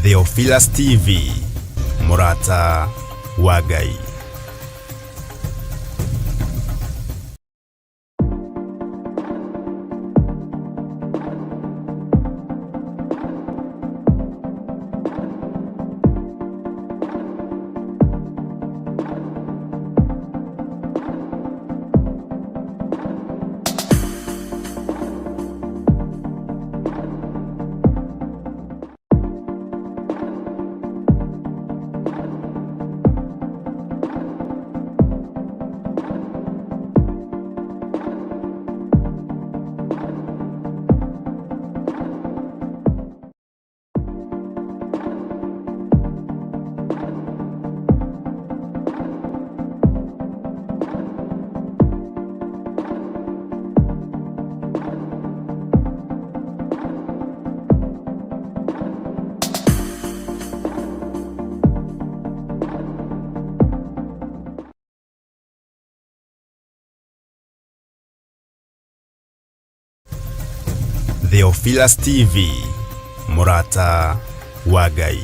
Theophilus TV, Murata wa Ngai. Theophilus TV, Murata wa Ngai.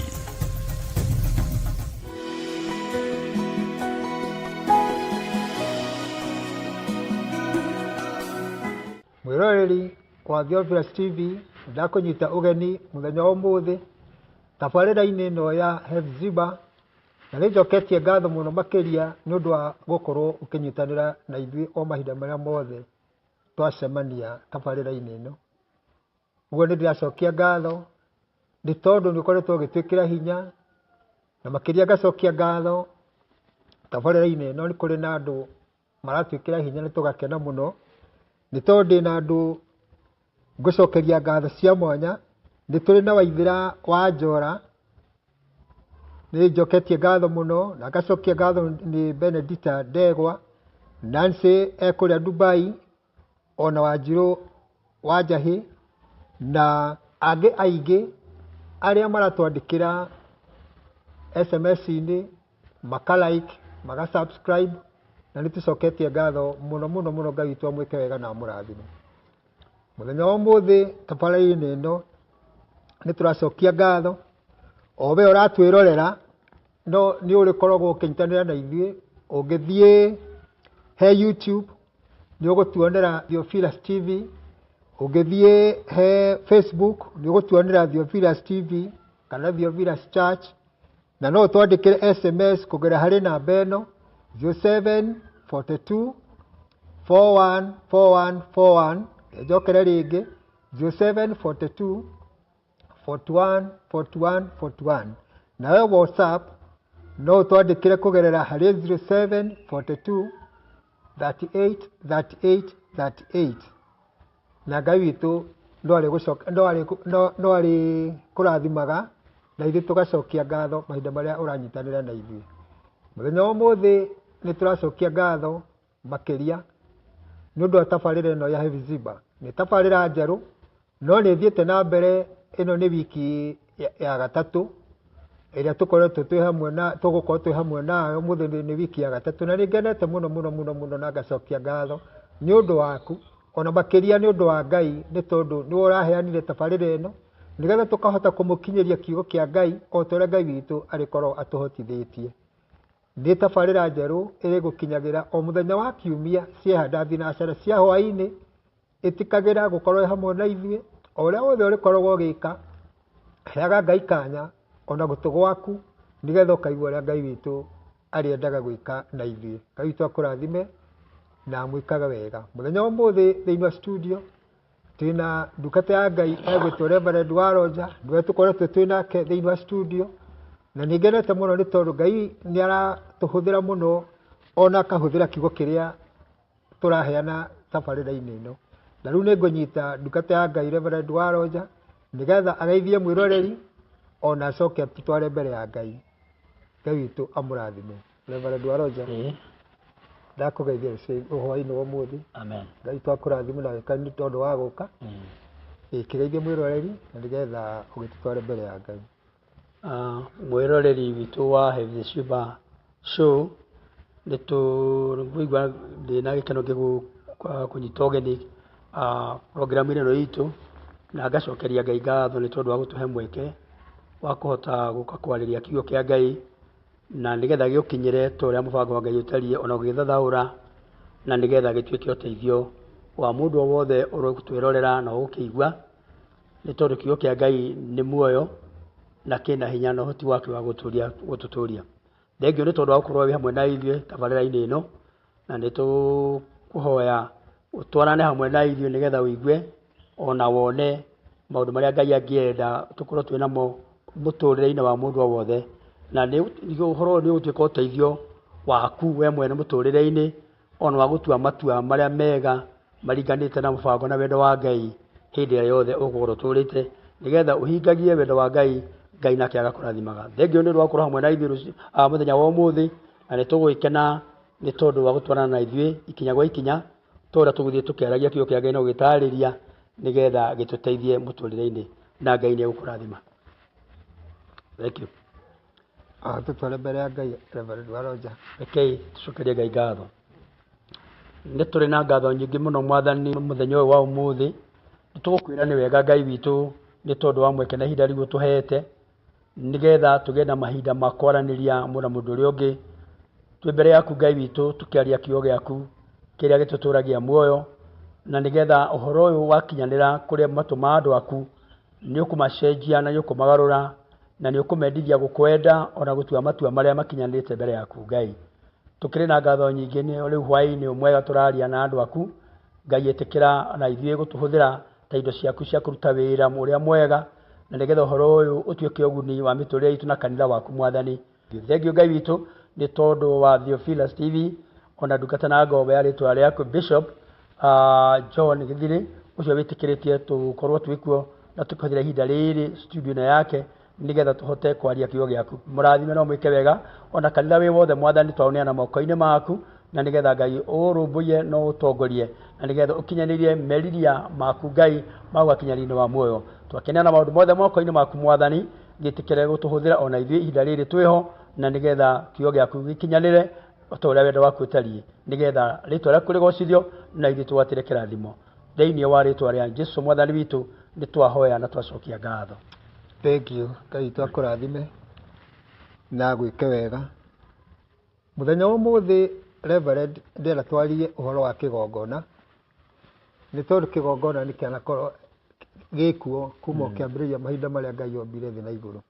Mwiroreri wa Theophilus TV ndakunyita ugeni muthenya wa umuthi tabarĩra-inĩ ĩno ya Hepzibah, na nĩnjoketie ngatho mũno makĩria nĩ ũndũ wa gũkorwo ũkĩnyitanĩra na ithuĩ o mahinda marĩa mothe twacemania tabarĩra-inĩ ĩno. Ũguo nĩ ndĩracokia ngatho nĩ tondũ nĩ ũkoretwo ũgĩtwĩkĩra hinya, na makĩria ngacokia ngatho tabarĩra-inĩ ĩno nĩ kũrĩ na andũ maratwĩkĩra hinya, nĩ tũgakena mũno nĩ tondũ ndĩna andũ ngũcokeria ngatho cia mwanya. Nĩ tũrĩ na Waithĩra wa Njora, nĩ njoketie ngatho mũno, na ngacokia ngatho nĩ Benedita Ndegwa, Nancy ekũrĩa Dubai, ona Wanjirũ wa Njahĩ na angĩ aingĩ arĩa maratwandĩkĩra SMS-inĩ, makalike, magasubscribe, na nĩ tũcoketie ngatho mũno mũno mũno. Ngai witũ amwĩke wega na amũrathime. Mũthenya wa ũmũthĩ tabarĩra-inĩ ĩno nĩ tũracokia ngatho o we ũratwĩrorera, no nĩ ũrĩkoragwo ũkĩnyitanĩra na ithuĩ. Ũngĩthiĩ he YouTube nĩ ũgũtuonera Theophilus TV, ũngĩthiĩ he Facebook nĩ ũgũtuonera Theophilus TV kana Theophilus Church, na no twandĩkĩre SMS kũgerera harĩ namba ĩno 0742 414141. Njokere rĩngĩ 0742 414141. Nawe WhatsApp no twandĩkĩre kũgerera harĩ 0742 383838. Na Ngai witũ no arĩ kũrathimaga na ithuĩ tũgacokia ngatho mahinda marĩa ũranyitanĩra na ithuĩ. Mũthenya wa ũmũthĩ nĩ tũracokia ngatho makĩria nĩ ũndũ wa tabarĩra ĩno ya Hepzibah. Nĩ tabarĩra njerũ no nĩ thiĩte na mbere. Ĩno nĩ wiki ya gatatũ ĩrĩa tũgũkorwo twĩ hamwe nayo. Ũmũthĩ nĩ wiki ya gatatũ, na nĩ ngenete mũno mũno mũno mũno, na ngacokia ngatho nĩ ũndũ waku, ona makĩria nĩ ũndũ wa Ngai, nĩ tondũ nĩ ũraheanire tabarĩra ĩno nĩgetha tũkahota kũmũkinyĩria kiugo kĩa Ngai o ta ũrĩa Ngai witũ arĩkorwo atũhotithĩtie. Nĩ tabarĩra njerũ ĩrĩgũkinyagĩra o mũthenya wa Kiumia ciehanda thinacara cia hwaĩ-inĩ. Ĩtĩkagĩra gũkorwo hamwe na ithuĩ o ũrĩa wothe ũrĩkoragwo ũgĩka. Heaga Ngai kanya ona gũtũ gwaku nĩgetha ũkaigua ũrĩa Ngai witũ arĩendaga gwĩka na ithuĩ. Ngai witũ akũrathime na amwĩkaga wega. Mũthenya wa ũmũthĩ thĩinĩ wa studio twĩna ndungata ya Ngai egwĩtwo Reverend Waronja, nĩwe tũkoretwo twĩ nake thĩinĩ wa studio, na nĩ ngenete mũno nĩ tondũ Ngai nĩ aratũhũthĩra mũno, ona akahũthĩra kiugo kĩrĩa tũraheana tabarĩra-inĩ ĩno. Na rĩu nĩ ngũnyita ndungata ya Ngai Reverend Waronja nĩgetha ageithie mwĩroreri ona acoke atũtware mbere ya Ngai. Ngai witũ amũrathime. Reverend Waronja. ndakugeithia ũhoro-inĩ wa ũmũthĩ. Amen. Ngai twakũrathima na wĩkani nĩ tondũ wa gũka. Kĩgeithie mwĩroreri na nĩgetha ũgĩtũtware mbere ya Ngai. Mwĩroreri witũ wa Have the Super Show nĩ tũigua ndĩna gĩkeno kũnyita ũgeni programu-inĩ ĩno itũ, na ngacokeria Ngai ngatho nĩ tondũ wa gũtũhe mweke wa kũhota gũka kwarĩria kiugo kĩa Ngai, na nĩgetha gĩũkinyĩre ta ũrĩa mũbango wa Ngai ũtariĩ, ona gũgĩthathaũra na nĩgetha gĩtuĩke ũteithio wa mũndũ o wothe ũrotwĩrorera na ũgũkĩigua, nĩ tondũ kiugo kĩa Ngai nĩ muoyo na kĩna hinya na ũhoti wake wa gũtũtũria. Thengio nĩ tondũ wa gũkorwo wĩ hamwe na ithuĩ tabarĩra-inĩ ĩno, na nĩ tũkũhoya ũtwarane hamwe na ithuĩ nĩgetha ũigue ona wone maũndũ marĩa Ngai angĩenda tũkorwo twĩ namo mũtũrĩre-inĩ wa mũndũ o wothe, na ũhoro nĩ ũgũtuĩka ũteithio waku we mwene mũtũrĩre-inĩ, ona wa gũtua matua marĩa mega maringanĩte na mũbango na wendo wa Ngai hĩndĩ ĩrĩa yothe ũgũkorwo ũtũrĩte, nĩgetha ũhingagie wendo wa Ngai, Ngai nake agakũrathimaga. Thengio nĩ ũndũ wa gũkorwo hamwe na ithuĩ mũthenya wa ũmũthĩ, na nĩ tũgũgĩkena nĩ tondũ wa gũtwarana na ithuĩ ikinya gwa ikinya, ta ũrĩa tũgũthiĩ tũkĩaragia kiugo kĩa Ngai na gũgĩtarĩria nĩgetha gĩtũteithie mũtũrĩre-inĩ, na Ngai nĩ egũkũrathima. Thank you. Tũtware mbere ya Ngai, Reverend Waroja. Rekei tũcokerie Ngai ngatho. Nĩ tũrĩ na ngatho nyingĩ mũno Mwathani mũthenya ũyũ wa ũmũthĩ. Nĩ tũgũkwĩra nĩ wega Ngai witũ nĩ tondũ wa mweke na ihinda rĩu ũtũhete, nĩgetha tũgĩe na mahinda ma kwaranĩria mũndũ na mũndũ ũrĩa ũngĩ. Twĩ mbere yaku Ngai witũ tũkĩaria kiugo gĩaku kĩrĩa gĩtũtũragia muoyo, na nĩgetha ũhoro ũyũ wakinyanĩra kũrĩa matũ ma andũ aku, nĩ ũkũmacenjia na nĩ ũkũmagarũra, na nĩ ũkũmendithia gũkwenda ona gũtua matua marĩa makinyanĩrĩte mbere yaku Ngai. Tũkĩrĩ na ngatho nyingĩ nĩ rĩu hwaĩ-inĩ ũmwega tũraria na andũ aku, Ngai ĩtĩkĩra na ithuĩ gũtũhũthĩra ta indo ciaku cia kũruta wĩra ũrĩa mwega, na nĩgetha ũhoro ũyũ ũtuĩke ũguni wa mĩtũrĩre itũ na kanitha waku Mwathani. Thengio Ngai witũ nĩ tondũ wa Theophilus TV, ona ndungata na ngombo ya rĩtwa rĩaku Bishop John Githiri, ũcio wĩtĩkĩrĩtie tũkorwo twĩkuo na tũkahũthĩra ihinda rĩrĩ studio-inĩ yake nĩgetha tũhote kwaria kiugo gĩaku. Mũrathime na mwĩke wega, ona kanitha wĩ wothe Mwathani twaũneana moko-inĩ maku, na nĩgetha Ngai ũrũmbũiye na ũtongorie, na nĩgetha ũkinyanĩrie meriria maku Ngai ma gwakinyanĩria wa muoyo. Twakeneana maũndũ mothe moko-inĩ maku Mwathani, gĩtĩkĩre gũtũhũthĩra ona ithuĩ ihinda rĩrĩ twĩho, na nĩgetha kiugo gĩaku gĩkinyanĩre ta ũrĩa wendo waku ũtariĩ, nĩgetha rĩtwa rĩaku rĩgocithio na ithuĩ tũgwatĩre kĩrathimo. Thĩinĩ wa rĩtwa rĩa Jesũ Mwathani witũ nĩ twahoya na twacokia ngatho. Thank you. Ngai twakũrathime na gwĩke wega. Mũthenya wa ũmũthĩ Reverend ndĩrenda twaririe ũhoro wa kĩgongona, nĩ tondũ kĩgongona nĩ kĩanakorwo gĩkuo kuma kĩambĩrĩria mahinda marĩa Ngai ombire thĩ na igũrũ.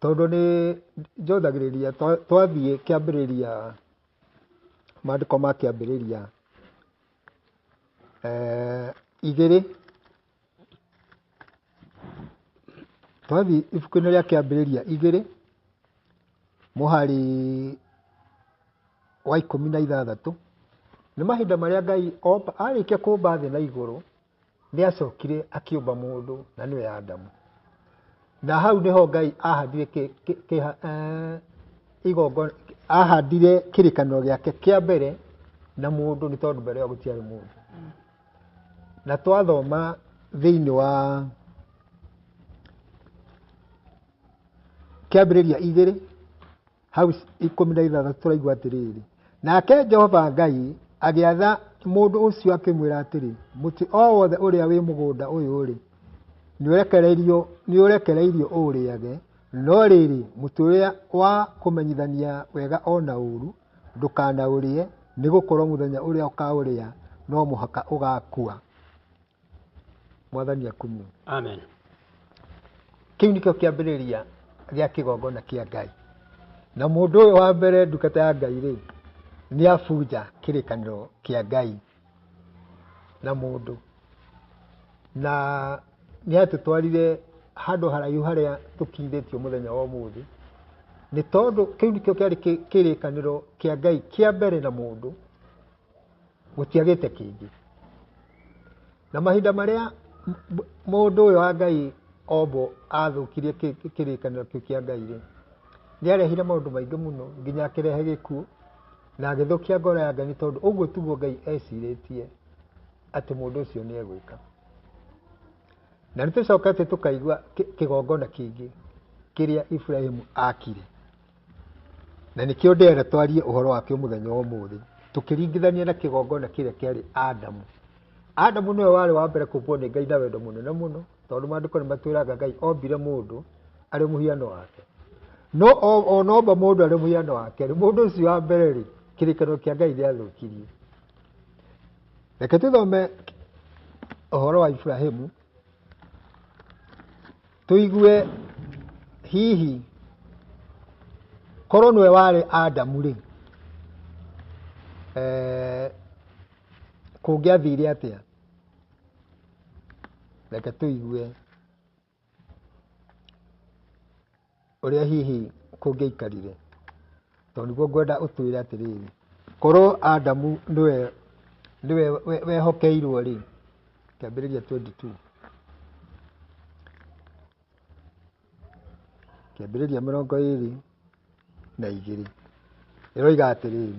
Tondũ nĩ njothagĩrĩria twathiĩ kĩambĩrĩria, maandĩko ma kĩambĩrĩria 2, twathiĩ ibuku-inĩ rĩa kĩambĩrĩria 2 mũhari wa 16, nĩ mahinda marĩa Ngai arĩkia kũmba thĩ na igũrũ nĩ acokire akĩũmba mũndũ na nĩwe Adamu. Na hau nĩho Ngai ahandire ahandire kĩrĩkanĩro gĩake kĩa mbere na mũndũ, nĩ tondũ mbere ĩyo gũtiarĩ mũndũ. Na twathoma thĩinĩ wa kĩambĩrĩria 2 hau 16 tũraigua atĩrĩrĩ, nake Jehova Ngai agĩatha mũndũ ũcio akĩmwĩra atĩrĩ, mũtĩ o wothe ũrĩa wĩ mũgũnda ũyũ rĩ, nĩ ũrekereirio ũrĩage, no rĩrĩ mũtĩ ũrĩa wa kũmenyithania wega ona ũũru ndũkanaũrĩe, nĩ gũkorwo mũthenya ũrĩa ũkaũrĩa no mũhaka ũgakua. Mwathani akumie. Amen. Kĩu nĩkĩo kĩambĩrĩria gĩa kĩgongona kĩa Ngai. Na mũndũ ũyũ wa mbere ndungata ya Ngai rĩ, nĩ abunja kĩrĩkanĩro kĩa Ngai na mũndũ, na nĩ atũtwarire handũ haraihu harĩa tũkinyithĩtio mũthenya wa ũmũthĩ, nĩ tondũ kĩu nĩkĩo kĩarĩ kĩrĩkanĩro kĩa Ngai kĩa mbere na mũndũ, gũtiagĩte kĩngĩ. Na mahinda marĩa mũndũ ũyũ wa Ngai ombo athũkirie kĩrĩkanĩro kĩu kĩa Ngai rĩ, nĩ arehire maũndũ maingĩ mũno, nginya akĩrehe gĩkuũ, na agĩthũkia ngoro ya Ngai, tondũ ũguo tiguo Ngai ecirĩtie atĩ mũndũ ũcio nĩ egwĩka. Na nĩtũcokete tũkaigua kĩgongona kĩngĩ kĩrĩa Ibrahimu akire, na nĩkĩo ndĩrenda twarie ũhoro wakĩo mũthenya wa ũmũthĩ, tũkĩringithania na kĩgongona kĩrĩa kĩarĩ Adamu. Adamu nĩwe warĩ wa mbere kũmbwo nĩ Ngai na wendo mũnene mũno, tondũ maandĩko nĩmatwĩraga Ngai ombire mũndũ arĩ mũhiano wake. No onomba mũndũ arĩ mũhiano wake, mũndũ ũcio wa mbere rĩ, kĩrĩkanĩro kĩa Ngai gĩathũkirie. Reke tũthome ũhoro wa Ibrahimu, tũigue hihi korwo nĩwe warĩ Adamu rĩ, kũngĩathire atĩa. Reke tũigue ũrĩa hihi kũngĩaikarire, tondũ nĩguo ngwenda ũtwĩre atĩrĩrĩ, korwo Adamu nĩwe wehokeirwo rĩ, kĩambĩrĩria 22, kĩambĩrĩria 22 ĩroiga atĩrĩrĩ,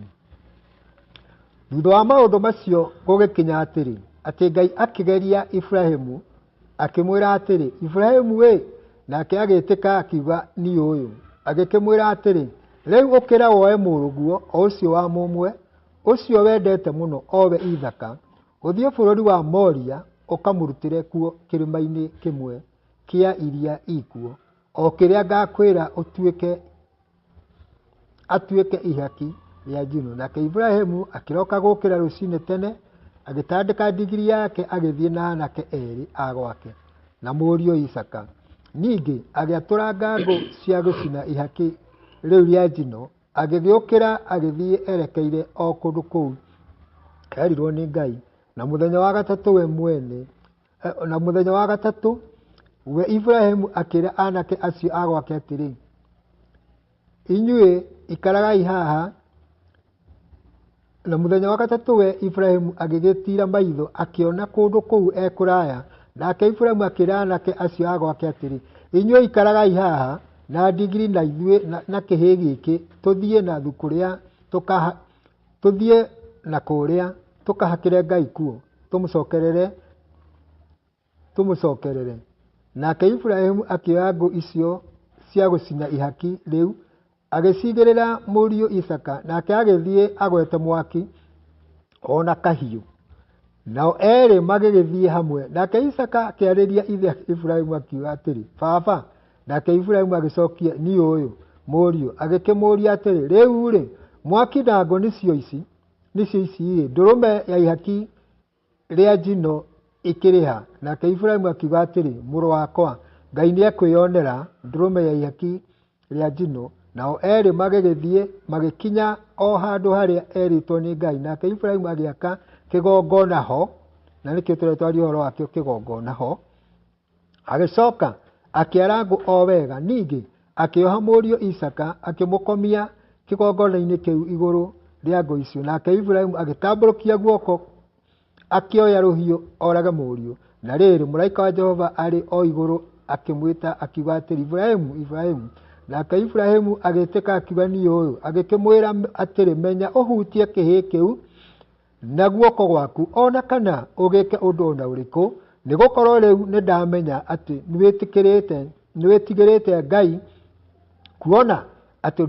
thutha wa maũndũ macio gũgĩkinya atĩrĩ, atĩ Ngai akĩgeria Ibrahimu akĩmwĩra atĩrĩ, Ibrahimu we, nake agĩtĩka akiuga niĩ ũyũ. Agĩkĩmwĩra atĩrĩ, rĩu ũkĩra woe mũrũguo o ũcio wa mũmwe, ũcio wendete mũno, owe Ithaka, ũthiĩ bũrũri wa Moria, ũkamũrutĩre kuo kĩrĩma-inĩ kĩmwe kĩa iria ikuo, o kĩrĩa ngakwĩra atuĩke ihaki rĩa njino. Nake Ibrahimu akĩroka gũkĩra rũcinĩ tene, agĩtandĩka ndigiri yake, agĩthiĩ na anake erĩ a gwake na mũriũ Isaka. Ningĩ agĩatũranga ngũ cia gũcina ihaki rĩu rĩa njino, agĩgĩũkĩra agĩthiĩ erekeire o kũndũ kũu erirwo nĩ Ngai. Na mũthenya wa gatatũ we Ibrahimu akĩra anake acio a gwake atĩrĩ, inyuĩ ikaragai haha. Na mũthenya wa gatatũ we Ibrahimu agĩgĩtira maitho akĩona kũndũ kũu ekũraya. Nake Ibrahimu akĩra anake acio a gwake atĩrĩ, inyuĩ ikaragai haha na ndigiri na ithuĩ na kĩhĩ gĩkĩ, tũthiĩ na thukũrĩa tũthiĩ na kũrĩa tũkahakĩre Ngai kuo, tũmũcokerere. Nake Ibrahimu akĩoya ngũ icio cia gũcina ihaki rĩu, agĩcigĩrĩra mũriũ Isaka, nake agĩthiĩ agwete mwaki ona kahiũ. Nao erĩ magĩgĩthiĩ hamwe. Nake Isaka akĩarĩria ithe Ibrahimu akiuga atĩrĩ, baba. Nake Ibrahimu agĩcokia, niĩ ũyũ mũriũ. Agĩkĩmũria atĩrĩ, rĩu rĩ, mwaki na ngũ nĩcio ici rĩ, ndũrũme ya ihaki rĩa njino ĩkĩrĩha. Nake Ibrahimu akiuga atĩrĩ, mũrũ wakwa, Ngai nĩekwĩonera ndũrũme ya ihaki rĩa njino. Nao erĩ magĩgĩthiĩ magĩkinya o handũ harĩa erĩtwo nĩ Ngai. Nake Ibrahimu agĩaka kĩgongona ho, na nĩkĩo tũretwaria ũhoro wakĩo kĩgongona ho. Agĩcoka akĩara ngũ o wega. Ningĩ akĩoha mũriũ Isaka, akĩmũkomia kĩgongona-inĩ kĩu igũrũ rĩa ngũ icio. Nake Ibrahimu agĩtambũrũkia guoko akĩoya rũhiũ orage mũriũ. Na rĩrĩ, mũraika wa Jehova arĩ o igũrũ akĩmwĩta akiuga atĩrĩ, Ibrahimu, Ibrahimu. Nake Ibrahimu agĩtĩka akiuga niĩ ũyũ. Agĩkĩmwĩra atĩrĩ, menya ũhutie kĩhĩ kĩu na guoko gwaku, ona kana ũgĩke ũndũ ona ũrĩkũ, nĩgũkorwo rĩu nĩndamenya atĩ nĩwĩtigĩrĩte Ngai, kuona atĩ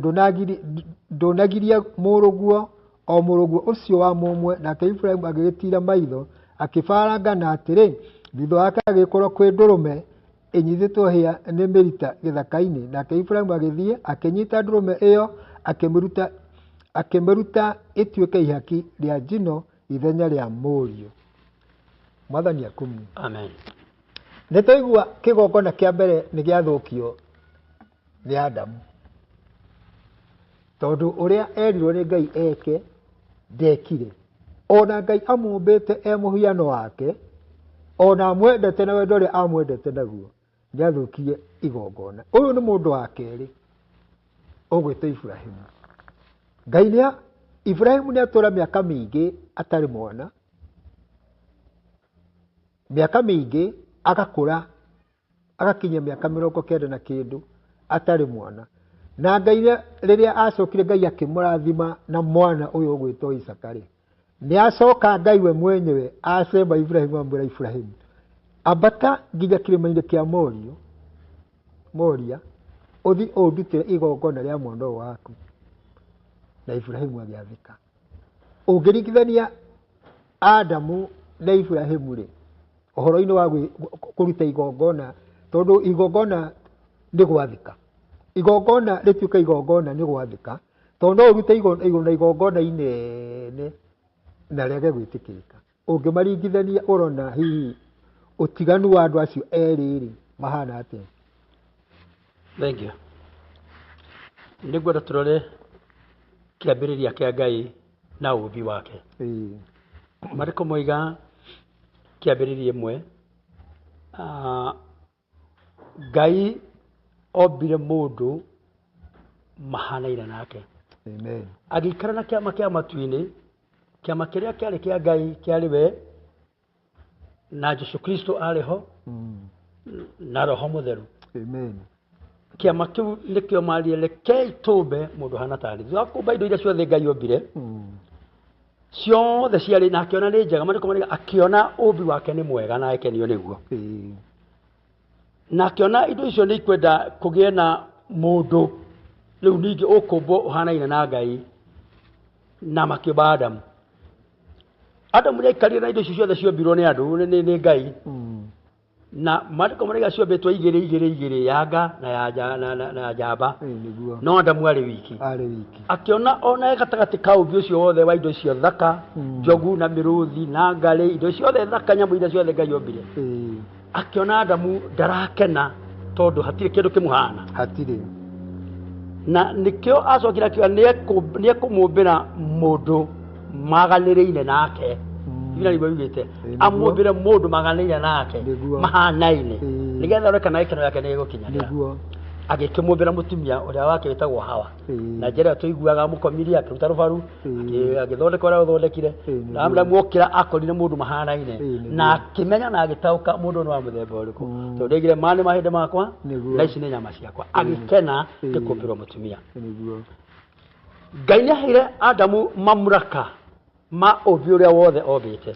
ndũnagiria mũrũguo o mũrũguo ũcio wa mũmwe. Nake Ibrahimu agĩgĩtira maitho akĩbaranga na atĩrĩ, thutha wake agĩkorwo kwĩ ndũrũme ĩnyithĩtwo hĩa nĩ mĩrita gĩthaka-inĩ. Nake Ibrahimu agĩthiĩ akĩnyita ndũrũme ĩyo akĩmĩruta ĩtuĩke ihaki rĩa njino ithenya rĩa mũriũ. Mwathani akũmũ. Amen. Nĩtwaigua kĩgongona kĩa mbere nĩ gĩathũkio nĩ Adamu, tondũ ũrĩa erirwo nĩ Ngai eke ndekire. Ona Ngai amũmbĩte e mũhiano wake, ona amwendete na wendo ũrĩa amwendete naguo, nĩathũkie igongona. Ũyũ nĩ mũndũ wa kerĩ ũgwĩtwo Ibrahimu. Ngai Ibrahimu nĩatũra mĩaka mĩingĩ atarĩ mwana, mĩaka mĩingĩ agakũra, agakinyia mĩaka 90 na kĩndũ atarĩ mwana. na Ngai riria acokire Ngai akimurathima na mwana uyu ugwitwo Isaka ri ni acoka Ngai we mwenyewe acemba Ibrahimu amwira Ibrahimu ambata nginya kirima-ini kia Moria uthi undutire igongona ria mwana waku na Ibrahimu agiathika ungiringithania Adamu na Ibrahimu ri uhoro-ini wa kuruta igongona tondu igongona ni gwathika igongona rituika igongona ni gwathika tondu urute igongona inene na rege gwitikirika ungimaringithania urona hihi utiganu wa andu acio eri mahana atia. Thank you. Nĩguo turore kĩambĩrĩria kĩa Ngai na ũũmbi wake. Marĩko moiga kĩambĩrĩria ĩmwe Ngai ombire mũndũ mahanaine nake. Amen. Agĩikara na kĩama kĩa matu-inĩ, kĩama kĩrĩa kĩarĩ kĩa Ngai kĩarĩ we na Jesũ Kristo arĩ ho na Roho Mũtheru. Amen. Kĩama kĩu nĩkĩo marĩe rekei tũmbe mũndũ hana tarĩ. Thutha wa kũmba indo iria ciothe Ngai ombire ciothe ciarĩ na akĩona nĩ njega, marĩko marĩga akĩona ũũmbi wake nĩ mwega na akenio nĩguo. Na akĩona indo icio nĩ ikwenda kũgĩe na mũndũ rĩu ningĩ ũkũmbwo ũhanaine na Ngai na makĩũmba Adamu. Adamu nĩaikarire na indo icio ciothe ciombirwo nĩ andũ nĩ Ngai. Na marĩko marĩga ciombĩtwo igĩrĩ ya nga na ya njamba. No Adamu arĩ wiki. Akĩona ona gatagatĩ ka ũũmbi ũcio wothe wa indo icio thaka, njogu na mĩrũthi na ngarĩ, indo ciothe thaka, nyamũ iria ciothe Ngai ombire. Akĩona Adamu ndarakena tondu hatirĩ kĩndũ kĩmũhana. Hatirĩ. Na nĩkĩo acokire akiuga nĩekũmũmbĩra mũndũ maganĩrĩine nake. Ina nĩguo yugĩte amũmbĩre mũndũ maganĩrĩine nake mahanaine nĩgetha ũreka na gĩkeno yake nĩgĩgũkinyanĩra. Agĩkĩmũmbĩra mũtumia ũrĩa wake wĩtagwo Hawa na njĩra tũiguaga mũkomirie akĩruta rũbaru agĩthondeka ũrĩa ũthondekire na Adamu okĩra akorire mũndũ mahanaine na akĩmenya na agĩtaũka mũndũ nĩ wa mũthemba ũrĩkũ tondũ oigire maya nĩ mahĩndĩ makwa na ici nĩ nyama ciakwa. Agĩkena gĩkũmbĩrwo mũtumia. Ngai nĩaheire Adamu mamuraka ma ũũmbi ũrĩa wothe ombĩte.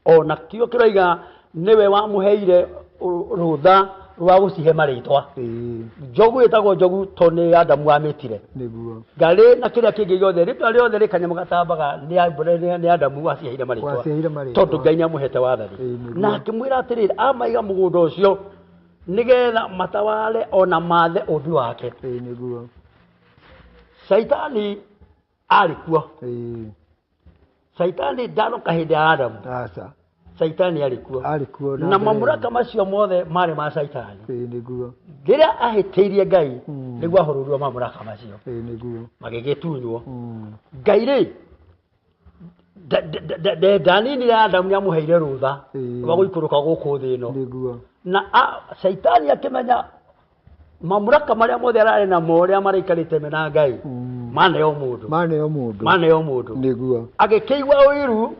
Ona kĩo kĩroiga nĩwe wamũheire rũtha rwa gũcihe marĩtwa. Njogu ĩtagwo njogu tondũ nĩ Adamu wamĩtire. Ngarĩ na kĩrĩa kĩngĩ gĩothe rĩtwa rĩothe rĩ kanyamũ gatambaga nĩ Adamu waciheire marĩtwa tondũ Ngai nĩamũhete wathani. Na akĩmwĩra atĩrĩrĩ amaiga mũgũnda ũcio nĩgetha matawale ona mathe ũũmbi wake. Saitani arĩ kuo. Saitani ndanoka hĩndĩ ya Adamu. Saitani arĩ kuo na mamuraka macio mothe marĩ ma Saitani. Rĩrĩa ahĩtĩirie Ngai nĩguo ahũrũrirwo mamuraka macio magĩgĩtunywo. Ngai rĩ ndanini ya Adamu nĩamũheire rũtha rwa gũikũrũka gũkũ thĩ ĩno na Saitani akĩmenya mamuraka marĩa mothe ararĩ namo rĩa maraikarĩte mena Ngai maneo mũndũ nĩguo agĩkĩigua ũiru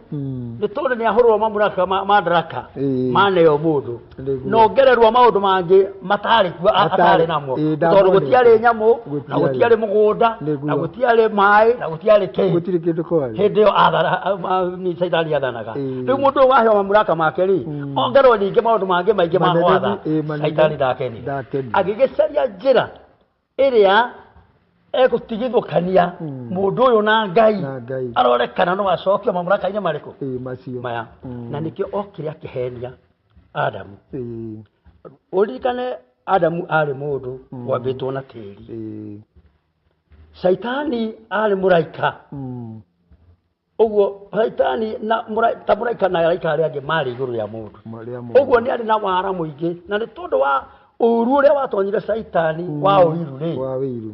nĩ tondũ nĩahũrwo mamuraka mandaraka maneo mũndũ nongererwo maũndũ mangĩ matarĩ kuo atarĩ namo tondũ gũtiarĩ nyamũ na gũtiarĩ mũgũnda na gũtiarĩ maĩ na gũtiarĩ kĩndũ hĩndĩ ĩyo Saitani athanaga. Rĩu mũndũ ũyũ waheo mamuraka make rĩ ongererwo ningĩ maũndũ mangĩ maingĩ ma gwatha. Saitani ndakenire agĩgĩcaria njĩra ĩrĩa egũtigithũkania mũndũ ũyũ na Ngai arorekana no acokio mamuraka-inĩ marĩkũ maya. Na nĩkĩo okire akĩhenia Adamu. Ũririkane Adamu arĩ mũndũ wambĩtwo na tĩri. Saitani arĩ mũraika. Ũguo Saitani ta mũraika na araika arĩa angĩ marĩ igũrũ rĩa mũndũ. Ũguo nĩ arĩ na wara mũingĩ na nĩ tondũ wa ũũru ũrĩa watonyire Saitani wa ũiru rĩ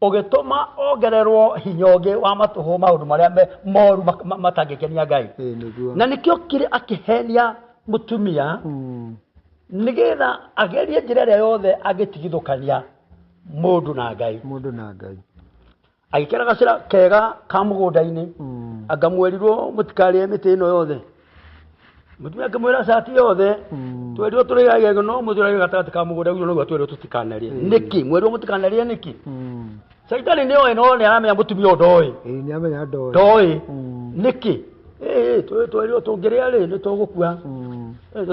ũgĩtũma ongererwo hinya ũngĩ wa matũhũ maũndũ marĩa moru matangĩkenia Ngai. Na nĩkĩo kĩrĩ akĩhenia mũtumia nĩgetha agerie njĩra ĩrĩa yothe angĩtigithũkania mũndũ na Ngai. Agĩkĩra gacĩra kega ka mũgũnda-inĩ angamwerirwo mũtikarĩe mĩtĩ ĩno yothe mutumia akamwira cati yothe twerirwo turigagia no muthuri gatagati ka mugunda ucio no twerirwo tutikanarie niki mwerirwo mutikanarie niki Saitani ndio eno ni aramenya mutumia ndoi ni amenya ndoi niki twerirwo tungiria ri ni tugukua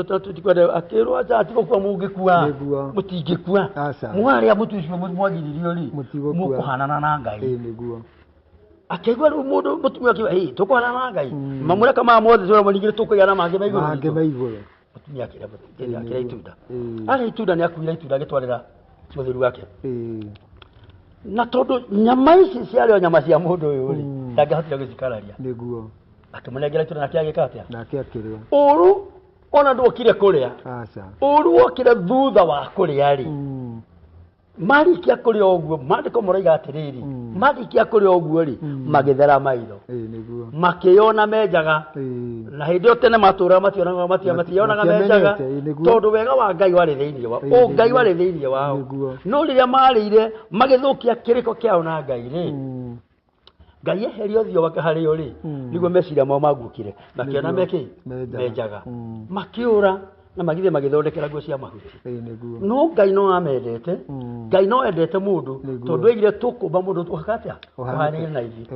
tutikwenda akirwo acha atigukua mungikua mutingikua mwaria mutu ucio mwagiririo ri mukuhanana na Ngai niguo akegwa mundu mutumia akiwa tukuhanana na Ngai mamura kama mothe tura maningire tukuyana mange maiguru mutumia akira itunda ari itunda ni akuira itunda gitwarira muthuri wake na tondu nyama ici ciarĩ nyama cia mundu uyu ri ndangĩhotire gũcikararia niguo akĩmũnengera itunda nake agĩka atĩa nake akĩrĩa ũru ona ndũkire kũrĩa ũru wokire thutha wa kũrĩa ri marikia kũrĩa ũguo mandĩko moiga atĩrĩrĩ marikia kũrĩa ũguo ri magĩthera maitho makĩona menjaga na hĩndĩ ĩyo tene matũra mationaga menjaga tondũ wega wa Ngai warĩ thĩinĩ wao Ngai warĩ thĩinĩ wao no rĩrĩa marĩire magĩthũkia kĩrĩko kĩao na Ngai rĩ Ngai eheria ũthiũ wake harĩ o rĩ nĩguo meciria mao maguũkire makĩona menjaga makĩũra na magithe magithondekera nguo cia mahuti no Ngai no amendete Ngai no endete mundu tondu egire tukumba mundu tuhakatia ohani na hivi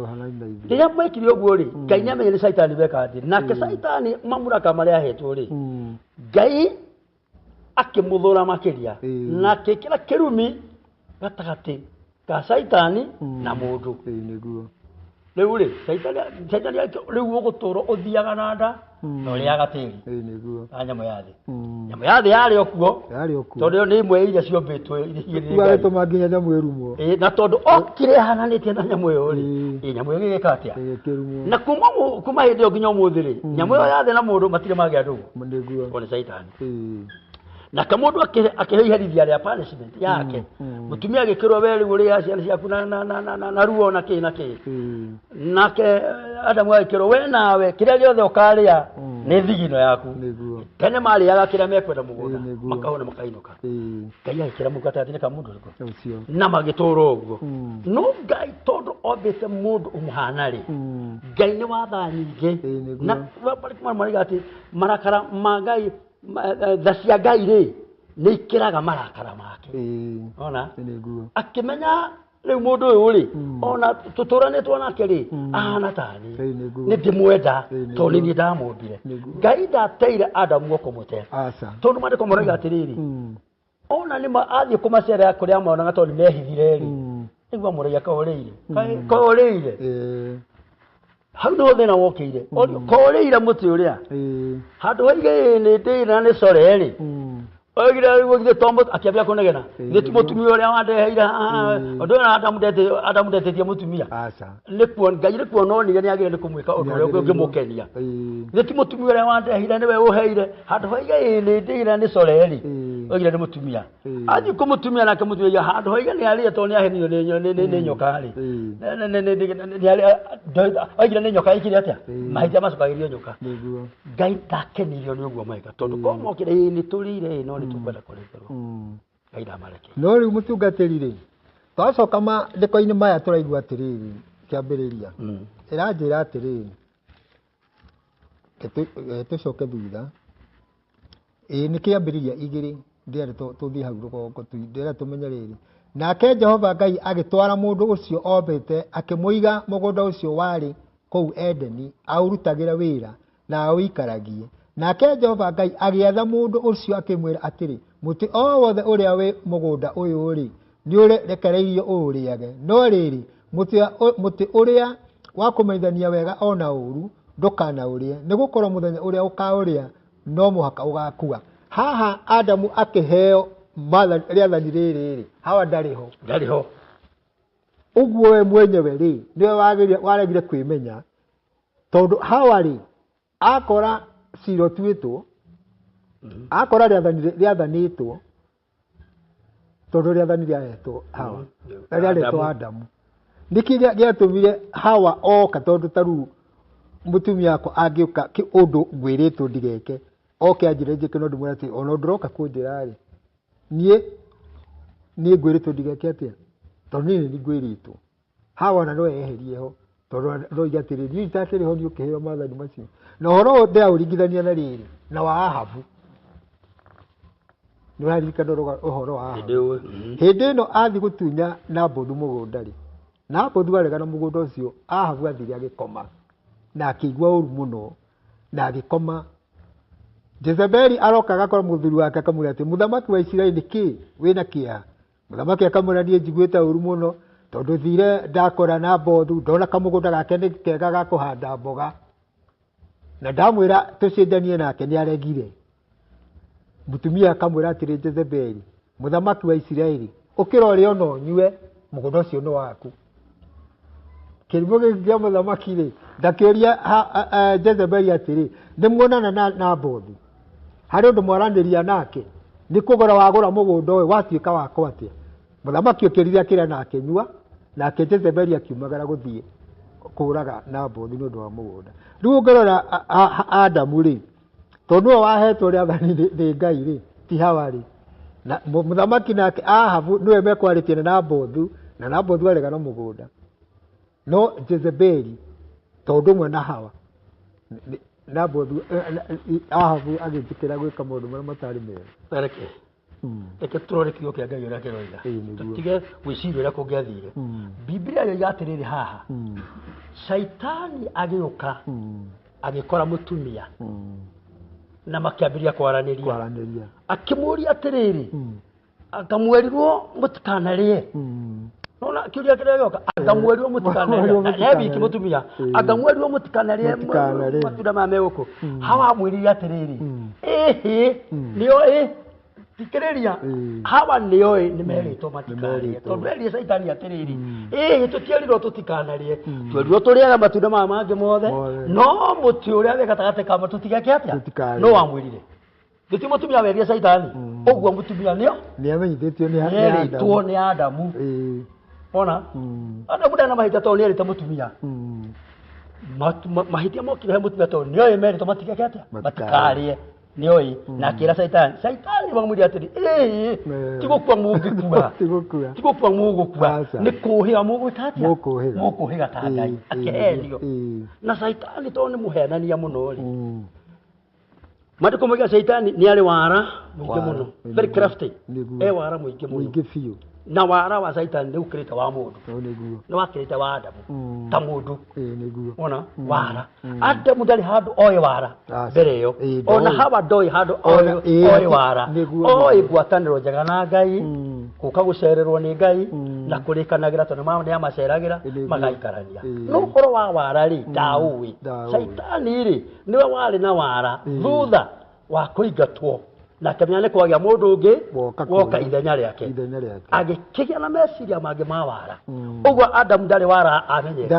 rĩrĩa mwekire ũguo rĩ Ngai nĩamenye nĩ Saitani beka atĩ nake Saitani mamuraka marĩa ahetwo rĩ Ngai akĩmuthũra makĩria nake kĩra kĩrumi gatagatĩ ka Saitani na mundu rĩu rĩ Saitani rĩu ũgũtũrwo ũthiaga na nda no rĩa gatĩri nyamũ ya thĩ yarĩ okuo tondũ nĩ imwe iria ciombĩtwo iria tũma nginya nyamũ ĩrumwo na tondũ okire hananĩtie na nyamũ ĩyo rĩ nyamũ ĩyo ĩgĩka atĩa na kuma hĩndĩ ĩyo nginya ũmũthĩ rĩ nyamũ ĩyo ya thĩ na mũndũ matirĩ magĩa ndũgũ ona Saitani na kamundu akĩherithia rĩa punishment yake mutumia agĩkĩrwo werĩ ũrĩa ciana ciaku na ruo na kĩ nake Adamu agĩkĩrwo we nawe kĩrĩa gĩothe ũkarĩa nĩ thigino yaku tene marĩaga kĩrĩa mekwenda mũgũnda makahũna makainũka Ngai agĩkĩra mũgatagatĩ-inĩ ka mũndũ ũrĩkũ na magĩtũũra ũguo no Ngai tondũ ombĩte mũndũ ũmũhana rĩ Ngai nĩ wa tha nyingĩ na marĩga atĩ marakara ma Ngai tha cia Ngai rĩ nĩ ikĩraga marakara make ona akĩmenya rĩu mũndũ ũyũ rĩ ona tũtũranĩtwo nake rĩ ahana tani nĩ ndĩmwenda tondũ nĩ niĩ ndamũmbire Ngai ndateire Adamu guoko mũte tondũ mandĩko moiga atĩrĩrĩ ona nĩ athiĩ kũmacerera kũrĩa monaga tondũ nĩmehithire rĩ nĩguo amũragia kaũrĩire hau nĩho thĩna wokĩire korĩire mũtĩ ũrĩa handũ haige nĩ ndĩra nĩ core rĩ oigire rĩu githĩ tombo akĩambia kũnegena githĩ ti mũtumia ũrĩa wandeheire ũndũ ũyũ Adamu ndetetie mũtumia nĩkuo Ngai nĩ kuononire nĩ agĩrĩire nĩ kũmwĩka ũndũ ũrĩa ũngĩmũkenia githĩ ti mũtumia ũrĩa wandeheire nĩwe ũheire handũ haige nĩ ndĩra nĩ core rĩ oigire nĩ mũtumia athiĩ kũmũtumia nake mũtumia handũ haige nĩ arĩe tondũ nĩ ahenirio nĩ nyoka rĩ oigire nĩ nyoka ikire atĩa mahĩtia macokagĩrio nyoka Ngai ndakenirio nĩ ũguo maika tondũ komokire nĩ tũrĩire no nĩ tũkwenda kũrekerwo Ngai ndamareke no rĩu mũtungatĩri rĩ twacoka mandĩko-inĩ maya tũraigua atĩrĩrĩ kĩambĩrĩria ĩranjĩra atĩrĩrĩ tũcoke thutha nĩ kĩambĩrĩria igĩrĩ ndĩrenda tũthiĩ hau rũgongo ndĩrenda tũmenye rĩrĩ nake Jehova Ngai agĩtwara mũndũ ũcio ombĩte akĩmũiga mũgũnda ũcio warĩ kũu Edeni aurutagĩra wĩra na awĩikaragie nake Jehova Ngai agĩatha mũndũ ũcio akĩmwĩra atĩrĩ mũtĩ o wothe ũrĩa wĩ mũgũnda ũyũ rĩ nĩ ũrekereirio ũũrĩage no rĩrĩ mũtĩ ũrĩa wa kũmenyithania wega ona ũũru ndũkanaũrĩe nĩgũkorwo mũthenya ũrĩa ũkaũrĩa no mũhaka ũgakua haha Adamu akĩheo rĩathani rĩrĩ Hawa ndarĩ ho ũguo we mwenyewe rĩ nĩwe waregire kwĩmenya tondũ Hawa rĩ akora cira ũtuĩtwo akora rĩathanĩtwo tondũ rĩathani rĩahetwo Hawa na rĩaretwo Adamu nĩkĩ gĩatũmire Hawa oka tondũ tarĩu mũtumia wakwa angĩũka ũndũ ngwĩrĩtwo ndigeke oke anjĩre njĩke no ndĩmwĩre atĩ ona ndũroka kũnjĩra rĩ niĩ ngwĩrĩtwo ndigeke atĩa tondũ niĩ nĩ ngwĩrĩtwo Hawa na no eherie ho tondũ ndoiga atĩrĩrĩ niĩ itakĩrĩ ho nĩ ũkĩheo maathani macio na ũhoro ũyũ ndĩraũringithania na rĩrĩ na wa Ahabu nĩ ũraririkana ũhoro wa Ahabu hĩndĩ ĩno athiĩ gũtunya Nabothu mũgũnda rĩ Nabothu aregana mũgũnda ũcio Ahabu athire agĩkoma na akĩigua ũru mũno na agĩkoma Jezebeli aroka agakora mũthuri wake akamwĩra atĩ mũthamaki wa Isiraeli nĩkĩ wĩna kĩeha mũthamaki akamwĩra niĩ njiguĩte ũru mũno tondũ thire ndakora Nabothu ndona kamũgũnda gake nĩ kega ga kũhanda mboga na ndamwĩra tũcenjanie nake nĩ aregire mũtumia akamwĩra atĩrĩ Jezebeli mũthamaki wa Isiraeli ũkĩra ũrĩa ona ũnyue mũgũnda ũcio nĩ waku kĩrimũ gĩkĩ kĩa mũthamaki rĩ ndakĩũria Jezebeli atĩrĩ ndĩmuonana na Nabothu harĩ ũndũ mwaranĩria nake nĩ kũgũra wagũra mũgũnda ũyũ watuĩka wakwa atĩa mũthamaki ũkĩrire akĩrĩa na akĩnyua nake Jezebeli akiumagara gũthiĩ kũũraga Nabothu nĩ ũndũ wa mũgũnda rĩu ũngĩrora Adamu rĩ tondũ nĩwe wahetwo rĩathani nĩ Ngai rĩ ti Hawa rĩ na mũthamaki nake Ahabu nĩwe mekwarĩtie na Nabothu na Nabothu aregana mũgũnda no Jezebeli tondũ ũmwe na Hawa Nabothu Ahabu agĩtĩkĩra gwĩka maũndũ marĩa matarĩ mega reke tũrore kiugo kĩa Ngai ũrĩa kĩroiga tũtige gwĩciria ũrĩa kũngĩathire Biblia yoiga atĩrĩrĩ haha Shaitani agĩũka agĩkora mũtumia na makĩambĩrĩria kwaranĩria akĩmũũria atĩrĩrĩ akamwerirwo mũtikanarĩe nona kĩũria kĩrĩa gĩoka akamwerirwo mũtikanarĩe na wiki mũtumia akamwerirwo mũtikanarĩe matunda ma megũkũ Hawa amwĩrire atĩrĩrĩ ĩhĩ nĩoĩ tikĩrĩria Hawa nĩoĩ nĩ merĩtwo matikarĩe tondũ erire Shaitani atĩrĩrĩ ĩhĩ tũtierirwo tũtikanarĩe twerirwo tũrĩaga matunda maya mangĩ mothe no mũtĩ ũrĩa wĩ gatagatĩ ka tũtigeke atĩa no wamwĩrire gĩtĩ mũtumia werire Shaitani ũguo mũtumia nĩo nĩamenyithĩtio nĩerĩtwo nĩ Adamu ona Adamu ndana mahĩtia tondũ nĩerĩte mũtumia mahĩtia mokire he mũtumia tondũ nĩoĩ merĩtwo matigeke atĩa matikarĩe nĩoĩ na akĩra Shaitani wamwĩrire atĩrĩ tigũkua mũngĩkua tigũkua mũgũkua nĩ kũhĩga mũgwĩka atĩa mũkũhĩga ta Ngai akĩhenio na Shaitani tondũ nĩ mũhenania mũno rĩ Maandĩko moiga Shaitani nĩ arĩ wara mũingĩ mũno very crafty wara mũingĩ mũno na wara wa Shaitani nĩ ũkĩrĩte wa mũndũ nĩ wakĩrĩte wa Adamu ta mũndũ ona wara Adamu ndarĩ handũ oĩ wara mbere ĩyo ona Hawa ndoĩ handũ oĩ wara oĩ ngwatanĩro njega na Ngai gũka gũcererwo nĩ Ngai na kũrĩkanagĩra tondũ nĩ amaceragĩra magaikarania no ũhoro wa wara rĩ ndaũĩ Shaitani rĩ nĩwe warĩ na wara thutha wa kũingatwo na kamenya nĩ kwagĩa mũndũ ũngĩ woka ithenya rĩake agĩkĩgĩa na meciria mangĩ ma wara ũguo Adamu ndarĩ wara amenyete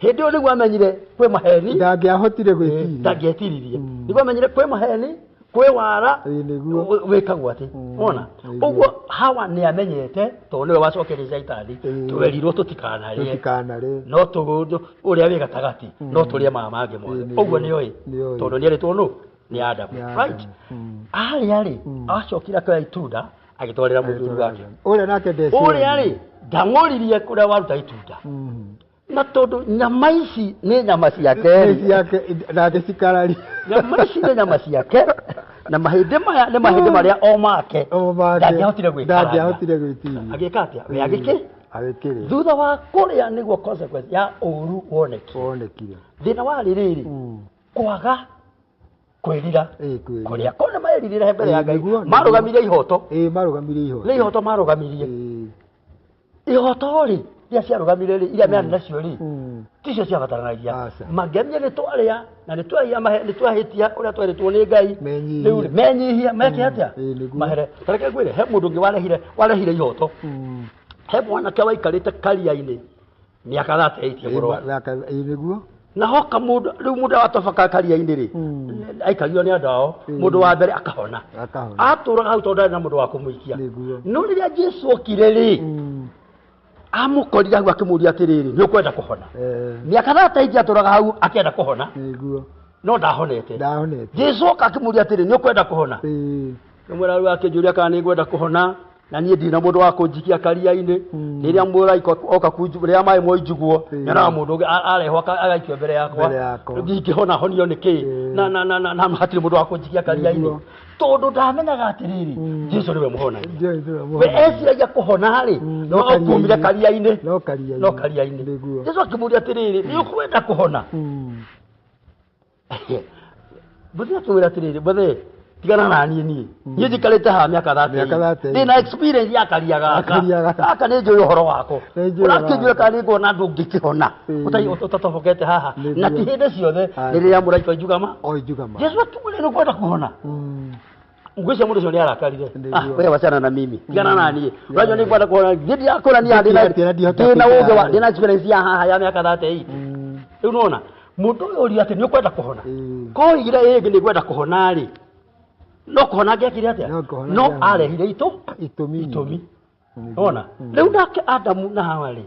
hĩndĩ ĩyo nĩguo amenyire kwĩ maheni ndangĩahotire gwĩtiria ndangĩetiririe nĩguo amenyire kwĩ maheni kwĩ wara wĩkagwo atĩ ona ũguo Hawa nĩ amenyete tondũ nĩwe wacokeria Shaitani twerirwo tũtikanarĩe no tũgũndũ ũrĩa wĩ gatagatĩ no tũrĩe maya mangĩ mothe ũguo nĩoĩ tondũ nĩerĩtwo nũ nĩ Adamu right arĩa rĩ acokire akĩoya itunda agĩtwarĩra mũthuri wake ũrĩa rĩ ndang'oririe kũrĩa waruta itunda na tondũ nyama ici nĩ nyama ciake na agĩcikararia nyama ici nĩ nyama ciake na mahĩndĩ maya nĩ mahĩndĩ marĩa o make ndangĩahotire gwĩtiria agĩka atĩa we agĩkĩ thutha wa kũrĩa nĩguo consequence ya ũru wonekire thĩna warĩ rĩrĩ kwaga kwĩrira kũrĩa kona maeririre mbere ya Ngai marũgamirie ihoto nĩ ihoto marũgamirie ihoto rĩ iria ciarũgamire rĩ iria mearĩ nacio rĩ ticio ciabataranagia mangĩamire nĩ twarĩa na nĩ twahĩtia ũrĩa twerĩtwo nĩ Ngai rĩu menyihia meke atĩa mahere tareke ngwĩre he mũndũ ũngĩ warehire ihoto he mwanake waikarĩte karia-inĩ mĩaka 38 mũrwa na hoka mũndũ rĩu mũndũ watobaka karia-inĩ rĩ aikarĩo nĩ andũ ao mũndũ wa mbere akahona atũraga hau tondũ ndarĩ na mũndũ wa kũmũikia no rĩrĩa Jesũ okire rĩ amũkorire hau akĩmũria atĩrĩrĩ nĩ ũkwenda kũhona mĩaka 38 atũraga hau akĩenda kũhona no ndahonete Jesũ oka akĩmũria atĩrĩrĩ nĩ ũkwenda kũhona mũrwaru akĩnjũria kana nĩ ngwenda kũhona na niĩ ndina mũndũ wa kũnjikia karia-inĩ rĩrĩa mũraika oka rĩrĩa maĩ moinjiguo nyonaga mũndũ ũngĩ arehwo agaikio mbere yakwa ndingĩhona honio nĩkĩ na hatirĩ mũndũ wa kũnjikia karia-inĩ tondũ ndamenyaga atĩrĩrĩ Jesũ nĩwe mũhonagia we eciragia kũhona-rĩ no kumire karia-inĩ no karia-inĩ Jesũ akĩmũria atĩrĩrĩ nĩ ũkwenda kũhona Bũthĩ akĩmwĩra atĩrĩrĩ bũthĩ tigana na niĩ njikarĩte haha mĩaka 30 ndĩna experience ya karia gaka nĩ njũĩ ũhoro wako ũrakĩnjũra kana nĩ nguona andũ ngĩkĩhona ũtatobokete haha na ti hĩndĩ ciothe rĩrĩa mũraika oinjugama Jesũ akĩmwĩra nĩ kwenda kũhona ngwĩcia mũndũ ũcio nĩ arakarire we wachana na mimi tigana na niĩ ũrajua nĩ kwenda kũhona ndĩrakũrania ndĩna ũũgĩ wa ndĩna experience ya haha ya mĩaka 38 rĩu nĩwona mũndũ ũyũ ũria atĩ nĩ ũkwenda kũhona koigire ĩngĩ nĩ kwenda kũhona-rĩ no kũhona angĩakire atĩa no arehire itũmi ona rĩu nake Adamu na Hawa-rĩ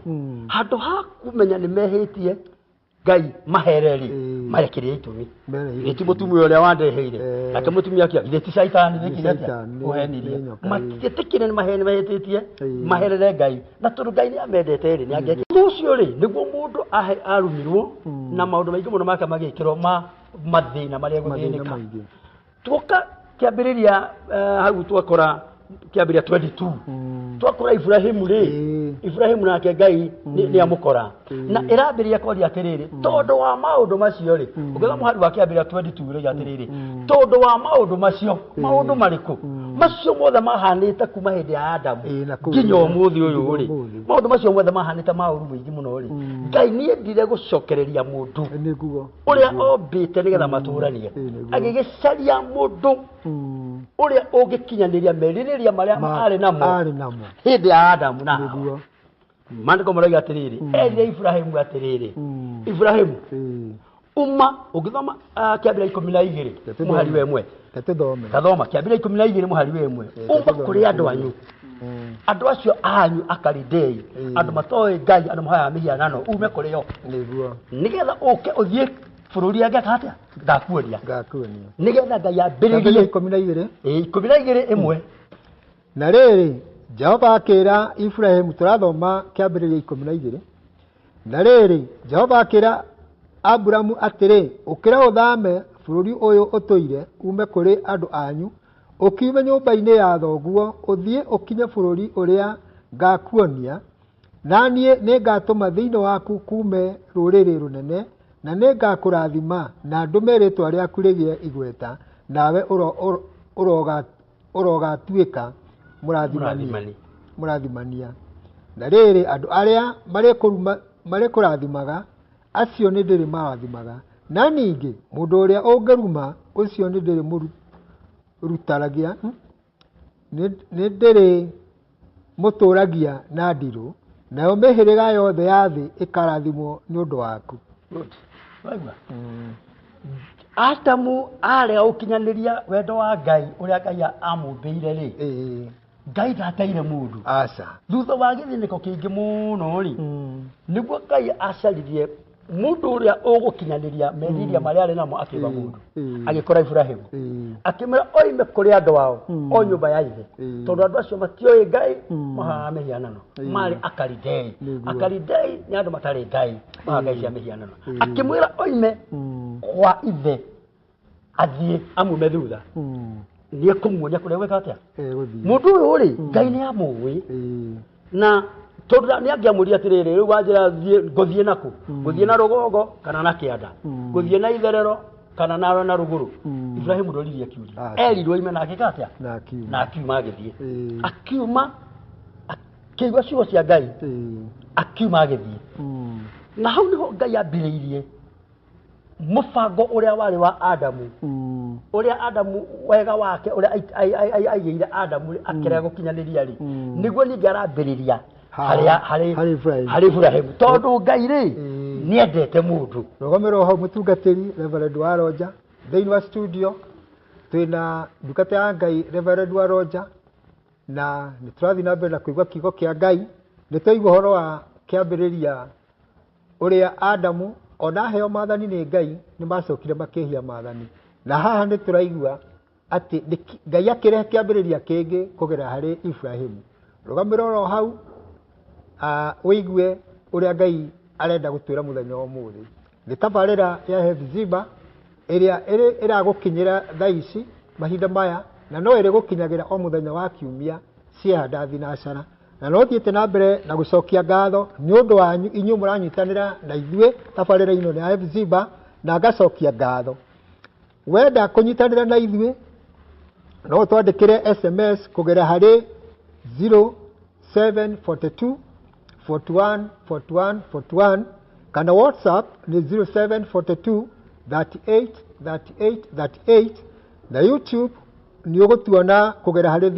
handũ ha kumenya nĩ mehĩtie Ngai mahereri marekereire itũmi ti mũtumia ũrĩa wandeheire nake mũtumia akĩa githĩ ti caitani wĩkire atĩa ũhenirie matiĩtĩkire nĩ mehĩtĩtie maherere Ngai na tondũ Ngai nĩ amendete-rĩ nĩ angĩakire ũcio-rĩ nĩguo mũndũ arumirwo na maũndũ maingĩ mũno make magĩkĩrwo mathĩna marĩa gũthĩnĩka tuoka kĩambĩrĩria hau twakora kĩambĩrĩria 22 twakora Ibrahimu nake Ngai nĩ amũkora na ĩrambĩrĩria kwaria atĩrĩrĩ tondũ wa maũndũ macio-rĩ ũngĩthoma mũhari wa kĩambĩrĩria 22 rĩga atĩrĩrĩ tondũ wa maũndũ macio maũndũ marĩkũ macio mothe mahanĩte kuma hĩndĩ ya Adamu nginya ũmũthĩ ũyũ-rĩ maũndũ macio mothe mahanĩte maũru mũingĩ mũno-rĩ Ngai nĩendire gũcokereria mũndũ ũrĩa ombĩte nĩgetha matũranie agĩgĩcaria mũndũ ũrĩa ũngĩkinyanĩria merirĩria marĩa arĩ namo hĩndĩ ya Adamu na Hawa Maandĩko marauga atĩrĩrĩ erire Ibrahimu atĩrĩrĩ Ibrahimu uma ũngĩthoma kĩambĩrĩria 12 mũhari wa 1 tathoma kĩambĩrĩria 12 mũhari wa 1 uma kũrĩ andũ anyu andũ acio anyu Akalidei andũ matoĩ Ngai andũ mahoyaga mĩhianano ume kũrĩ o nĩgetha ũke ũthiĩ bũrũri angĩaka atĩa ngakuonia nĩgetha Ngai ambĩrĩrie 12 ĩmwe na rĩrĩ Jehova akĩra Ibrahimu tũrathoma kĩambĩrĩria 12 na rĩrĩ Jehova akĩra Aburamu atĩrĩ ũkĩra ũthame bũrũri ũyũ ũtũire ume kũrĩ andũ anyu ũkiume nyũmba-inĩ ya thoguo ũthiĩ ũkinye bũrũri ũrĩa ngakuonia na niĩ nĩngatũma thĩinĩ waku kume rũrĩrĩ rũnene na nĩngakũrathima na ndũme rĩĩtwa rĩaku rĩgĩe igweta nawe ũrogatuĩka mũrathimania na rĩrĩ andũ arĩa marĩkũrathimaga acio nĩ ndĩrĩ marathimaga na ningĩ mũndũ ũrĩa ũngĩruma ũcio nĩ ndĩrĩ mũrutaragia nĩ ndĩrĩ mũtũragia na ndirũ nayo mĩhĩrĩga yothe ya thĩ ĩkarathimwo nĩ ũndũ waku Adamu arĩa ũkinyanĩria wendo wa Ngai ũrĩa Ngai amũmbĩire-rĩ Ngai ndateire mũndũ thutha wa gĩthĩnĩko kĩingĩ mũno-rĩ nĩguo Ngai acaririe mũndũ ũrĩa ũgũkinyanĩria meciria marĩa arĩ namo akĩũmba mũndũ agĩkora Ibrahimu akĩmwĩra oime kũrĩ andũ ao o nyũmba ya ithe tondũ andũ acio matioĩ Ngai mahoyaga mĩhianano marĩ Akalidei nĩ andũ matarĩ Ngai mahoyaga ngai cia mĩhianano akĩmwĩra oime kwa ithe athiĩ amume thutha nĩ ekũmuonia kũrĩa gwĩka atĩa mũndũ ũyũ-rĩ Ngai nĩ amũĩ na tondũ nĩ angĩamũria atĩrĩrĩ rĩu wanjĩra ngũthiĩ nakũ ngũthiĩ na rũgongo kana na kĩanda ngũthiĩ na itherero kana na rũgũrũ Ibrahimu ndoririe kĩũria erirwo ime na agĩka atĩa na akiuma agĩthiĩ akiuma akĩigua ciugo cia Ngai akiuma agĩthiĩ na hau nĩho Ngai ambĩrĩirie mũbango ũrĩa warĩ wa Adamu ũrĩa Adamu wega wake ũrĩa aigĩire Adamu akĩrega gũkinyanĩria-rĩ nĩguo ningĩ arambĩrĩria harĩ Ibrahimu tondũ Ngai-rĩ nĩendete mũndũ rũgomero hau mũtungatĩri Reverend wa Roja thĩinĩ wa studio twĩna ndungata ya Ngai Reverend wa Roja na nĩtũrathiĩ na mbere na kũigua kiugo kĩa Ngai nĩtwaigua ũhoro wa kĩambĩrĩria ũrĩa Adamu ona heo maathani nĩ Ngai nĩ macokire makĩhia maathani na haha nĩ tũraigua atĩ Ngai akĩrehe kĩambĩrĩria kĩngĩ kũgerera harĩ Ibrahimu rugamira ro hau wigue uria Ngai arenda gutwira muthenya umuthi ni tabarira ya Hefziba iria iragukinyira thaici mahinda maya na no iri gukinyagira o muthenya wa kiumia ciehanda thinacara na no thiete na mbere na gucokia ngatho ni undu wanyu inyu muranyitanira na ithue tabarira ino ya Hefziba na ngacokia ngatho wenda kunyitanira na ithue no twandikire SMS kugera hari 0742 41 41 41 kana WhatsApp ni 0742 38 38 38 na YouTube ni ugutuona kugera hari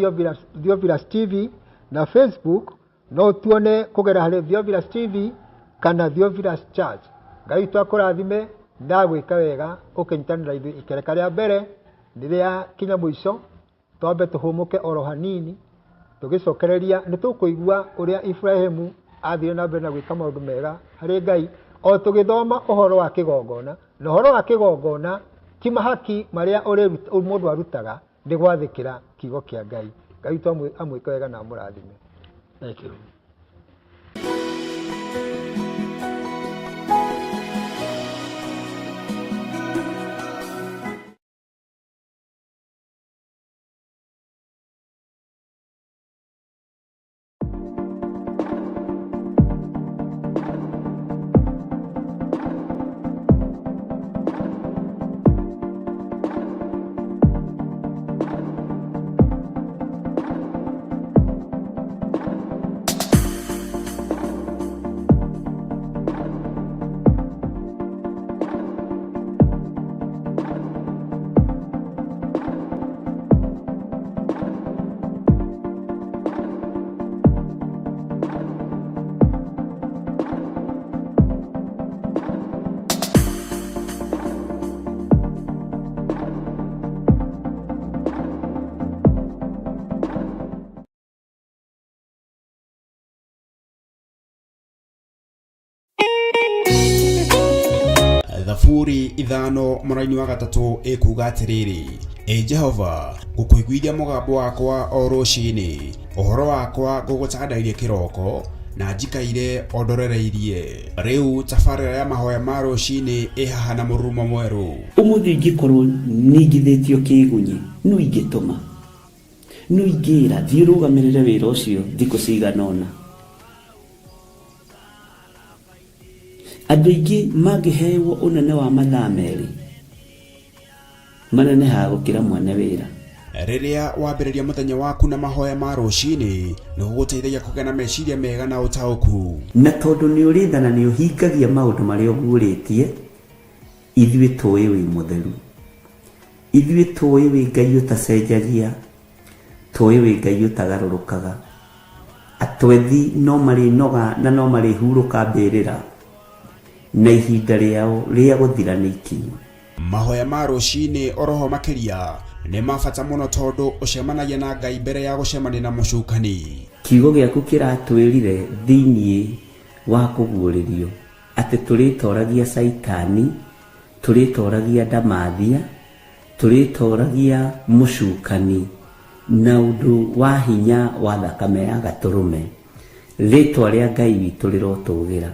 Theophilus TV na Facebook no tuone kugera hari Theophilus TV kana Theophilus Church. Ngai twakurathime ndagwika wega ukinyitanira ithu ikereka ria mbere ndiria kinya muico twambe tuhumuke oro hanini tugicokereria ni tukuigua uria Ibrahimu athire na mbere na gwika maundu mega hari Ngai o tugithoma uhoro wa kigongona na uhoro wa kigongona ti mahaki maria mundu arutaga ndi gwathikira kiugo kia Ngai. Ngai tu amwike wega na murathime. Thank you. Thaburi ithano muraini wa gatatu ikuga atiriri Jehova gukuiguithia mugambo wakwa o rucini uhoro wakwa gugutandairie kiroko na njikaire ondorereirie riu tabarira ya mahoya ma rucini ihaha na murumo mweru umuthi ingikorwo ningithitio kigunyi no ingituma no ingira thirugamirire wira ucio thiko ciganona andu aingi magihewo unene wa mathaa meri manene ha gukira mwana wira riria wambiriria muthenya waku na mahoya ma rucini ni guguteithagia kugena meciria mega na utauku na tondu ni urithana ni uhingagia maundu maria uguritie ithuĩ tũĩ wĩ mutheru ithuĩ tũĩ wĩ Ngai utacenjagia tũĩ wĩ Ngai utagarũrũkaga atwethi no marĩ noga na no marĩ huruka mbĩrĩra na ihinda rĩao rĩa gũthira nĩ ikinyu. Mahoya ma rucini oroho makiria ni mabata muno tondu ucemanagia na Ngai mbere ya gucemania na mucukani. Kiugo gĩaku kĩratwĩrire thĩinĩ wa kũguũrĩrio atĩ tũrĩtoragia Saitani, tũrĩtoragia Ndamathia, tũrĩtoragia mucukani na ũndũ wa hinya wa thakame ya gatũrũme. Rĩtwa rĩa Ngai witũ rĩrotũgĩra.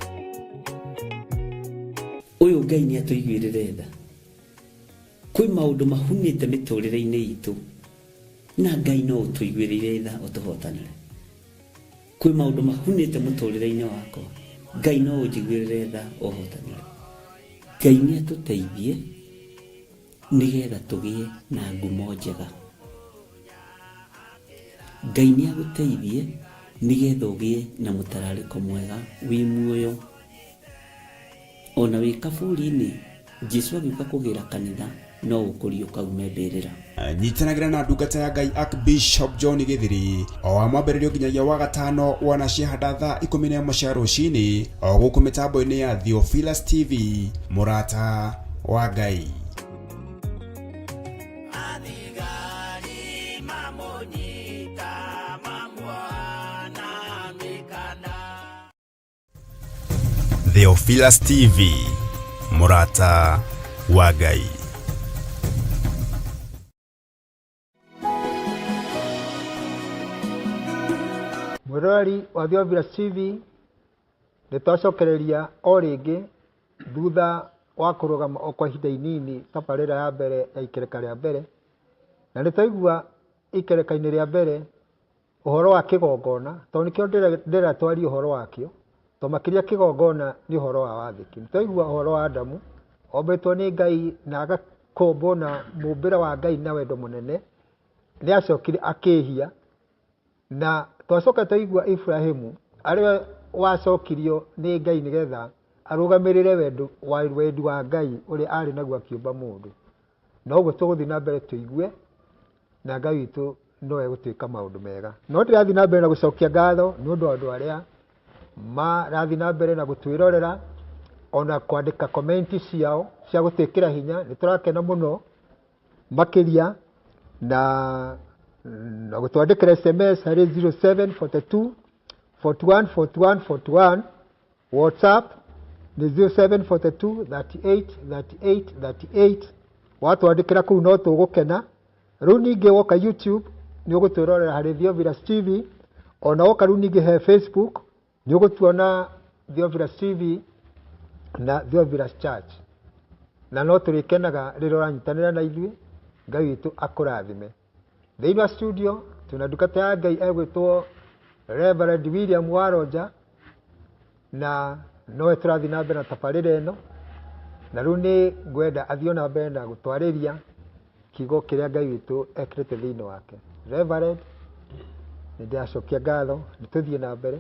Ũyũ Ngai nĩ atũiguĩrĩre tha. Kwĩ maũndũ mahunĩte mĩtũrĩre-inĩ itũ na Ngai no ũtũiguĩrĩre tha ũtũhotanĩre. Kwĩ maũndũ mahunĩte mũtũrĩre-inĩ wakwa Ngai no ũnjiguĩrĩre tha ũhotanĩre. Ngai nĩ atũteithie nĩgetha tũgĩe na ngumo njega. Ngai nĩ agũteithie nĩgetha ũgĩe na mũtararĩko mwega wĩ muoyo. Ona wĩ kaburi-inĩ Jesũ agĩũka kũgĩra kanitha no ũkũrio kaume mbĩrĩra. Nyitanagira na ndungata ya Ngai Archbishop John Githiri o wa mwambĩrĩrio nginyagia wa gatano wana ciehanda thaa 11 cia rũcinĩ o gũkũ mĩtambo-inĩ ya Theophilus TV mũrata wa Ngai. Theophilus TV mũrata wa Ngai. mwirori wa Theophilus TV nitwacokereria o ringi thutha wa kurugama o kwa ihinda inini tabarĩra ya mbere ya ikereka rĩa mbere, na nitwaigua ikereka-inĩ rĩa mbere uhoro wa kigongona, tondũ nĩkĩo ndĩratwaria uhoro wakĩo, tondũ makĩria kigongona nĩ uhoro wa wathĩki. Nitwaigua uhoro wa Adamu ombĩtwo nĩ Ngai na agakũmbwo na mũmbĩre wa Ngai na wendo mũnene, nĩ acokire akĩhia, na twacoka twaigua Ibrahimu arĩwe wacokirio nĩ Ngai nĩgetha arũgamĩrĩre wendi wa Ngai ũrĩa arĩ naguo akĩũmba mũndũ. Na ũguo tũgũthiĩ na mbere tũigue, na Ngai witũ no egũtwĩka maũndũ mega. No ndĩrathiĩ na mbere na gũcokia ngatho nĩ ũndũ wa andũ arĩa marathiĩ na mbere na gũtwĩrorera, ona kwandĩka komenti ciao cia gũtwĩkĩra hinya. Nĩ tũrakena mũno makĩria na gũtwandĩkĩra SMS harĩ 0742 41 41 41. WhatsApp nĩ 0742 38 38 38. Watwandĩkĩra kũu no tũgũkena. Rĩu ningĩ woka YouTube nĩ ũgũtwĩrorera harĩ Theophilus TV, ona woka rĩu ningĩ he Facebook nĩ ũgũtuona Theophilus TV na Theophilus Church, na no tũrĩkenaga rĩrĩa ũranyitanĩra na ithuĩ. Ngai witũ akũrathime. Thĩinĩ wa studio tuna ndungata ya Ngai egwĩtwo Reverend William Waronja, na nowe tũrathiĩ na mbere na tabarĩra ĩno, na rĩu nĩ ngwenda athiĩ na mbere na gũtwarĩria kiugo kĩrĩa Ngai witũ ekĩrĩte thĩinĩ wake. Reverend, nĩ ndĩracokia ngatho, nĩ tũthiĩ na mbere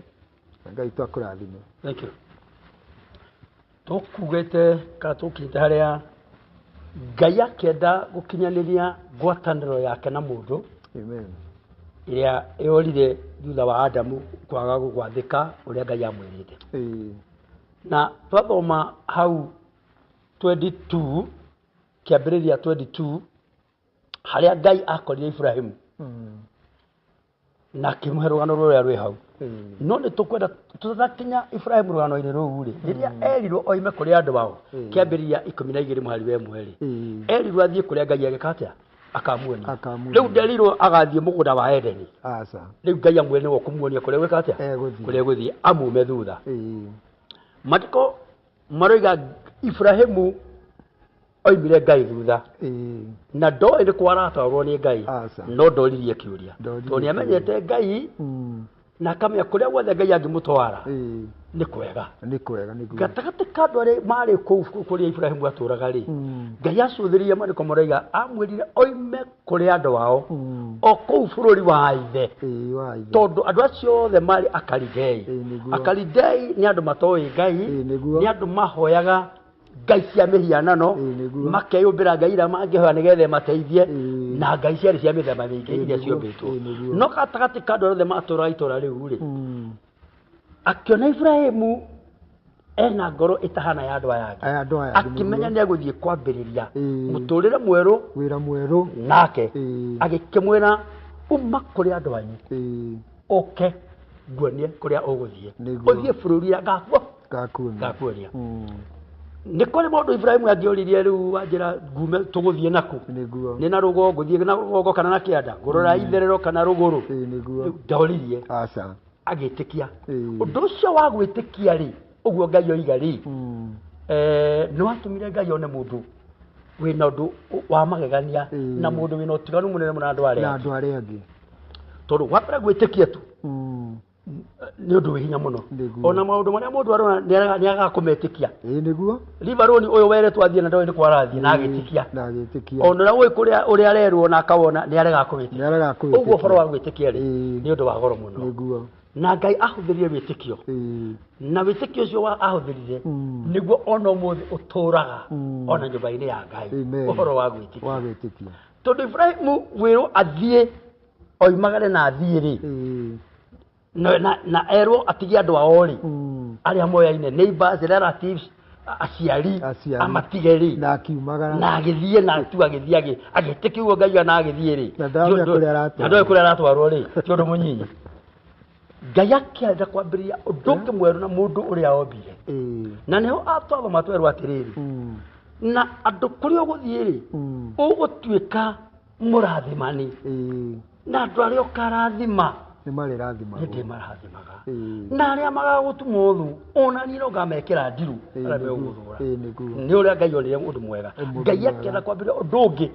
na Ngai witũ akũrathime. Thank you. Tũkugĩte kana tũkinyĩte harĩa Ngai akĩenda gũkinyanĩria ngwatanĩro yake na mũndũ. Amen. Ĩrĩa yorire thutha wa Adamu kwaga gwathĩka ũrĩa Ngai amwĩrĩte. Na twathoma hau 22 kĩambĩrĩria 22 harĩa Ngai akorire Ibrahimu na akĩmũhe rũgano rũrĩa rwĩ hau. No nĩ tũkwenda tũtakinya Ibrahimu rũgano-inĩ rũu rĩ, rĩrĩa erirwo oime kũrĩ andũ ao, kĩambĩrĩria 12 mũhari wa 1 rĩ, erirwo athiĩ kũrĩa Ngai agĩka atĩa akamuonia. Rĩu nderirwo agathiĩ mũgũnda wa Edeni. Rĩu Ngai amwĩre nĩwe ũkũmuonia kũrĩa gwĩka atĩa, kũrĩa egũthiĩ amume thutha. Maandĩko maroiga Ibrahimu oimire Ngai thutha, na ndoĩ nĩ kũ aratwarwo nĩ Ngai, no ndoririe kĩũria, tondũ nĩamenyete Ngai na akamenya kũrĩa guothe Ngai angĩmũtwara nĩ kwega. Gatagatĩ ka andũ arĩa marĩ kũu kũrĩa Ibrahimu atũraga rĩ, Ngai acũthĩrĩirie maandĩko maroiga amwĩrire oime kũrĩ andũ ao o kũu bũrũri wa ithe, tondũ andũ acio othe marĩ Akalidei. Akalidei nĩ andũ matoĩ Ngai, nĩ andũ mahoyaga ngai cia mĩhianano, makeyũmbĩra ngai iria mangĩhoya nĩgetha mateithie, na ngai ciarĩ cia mĩthemba mĩingĩ iria ciũmbĩtwo. No gatagatĩ ka andũ othe matũũraga itũũra rĩu rĩ, akĩona Ibrahimu ena ngoro ĩtahana ya andũ aya angĩ, akĩmenya nĩ egũthiĩ kwambĩrĩria mũtũũrĩre mwerũ, wĩra mwerũ, nake agĩkĩmwĩra uma kũrĩ andũ anyu ũke nguonie kũrĩa ũgũthiĩ, ũthiĩ bũrũri ũrĩa ngakuonia. Nĩ kũrĩ maũndũ Ibrahimu angĩoririe rĩu wanjĩra ngume tũgũthiĩ naku, nĩ na rũgongo, ngũthiĩ na rũgongo kana na kĩanda, ngũrora itherero kana rũgũrũ, ndoririe agĩtĩkia. Ũndũ ũcio wa gwĩtĩkia rĩ, ũguo Ngai oiga rĩ, nĩ watũmire Ngai one mũndũ wĩna ũndũ wa magegania na mũndũ wĩna ũtiganu mũnene mũno na andũ arĩa angĩ, tondũ wambere gwĩtĩkia tu nĩ ũndũ wĩ hinya mũno. Ona maũndũ marĩa mũndũ arona nĩ agakũmetĩkia. Libaroni ũyũ weretwo athiĩ na ndoĩ nĩ kwa arathiĩ na agĩtĩkia. Ona ũrĩa ũrĩa arerwo na akawona nĩ arega kũwĩtĩkia. Ũguo ũhoro wa gwĩtĩkia rĩ, nĩ ũndũ wa goro mũno. Na Ngai ahũthĩrire wĩtĩkio, na wĩtĩkio ũcio ahũthĩrire nĩguo ona ũmũthĩ ũtũũraga ona nyũmba-inĩ ya Ngai, ũhoro wa gwĩtĩkia. Tondũ Ibrahimu wĩrwo athiĩ oimagare na athiĩ rĩ, na erwo atigie andũ ao rĩ, arĩa moyaine, neighbors, relatives, aciari amatige rĩ, na agĩthiĩ na tu agĩthiĩ agĩtĩkia ũguo Ngai na agĩthiĩ rĩ, na ndoĩ kũrĩa aratwarwo rĩ, ti ũndũ mũnyinyi. Ngai akĩenda kwambĩrĩria ũndũ ũngĩ mwerũ na mũndũ ũrĩa ombire, na nĩho atwathoma twerwo atĩrĩrĩ, na andũ kũrĩa ũgũthiĩ rĩ, ũgũtuĩka mũrathimani, na andũ arĩa ũkarathima nĩ marĩ rathimaga nĩ marathimaga na arĩa magagũtuma ũthu ona niĩ no ngamekĩra ndiru arĩa megũgũthũra nĩ ũrĩa Ngai onire ũndũ mwega Ngai akĩenda kwambĩrĩria ũndũ ũngĩ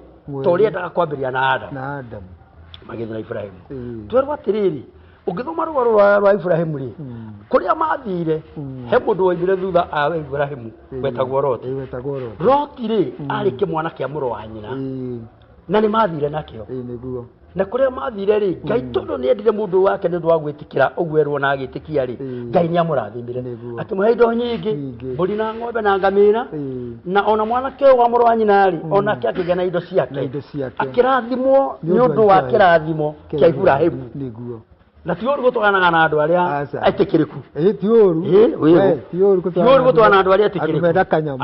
ta ũrĩa endaga kwambĩrĩria na Adamu magĩthiĩ na Ibrahimu twerwo atĩrĩrĩ ũngĩthoma rũgano rwa Ibrahimu rĩ kũrĩa mathire he mũndũ woimire thutha wa Ibrahimu wetagwo Loti rĩ arĩ kĩmwana kĩa mũrũ wa nyina na nĩ mathire nakĩo na kũrĩa mathire rĩ Ngai tondũ nĩ endire mũndũ wake nĩ ũndũ wa gwĩtĩkĩra ũguo erwo na agĩtĩkia rĩ Ngai nĩ amũrathimire akĩmũhe indo nyingĩ mbũri na ng'ombe na ngamĩra na ona mwanake wa mũrũ wa nyina rĩ onake akĩgĩa na indo ciake akĩrathimwo nĩ ũndũ wa kĩrathimo kĩa Ibrahimu na ti ũru gũtwaranaga na andũ arĩa etĩkĩrĩku ti ũru gũtwarana na andũ arĩa etĩkĩrĩku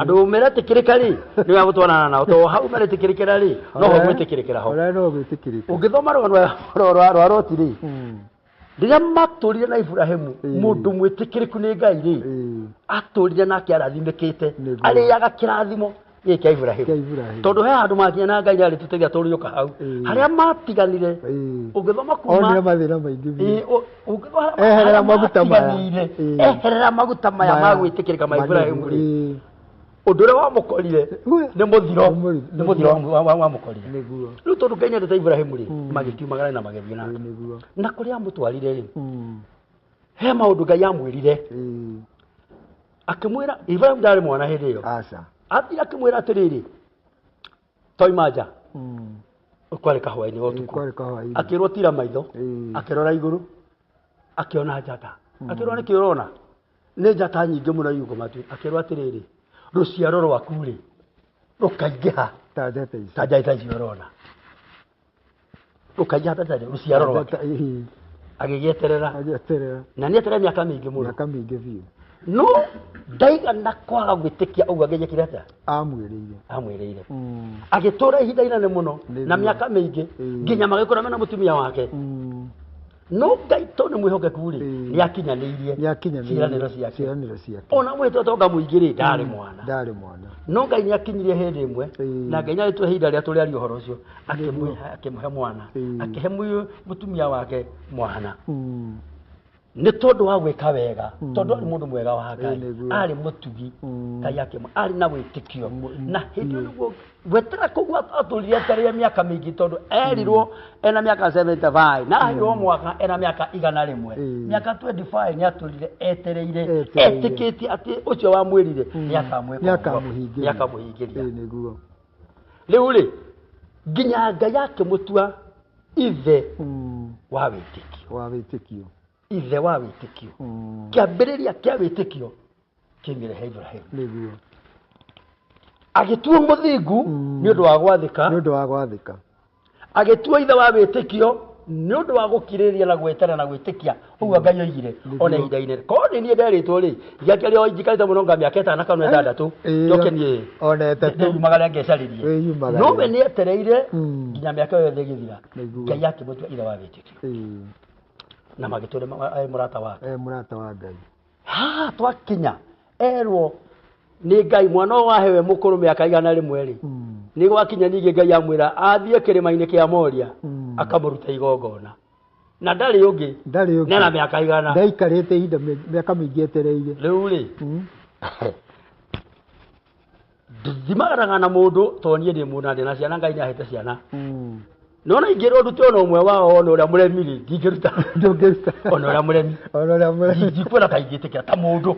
andũ meretĩkĩrĩka rĩ nĩ wa gũtwarana nao to hau meretĩkĩrĩkĩra rĩ no ho gwĩtĩkĩrĩkĩra ho ũngĩthoma rũgano rwa Loti rĩ rĩrĩa matũrire na Ibrahimu mũndũ mwĩtĩkĩrĩku nĩ Ngai rĩ atũrire nake arathimĩkĩte arĩaga kĩrathimo gĩkĩ Ibrahimu tondũ he andũ makinya na Ngai arĩ tũteithia tũriũka hau harĩa matiganire ũngĩthoma kuma onire mathĩna maingĩ eherera maguta maya ma gwĩtĩkĩrĩka ma Ibrahimu rĩ ũndũ ũrĩa wamũkorire nĩ mũthiro wamũkorire rĩu tondũ Ngai nĩendete Ibrahimu rĩ magĩkiumagara na magĩthiĩ na kũrĩa amũtwarire rĩ he maũndũ Ngai amwĩrire akĩmwĩra Ibrahimu ndarĩ mwana hĩndĩ ĩyo athire akĩmwĩra atĩrĩrĩ toima nja ũkwarĩ kahũa-inĩ ga ũtukũ akĩrwo tira maitho akĩrora igũrũ akĩona njata akĩrwo nĩkĩ ũrona nĩ njata nyingĩ mũno iugo matu akĩrwo atĩrĩrĩ rũciaro rwaku rĩ rũkaingĩha ta njata ici ũrona rũkaingĩha ta njata rũciaro rwake agĩgĩeterera na nĩ eterera mĩaka mĩingĩ mũno no ndaigana kwaga gwĩtĩkia ũguo agĩnyekire atĩa amwĩrĩire agĩtũra ihinda inene mũno na mĩaka mĩingĩ nginya magĩkora mena mũtumia wake no Ngai tondũ nĩ mwĩhokeku rĩ nĩ akinyanĩirie ciĩranĩro ciake ona mwĩtwo tonga mũingĩ rĩ ndarĩ mwana no Ngai nĩ akinyirie hĩndĩ ĩmwe na Ngai nĩ arĩtũhe ihinda rĩrĩa tũrĩaria ũhoro ũcio akĩmũhe mwana akĩhe mũtumia wake mwana nĩ tondũ wa gwĩka wega tondũ arĩ mũndũ mwega wa Ngai arĩ mũtugi Ngai arĩ na wĩtĩkio na hĩndĩ ĩyo gwetera kũu atũrire atarĩre mĩaka mĩingĩ tondũ erirwo ena mĩaka 75 na aheirwo mwaka ena mĩaka 100 mĩaka 25 nĩ atũrire etereire etĩkĩtie atĩ ũcio wamwĩrire nĩ akamũhingĩria rĩu rĩ nginya Ngai akĩmũtua ithe wa wĩtĩkio ithe wa wĩtĩkio kĩambĩrĩria kĩa wĩtĩkio kĩmire he Ibrahimu agĩtua mũthingu nĩ ũndũ wa gwathĩka agĩtua ithe wa wĩtĩkio nĩ ũndũ wa gũkirĩrĩria na gwetera na gwĩtĩkia ũguo Ngai oigire ona ihinda-inĩ korwo nĩ niĩ nderĩtwo rĩ ngiakĩrĩa o njikarĩte mũno nga mĩaka 5 kana 6 njoke niĩ ona 3 nyumagara ngecarĩrie no we nĩ etereire nginya mĩaka yothe ĩgĩthira Ngai akĩmũtua ithe wa wĩtĩkio na magĩtũre mũrata wa Ngai twakinya erwo nĩ Ngai mwana wahewe mũkũrũ mĩaka 100 rĩ nĩ gwakinya ningĩ Ngai amwĩra athiĩ kĩrĩma-inĩ kĩa Moria akamũruta igongona na ndarĩ ũngĩ nena mĩaka 100 ndaikarĩte ihinda mĩaka mĩingĩ etereire rĩu rĩ ndimagaraga na mũndũ to niĩ ndĩ mũndũ na ndĩ na ciana Ngai nĩ ahete ciana nona ingĩrwo ndute ona ũmwe wao ona ũrĩa mũremi rĩ ndingĩruta ona ũrĩa mũremi ndikwĩra ta ingĩtĩkĩra ta mũndũ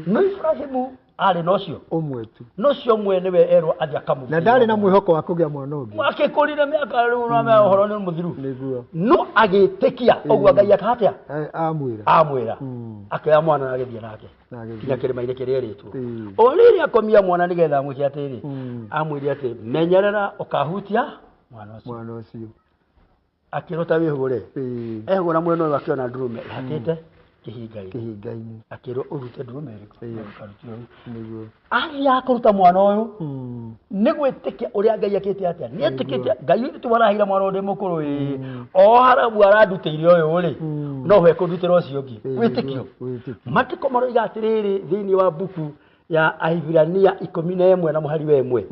no Ibrahimu arĩ nocio ũmwe tu nocio ũmwe nĩwe erwo athiĩ akamũthiĩ na ndarĩ na mwĩhoko wa kũgĩa mwana ũngĩ akĩkũrire mĩaka rĩu na ũhoro nĩ mũthiru no agĩtĩkia ũguo Ngai akahatĩa amwĩra akĩoya mwana na agĩthiĩ nake nginya kĩrĩma-inĩ kĩrĩa erĩtwo o rĩrĩa akomia mwana nĩgetha amwĩke atĩrĩ amwĩre atĩ menyerera ũkahutia mwana ũcio akĩrota wĩhũre ehũra mwena ũyũ akĩona ndũrũme ĩhatĩte kĩhinga-inĩ akĩrwo ũrute ndũrũme ĩrĩkũ athiaga kũruta mwana ũyũ nĩ gwĩtĩkia ũrĩa Ngai akĩte atĩa nĩ etĩkĩtie Ngai witũ waraheire mwana ũrĩa mũkũrũ o harabu arandutĩire ũyũ rĩ no we kũndutĩra ũcio ũngĩ wĩtĩkio maandĩko maroiga atĩrĩrĩ thĩinĩ wa mbuku ya Ahibirania 11 na mũhari wa 1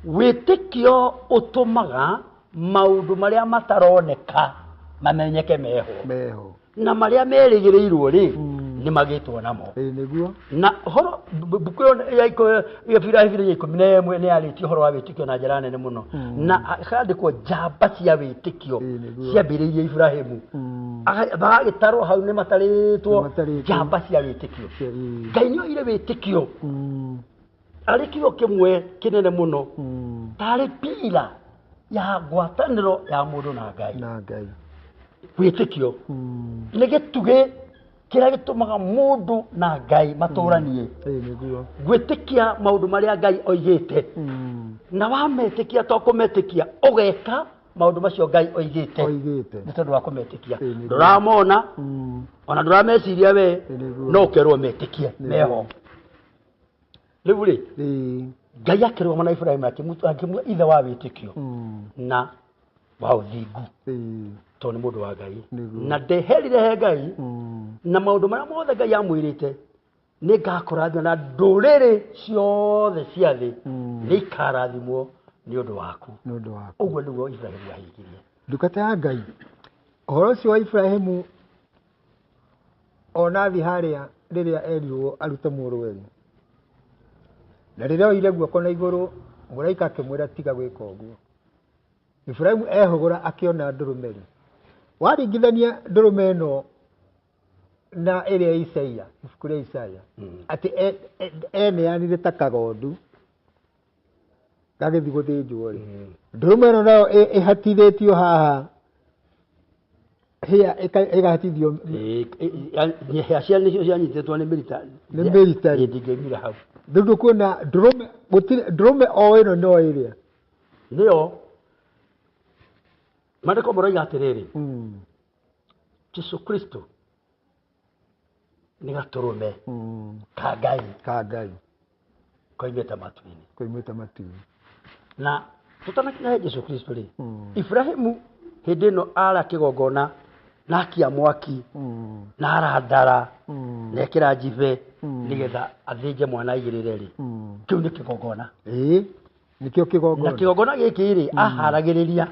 wĩtĩkio ũtũmaga maũndũ marĩa mataroneka mamenyeke meho na maria merigiriirwo ri ni magitwo namo niguo na horo bukuyo ya Ibrahim ya 11 ni aliti horo wa witikio na njira nene muno na akandikwo njamba cia witikio cia mbiririe Ibrahimu bagagitaro hau ni mataritwo njamba cia witikio Ngai ni oire witikio arikio kimwe kinene muno tari pila ya ngwataniro ya mundu na Ngai witikio ni gituge kira gitumaga mundu na Ngai maturanie gwitikia maundu maria Ngai oigite na wametikia to kumetikia ugeka maundu macio Ngai oigite ni tondu wa kumetikia nduramona ona ndurameciria we no kerwo metikie meho riu ri Ngai akerwo mana Ibrahim akimwa ithe wa witikio na wa uthingu to ni mundu wa Ngai na ndeherire he Ngai na maundu maria mothe Ngai amwirite ni ngakurathimwo na nduriri ciothe cia thi ni ikarathimwo ni undu waku uguo niguo Ibrahimu yahingirie ndukata ya Ngai uhoro ucio wa Ibrahimu onathi haria riria erirwo arute mũrũwe na riria oire guoko na iguru mũraika akimwira tiga gwika ũguo Ibrahimu ehũgũra akiona ndũrũme waringithania ndũrũme ĩno na ĩrĩa Isaia ibuku rĩa Isaia ati eneanire ta kagondu gagĩthi gũthĩnjwo rĩ ndũrũme ĩno nayo ĩhatithĩtio haha hĩa ĩgahatithio hĩa cia nĩcio cianyitetwo nĩ military ndingĩmira hau ndũndũ kuona ndũrũme o ĩno no ĩrĩa nĩyo Maandiko moraga atiriri Jesu Kristo ni gaturume ka Ngai koimeta matuini na tutanakinya Jesu Kristo ri Ibrahimu hindi no ara kigongona na akia mwaki na arandara na ekira jibe nigetha athinje mwana igirire ri kiu ni kigongona nikio kigongona na kigongona giki ri aharagiriria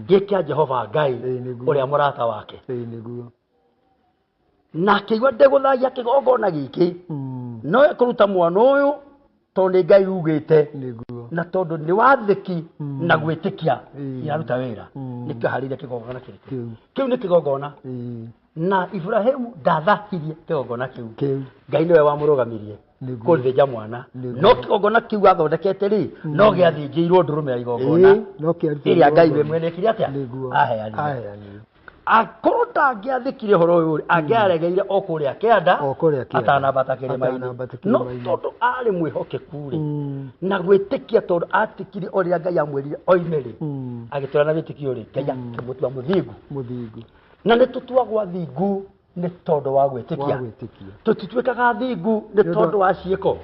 gikya Jehova Ngai uria murata wake niguo na kiigwa ndeguthagia kigongona giki no ekuruta mwana uyu tondu Ngai ugite niguo na tondu ni wathiki na gwitikia yaruta wira nikio harire kigongona kiu ni kigongona na Ibrahimu ndathakirie kigongona kiu Ngai niwe wamurugamirie kũthĩnja mwana no kigongona kiu athondekete ri no gĩathĩnjĩirwo ndũrũme ya igongona ĩrĩa Ngai we mwene kiri atia aheanire akorwo ndangĩathĩkire ũhoro ũyũ angĩaregeire o kũrĩa kĩanda atanambata kĩrĩma-inĩ no tondũ arĩ mwĩhokeku rĩ na gwĩtĩkia tondũ atikire ũrĩa Ngai amwĩrire oime rĩ agĩtũra na wĩtĩkio rĩ Ngai akĩmũtua mũthingu na nĩ tũtuagwo athingu nĩ tondũ wa gwĩtĩkia tũtituĩkaga athingu nĩ tondũ wa ciĩko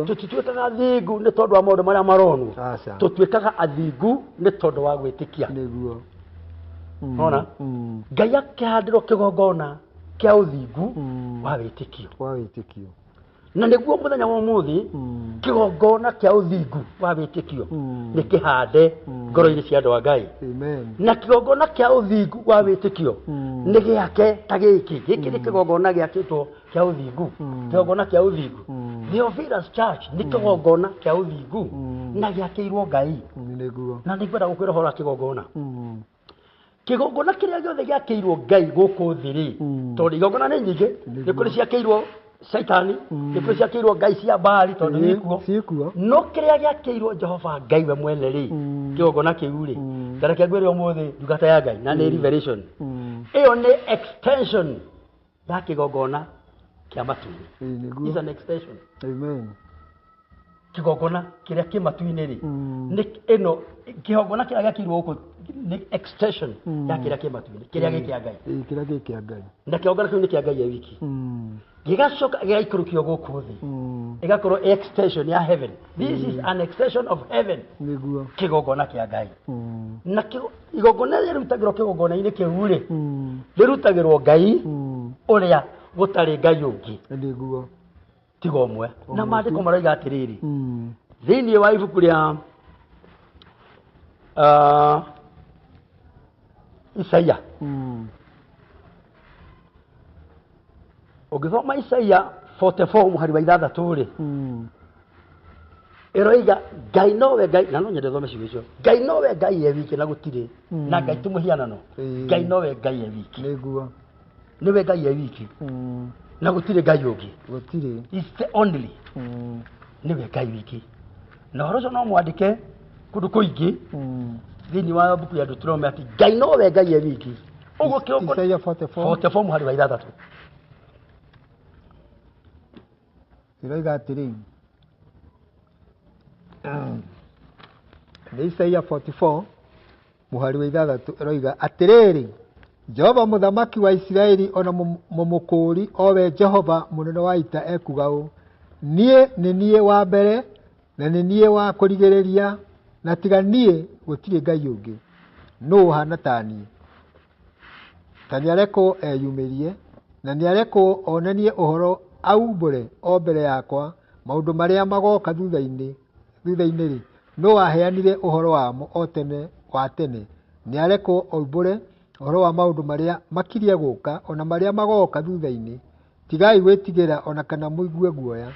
tũtituĩkaga athingu nĩ tondũ wa maũndũ marĩa maronwo tũtuĩkaga athingu nĩ tondũ wa gwĩtĩkia ona Ngai akĩhandĩrwo kĩgongona kĩa ũthingu wa wĩtĩkio na nĩguo mũthenya wa ũmũthĩ kĩgongona kĩa ũthingu wa wĩtĩkio nĩ kĩhande ngoro-inĩ cia andũ a Ngai na kĩgongona kĩa ũthingu wa wĩtĩkio nĩ gĩake ta gĩkĩ nĩ kĩgongona gĩakĩtwo kĩa ũthingu kĩgongona kĩa ũthingu Theophilus Church nĩ kĩgongona kĩa ũthingu na gĩakĩirwo Ngai na nĩngwenda gũkwĩra ũhoro wa kĩgongona kĩgongona kĩrĩa gĩothe gĩakĩirwo Ngai gũkũ thĩ rĩ tondũ igongona nĩ nyingĩ nĩ kũrĩ ciakĩirwo Saitani nĩ kũrĩ ciakĩirwo ngai cia Baali tondũ nĩkuo no kĩrĩa gĩakĩirwo Jehova Ngai we mwene rĩ kĩgongona kĩu rĩ ngareke ngwĩre ũmũthĩ ndungata ya Ngai na nĩ revelation ĩyo nĩ extension ya kĩgongona kĩa matu-inĩ is an extension kĩgongona kĩrĩa kĩ matu-inĩ rĩ nĩ ĩno kĩgongona kĩrĩa gĩakĩirwo gũkũ nĩ extension ya kĩrĩa kĩ matu-inĩ kĩrĩa gĩ kĩa Ngai na kĩgongona kĩu nĩ kĩa Ngai wiki gigacoka gĩgaikũrũkio gũkũ thĩ ĩgakorwo extension ya heaven this is an extension of heaven nĩguo kĩgongona kĩa Ngai na igongona rĩrutagĩrwo kĩgongona-inĩ kĩu rĩ rĩrutagĩrwo Ngai ũrĩa gũtarĩ Ngai ũngĩ nĩguo tiga ũmwe na maandĩko maroiga atĩrĩrĩ thĩinĩ wa ibuku rĩa Isaia ũngĩthoma Isaia 44 mũhari wa 6 eroiga Ngai nowe Ngai na no nyende thome ciugo icio Ngai nowe Ngai wiki na gũtirĩ na Ngai ti mũhianano Ngai nowe Ngai wiki nĩguo niwe Ngai wiki na gũtirĩ Ngai ũngĩ gũtirĩ is the only niwe Ngai wiki na horo no mwandĩke kũndũ kũingĩ thĩinĩ wa buku ya Deuteronomy ati Ngai nowe Ngai wiki ũguo kĩongo Isaia 44 mũhari wa 6 iroiga atĩrĩ nĩ Isaia 44 mũhari wa 6 iroiga atĩrĩrĩ Jehova mũthamaki wa Isiraeli ona mũmũkũũri owe Jehova mũnene wa ita ekuga ũũ niĩ nĩ niĩ wa mbere na nĩ niĩ wa kũrigĩrĩria na tiga niĩ gũtirĩ Ngai ũngĩ nũũ ũhana ta niĩ ta nĩarekwo eyumĩrie na nĩarekwo onanie ũhoro aumbũre o mbere yakwa maũndũ marĩa magoka thutha-inĩ rĩ no aheanire ũhoro wamo o tene wa tene nĩarekwo aumbũre ũhoro wa maũndũ marĩa makirie gũka ona marĩa magoka thutha-inĩ tigai gwĩtigĩra ona kana mũigue guoya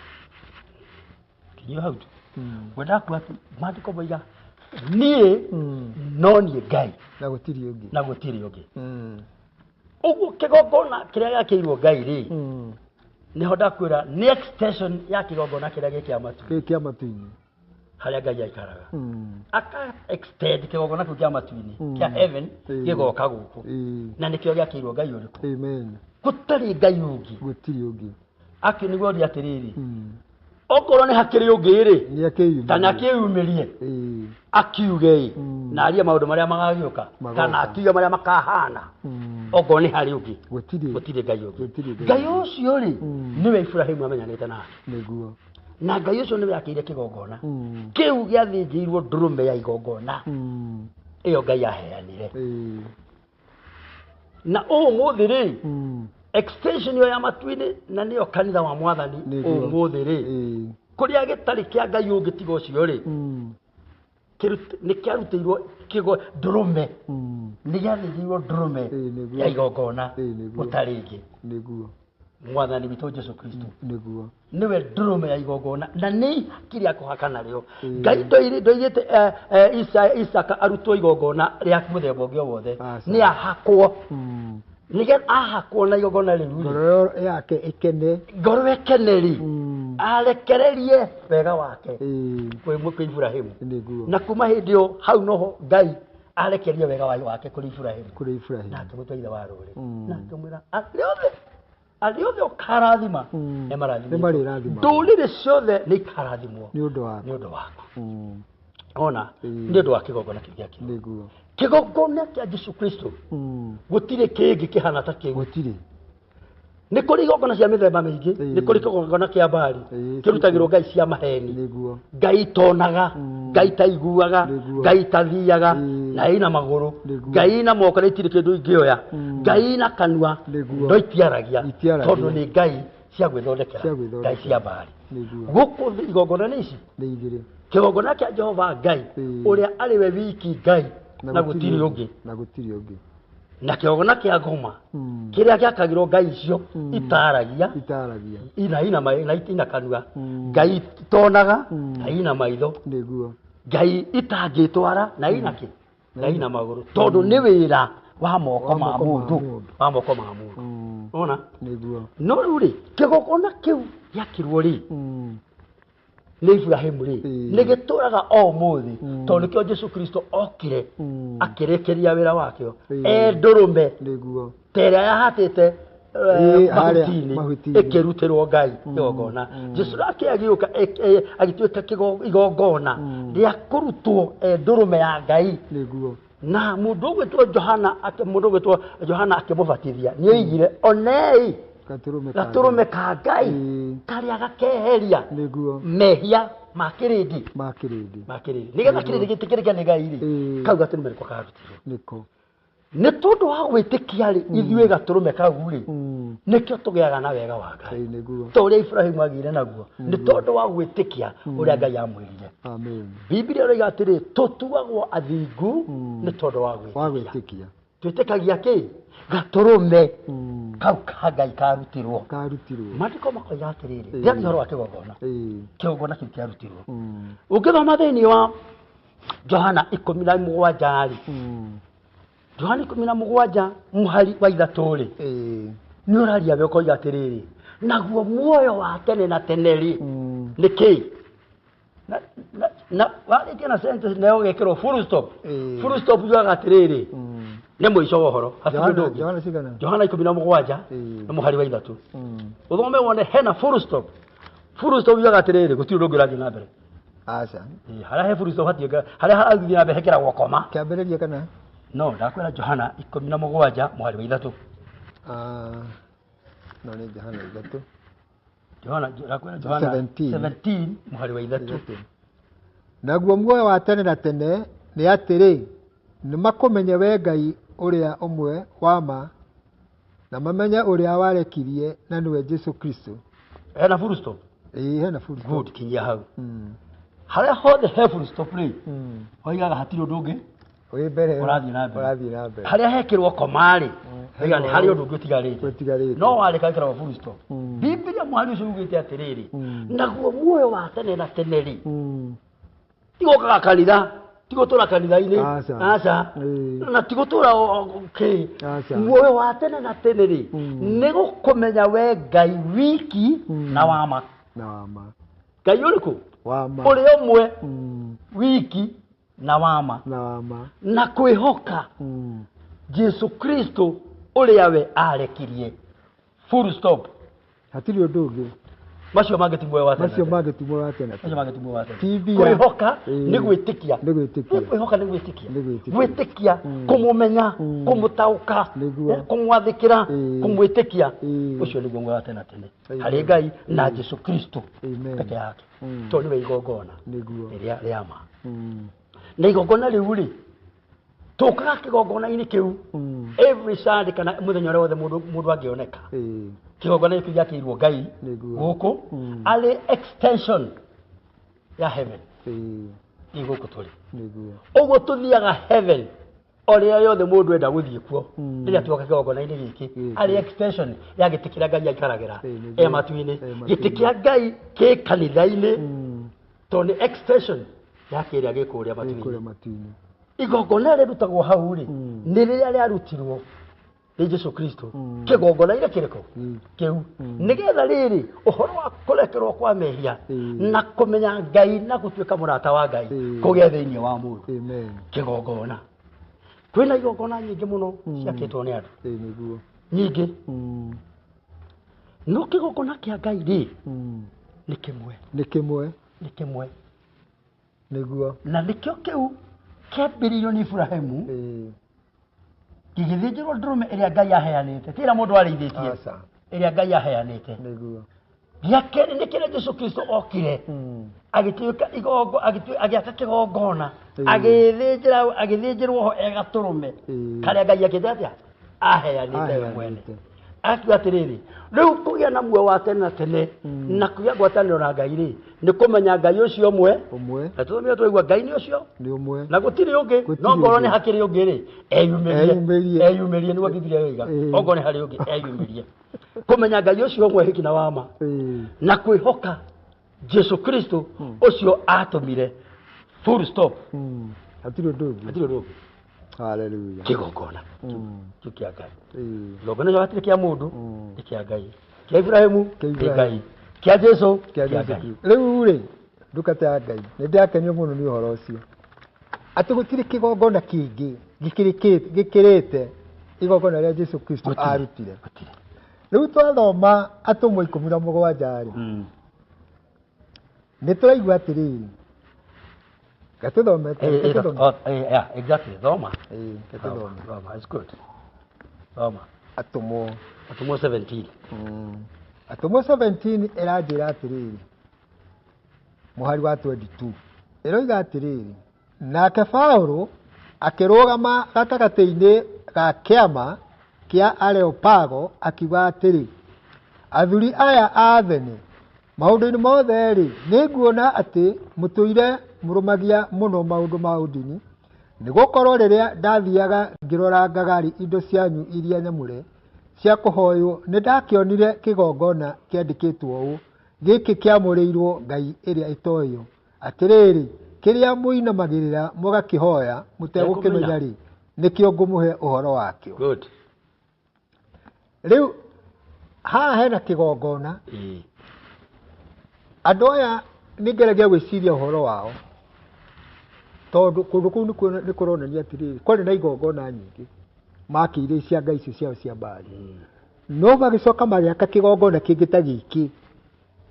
kinyio hau wenda kwati maandĩko moiga niĩ no niĩ Ngai na gũtirĩ ũngĩ ũguo kĩgongona kĩrĩa gĩakĩirwo Ngai rĩ nĩho ndakwĩra nĩ extension ya kĩgongona kĩrĩa gĩkĩa matu-inĩ harĩa Ngai aikaraga aka extend kĩgongona kĩu kĩa matu-inĩ kĩa heaven gĩgoka gũkũ na nĩkĩo gĩakĩirwo Ngai ũrĩkũ amen gũtarĩ Ngai ũngĩ gũtirĩ ũngĩ akĩ nĩguo ũrĩa atĩrĩrĩ okorwo nĩ hakĩrĩ ũngĩ rĩ kana akĩyumĩrie akiuge na arie maũndũ marĩa magagĩũka kana akiuge marĩa makahana okorwo nĩ harĩ ũngĩ gũtirĩ Ngai ũngĩ Ngai ũcio rĩ nĩwe Ibrahimu amenyanĩte nake nĩguo na Ngai ũcio nĩwe akĩire kĩgongona kĩu gĩathĩnjĩirwo ndũrũme ya igongona ĩyo Ngai aheanire na ũmũthĩ rĩ extension ya matu-inĩ na nĩyo kanitha wa Mwathani ũmũthĩ rĩ kũrĩa gĩtarĩ kĩa Ngai ũngĩ tiga ũcio rĩ nĩ kĩarutĩirwo ndũrũme nĩ gĩathĩnjĩirwo ndũrũme ya igongona gũtarĩ ĩngĩ Mwathani witũ Jesu Kristo niwe ndũrũme ya igongona na nĩ kĩrĩa kũhaka narĩo Ngai ndoigĩte Isaka arutwo igongona rĩa mũthemba ũngĩ wothe nĩ ahakwo nĩgetha ahakwo na igongona rĩu ngoro yake ĩkene ngoro ĩkeneri arekererie wega wake kwĩ Ibrahimu na kuma hĩndĩ ĩyo hau noho Ngai arekererie wega wake kũrĩ Ibrahimu na akĩmũtua ithe wa rũrĩrĩ na akĩmwĩra arĩa othe ũkarathima nĩ marathimwo ndũrĩrĩ ciothe nĩ ikarathimwo nĩ ũndũ waku ona nĩ ũndũ wa kĩgongona kĩu gĩakĩirwo kĩgongona kĩa Jesu Kristo gũtirĩ kĩngĩ kĩhana ta kĩu nĩ kũrĩ igongona cia mĩthemba mĩingĩ nĩ kũrĩ kĩgongona kĩa Baali kĩrutagĩrwo ngai cia maheni ngai tonaga ngai taiguaga ngai tathiaga na ina magũrũ ngai na moko na itirĩ kĩndũ ingĩoya ngai na kanua ndoitiaragia tondũ nĩ ngai cia gwĩthondekera ngai cia Baali gũkũ igongona nĩ ici kĩgongona kĩa Jehova Ngai ũrĩa arĩ we wiki Ngai na gũtirĩ ũngĩ na kĩgongona kĩa ngoma kĩrĩa gĩakagĩrwo ngai icio itaragia ina kanua ngai tonaga na ina maitho ngai itangĩtwara na ina kĩ na ina magũrũ tondũ nĩ wĩra wa moko ma mũndũ ona no rĩu rĩ kĩgongona kĩu gĩakirwo rĩ nĩ Ibrahimu rĩ nĩ gĩtũraga o mũthĩ tondũ nĩkĩo Jesu Kristo okire akĩrĩkĩria wĩra wakĩo ndũrũme terĩa yahatĩte mahuti-inĩ ĩkĩrutĩrwo Ngai igongona Jesu akĩagĩũka agĩtuĩka igongona rĩa kũrutwo ndũrũme ya Ngai na mũndũ ũgwĩtwo Johana akĩmũbatithia nĩ oigire onei gatũrũme ka Ngai karĩa gakeheria mehia ma kĩrĩndĩ nĩgetha kĩrĩndĩ gĩtĩkĩrĩke nĩ Ngai rĩ kau gatũrũme nĩko karutirwo nĩ tondũ wa gwĩtĩkia rĩ ithuĩ gatũrũme kau rĩ nĩkĩo tũgĩaga na wega wa Ngai ta ũrĩa Ibrahimu agĩire naguo nĩ tondũ wa gwĩtĩkia ũrĩa Ngai amwĩrire Biblia ĩroiga atĩrĩ tũtuagwo athingu nĩ tondũ wa gwĩtĩkia twitikagia ki gaturume kau kagai karutirwo matiko makoiga atiriri ndiathi horo wa kigongona kigongona kiu kiarutirwo ukithoma thiini wa Johana 17 Johana 17 muhari wa 3 ni uraria we koiga atiriri naguo muoyo wa tene na teneri niki na warikia na sentence nayo gekero full stop yuaga atiriri nä må ico wa å horo Johana 17 nä må hari wa 3 å thome wone hena full stop yuaga atä rä rä gå tirå ndå ngä rathiä na mbere harä he full stop harä harathiä na mbere hekera gwakoma kä ambä rä ria kana no ndakwä ra Johana 17 må hari wa 3 no nä Johana 3 Johana 17 må hari wa 3 naguo muoyo wa tene na tene nä atä rä nä makåmenye we Ngai ũrĩa ũmwe wa ma na mamenye ũrĩa warekirie na nĩwe Jesu Kristo. Hena full stop? Hena full stop. Good, kinyia hau. Harĩa hothe he full stop rĩ oigaga hatirĩ ũndũ ũngĩ wĩ mbere ũrathiĩ na mbere. Harĩa hekĩrwo koma rĩ oiga nĩ harĩ ũndũ ũngĩ ũtigarĩte no warĩka wĩkĩragwo full stop. Biblia mũhari ũcio ugĩte atĩrĩrĩ naguo muoyo wa tene na tene rĩ tigokaga kanitha tigotura kanitha-inĩ aca na tigotura muoyo wa tene na tene rĩ nĩ gũkũmenya we Ngai wiki na wama Ngai ũrĩkũ ũrĩ ũmwe wiki na wama na kwĩhoka Jesu Kristo ũrĩa we arekirie full stop hatirĩ ũndũ ũngĩ macio mangĩ ti muoyo wa tene kwĩhoka nĩ gwĩtĩkia gwĩtĩkia kũmũmenya kũmũtaũka kũmwathĩkĩra kũmwĩtĩkia ũcio nĩguo muoyo wa tene na tene harĩ Ngai na Jesu Kristo peke yake to nĩwe igongona rĩa ma na igongona rĩu rĩ tũkaga kĩgongona-inĩ kĩu every Sunday kana mũthenya ũrĩa wothe mũndũ angĩoneka kigongona gĩkĩ gĩakĩirwo Ngai gũkũ arĩ extension ya heaven igũkũ tũrĩ ũguo tũthiaga heaven ũrĩa yothe mũndũ enda gũthiĩ kuo rĩrĩa tuoka kĩgongona-inĩ gĩkĩ arĩ extension ya gĩtĩ kĩrĩa Ngai aikaragĩra matu-inĩ gĩtĩ kĩa Ngai kĩ kanitha-inĩ tondũ nĩ extension ya kĩrĩa gĩ kũrĩa matu-inĩ igongona rĩrutagwo hau rĩ nĩ rĩrĩa rĩarutirwo nĩ Jesu Kristo kĩgongona-inĩ kĩrĩkũ kĩu nĩgetha rĩrĩ ũhoro wa kũrekerwo kwa mehia na kũmenya Ngai na gũtuĩka mũrata wa Ngai kũgĩa thĩinĩ wa mũndũ kĩgongona kwĩna igongona nyingĩ mũno ciakĩtwo nĩ andũ nyingĩ no kĩgongona kĩa Ngai rĩ nĩ kĩmwe nĩguo na nĩkĩo kĩu kĩambĩrĩirio nĩ Iburahĩmu gĩgĩthĩnjĩrwo ndũrũme ĩrĩa Ngai aheanĩte tĩra mũndũ arĩithĩtie ĩrĩa Ngai aheanĩte gĩa kerĩ nĩ kĩrĩa Jesu Kristo okire agĩtuĩka igongo agĩaka kĩgongona agĩthĩnjĩrwo ho gatũrũme karĩa Ngai akĩte atĩa aheanĩte we mwene akiuga atĩrĩrĩ rĩu kũgĩa na muoyo wa tene na tene na kũgĩa ngwatanĩro na Ngai rĩ nĩ kũmenya Ngai ũcio ũmwe na tũthomire twaigua Ngai nĩ ũcio na gũtirĩ ũngĩ no ngorwo nĩ hakĩrĩ ũngĩ rĩ eyumĩrie nĩguo Biblia yoiga ongorwo nĩ harĩ ũngĩ eyumĩrie kũmenya Ngai ũcio ũmwe hiki na wama na kwĩhoka Jesu Kristo ũcio atũmire full stop hatirĩ ũndũ ũngĩ haleluya kĩgongona kĩu kĩa Ngai kĩgongona gĩa hatirĩ kĩa mũndũ nĩ kĩa Ngai kĩa Iburahĩmu kĩa Ngai kĩa Jesu kĩa Ngai rĩu rĩ ndukata ya Ngai nĩ ndakenio mũno nĩ ũhoro ũcio atĩ gũtirĩ kĩgongona kĩngĩ gĩkĩrĩte igongona rĩa Jesu Kristo arutire rĩu twathoma atũmwo 17 rĩ nĩ tũraigua atĩrĩrĩ exactly thoma it's good thoma atũmwo 17 atũmwo 17 ĩranjĩra atĩrĩrĩ mũhari wa 22 ĩroiga atĩrĩrĩ nake Paũlũ akĩrũgama gatagatĩ-inĩ ga kĩama kĩa Areopago akiuga atĩrĩ athuri aya a Athene maũndũ-inĩ mothe rĩ nĩ nguona atĩ mũtũire mũrũmagia mũno maũndũ ma ũndini nigukorwo riria ndathiaga ngirora ngagari indo cianyu iria nyamure cia kuhoywo ni ndakionire kigongona kiandikitwo uu giki kiamuriirwo Ngai iria itoyo atiriri kiria muinamagirira mugakihoya mutegukimenya ri nikio ngumuhe uhoro wakio. Good. Riu haha hena kigongona andu aya ningeragia gwiciria uhoro wao tondu kundu kuu ni kuronania atiriri kwari na igongona nyingi makire cia Ngai icio ciao cia mbari no magicoka mariaka kigongona kingi ta giki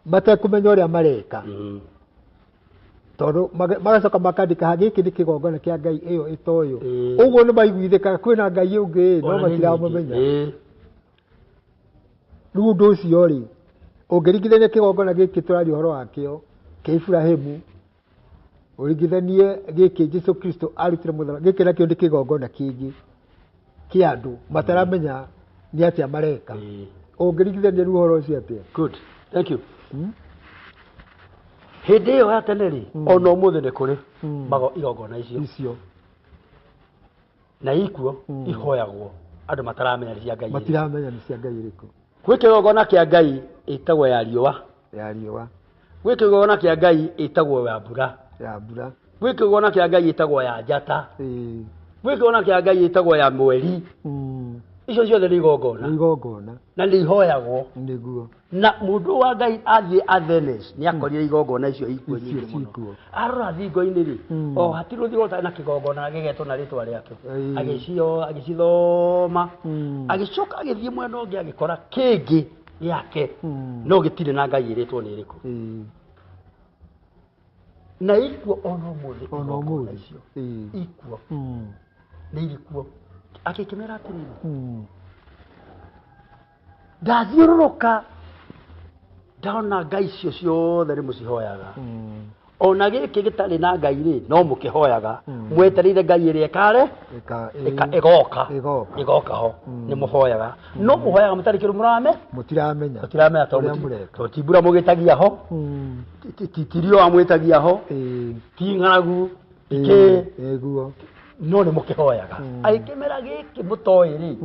matekumenya uria mareka tondu magacoka makandika hagiki ni kigongona kia Ngai iyo itoyo uguo ni maiguithikaga kwina Ngai ungi no matiramumenya riu undu ucio ri ungiringithania kigongona giki turari uhoro wakio kia Ibrahimu uringithanie giki Jesu Kristo arutire muthara giki nakio ndi kigongona kingi kia andu mataramenya ni atia mareka ungiringithania riu uhoro ucio atia. Good, thank you. Hindi iyo ya tene ri ona umuthi ni kuri mago igongona icio na ikuo ihoyagwo andu mataramenya ni cia Ngai matiramenya ni cia Ngai iriku. Gwi kigongona kia Ngai itagwo ya riũa gwi kigongona kia Ngai itagwo ya mbura gwi kigongona kia Ngai itagwo ya njata gwi kigongona kia Ngai itagwo ya mweri icio ciothe ni igongona na ni ihoyagwo niguo na mundu wa Ngai athie Athens ni akorire igongona icio ikuo nyingi muno arora thingo-ini ri o hatiru thigo na kigongona gigetwo na ritwa riake agicithoma agicoka agithie mwena ungi agikora kingi giake no gitire na Ngai iritwo ni iriku na ikuo ona umuthi icio ikuo ni irikuo akikimera atiriri ndathiururuka ndona Ngai icio ciothe ni mucihoyaga ona giki gitari na Ngai ri no mukihoyaga mwetereire Ngai iria kare igoka ho ni muhoyaga no muhoyaga mutari kiru mutiramenya to tibura mugitagia ho titirio amwitagia ho ti ngaragu eguo no ni mukihoyaga aikimera giki mutoi ri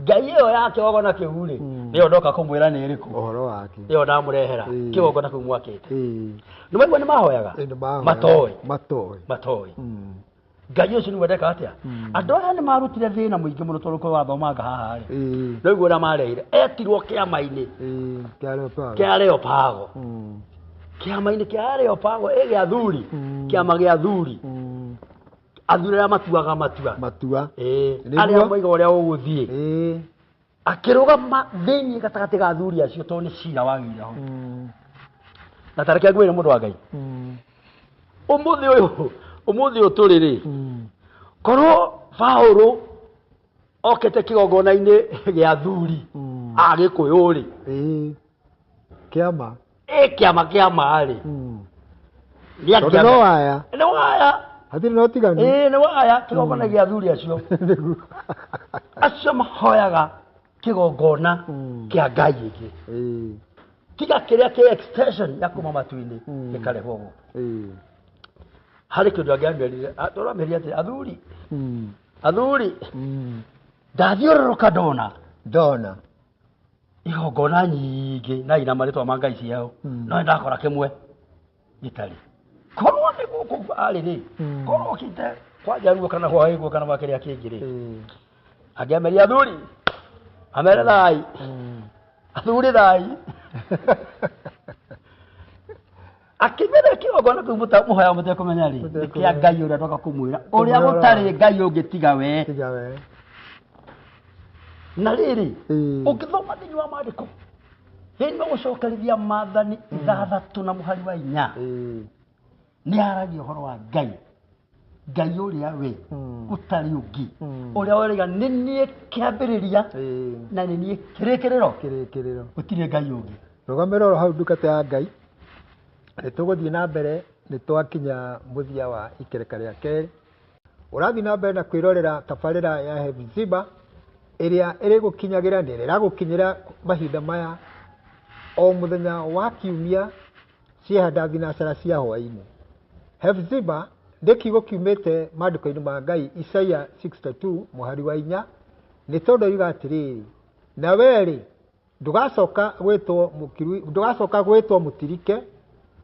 Ngai iyo yake ogona kiuri niyo ndoka kumwira ni iriku uhoro wake niyo ndamurehera kigongona kiu mwakite ni maigua ni mahoyaga matoi Ngai ucio ni wendeka atia andu aya ni marutire thina muingi muno tondu kwa thomanga haha ri niguo na marehire etirwo kiama-ini kia Leopago kiama-ini kia Leopago ege athuri kiama gia athuri athuri aria matuaga matua aria moiga uria uguthie akirugama thiini gatagati ga athuri acio tondu ni cira wagire ho na tareke ngwire mundu wa Ngai umuthi uyu turiri korwo Paulo okete kigongona-ini gia athuri agikuyu ri kiama ri tondu no waya hatiri no tigani ni waya kigongona gia athuri acio mahoyaga kigongona kia Ngai ingi tiga kiria ki extension ya kuma matu-ini gikarehwo hari kindu angiambirire turameria ati athuri ndathiururuka ndona igongona nyingi na ina maritwa ma Ngai ciao no ndakora kimwe gitari korwo ni guku ari ri korwo kite kwaja ruo kana hwaigwo kana wakiria kingi ri angiameria athuri amere thai athuri thai akimera kigongona kiu muhoya mutekumenya ri kia Ngai uria ndoka kumwira uria gutari Ngai ungitiga we na riri ukithoma thiini wa maandiko hindi no gucokerithia Maathani 6 na muhari wa 4 ni aragia uhoro wa Ngai uria we utari ungi uria weriga ni nie kiambiriria na ni nie kirikiriro utire Ngai ungi rugamira ro hau ndukata ya Ngai nituguthie na mbere nitwakinya muthia wa ikereka ria keri urathi na mbere na kwirorera tabarira ya Hephzibah iria iri gukinyagira ni iragukinyira mahinda maya o muthenya wa kiumia ciehanda thinacara cia hwaini. Hephzibah ndĩkiugo kiumĩte maandĩko-inĩ ma Ngai Isaia 62 mũhari wa 4 nĩ tondũ yuga atĩrĩrĩ, na werĩ ndũgacoka gwĩtwo mũtirike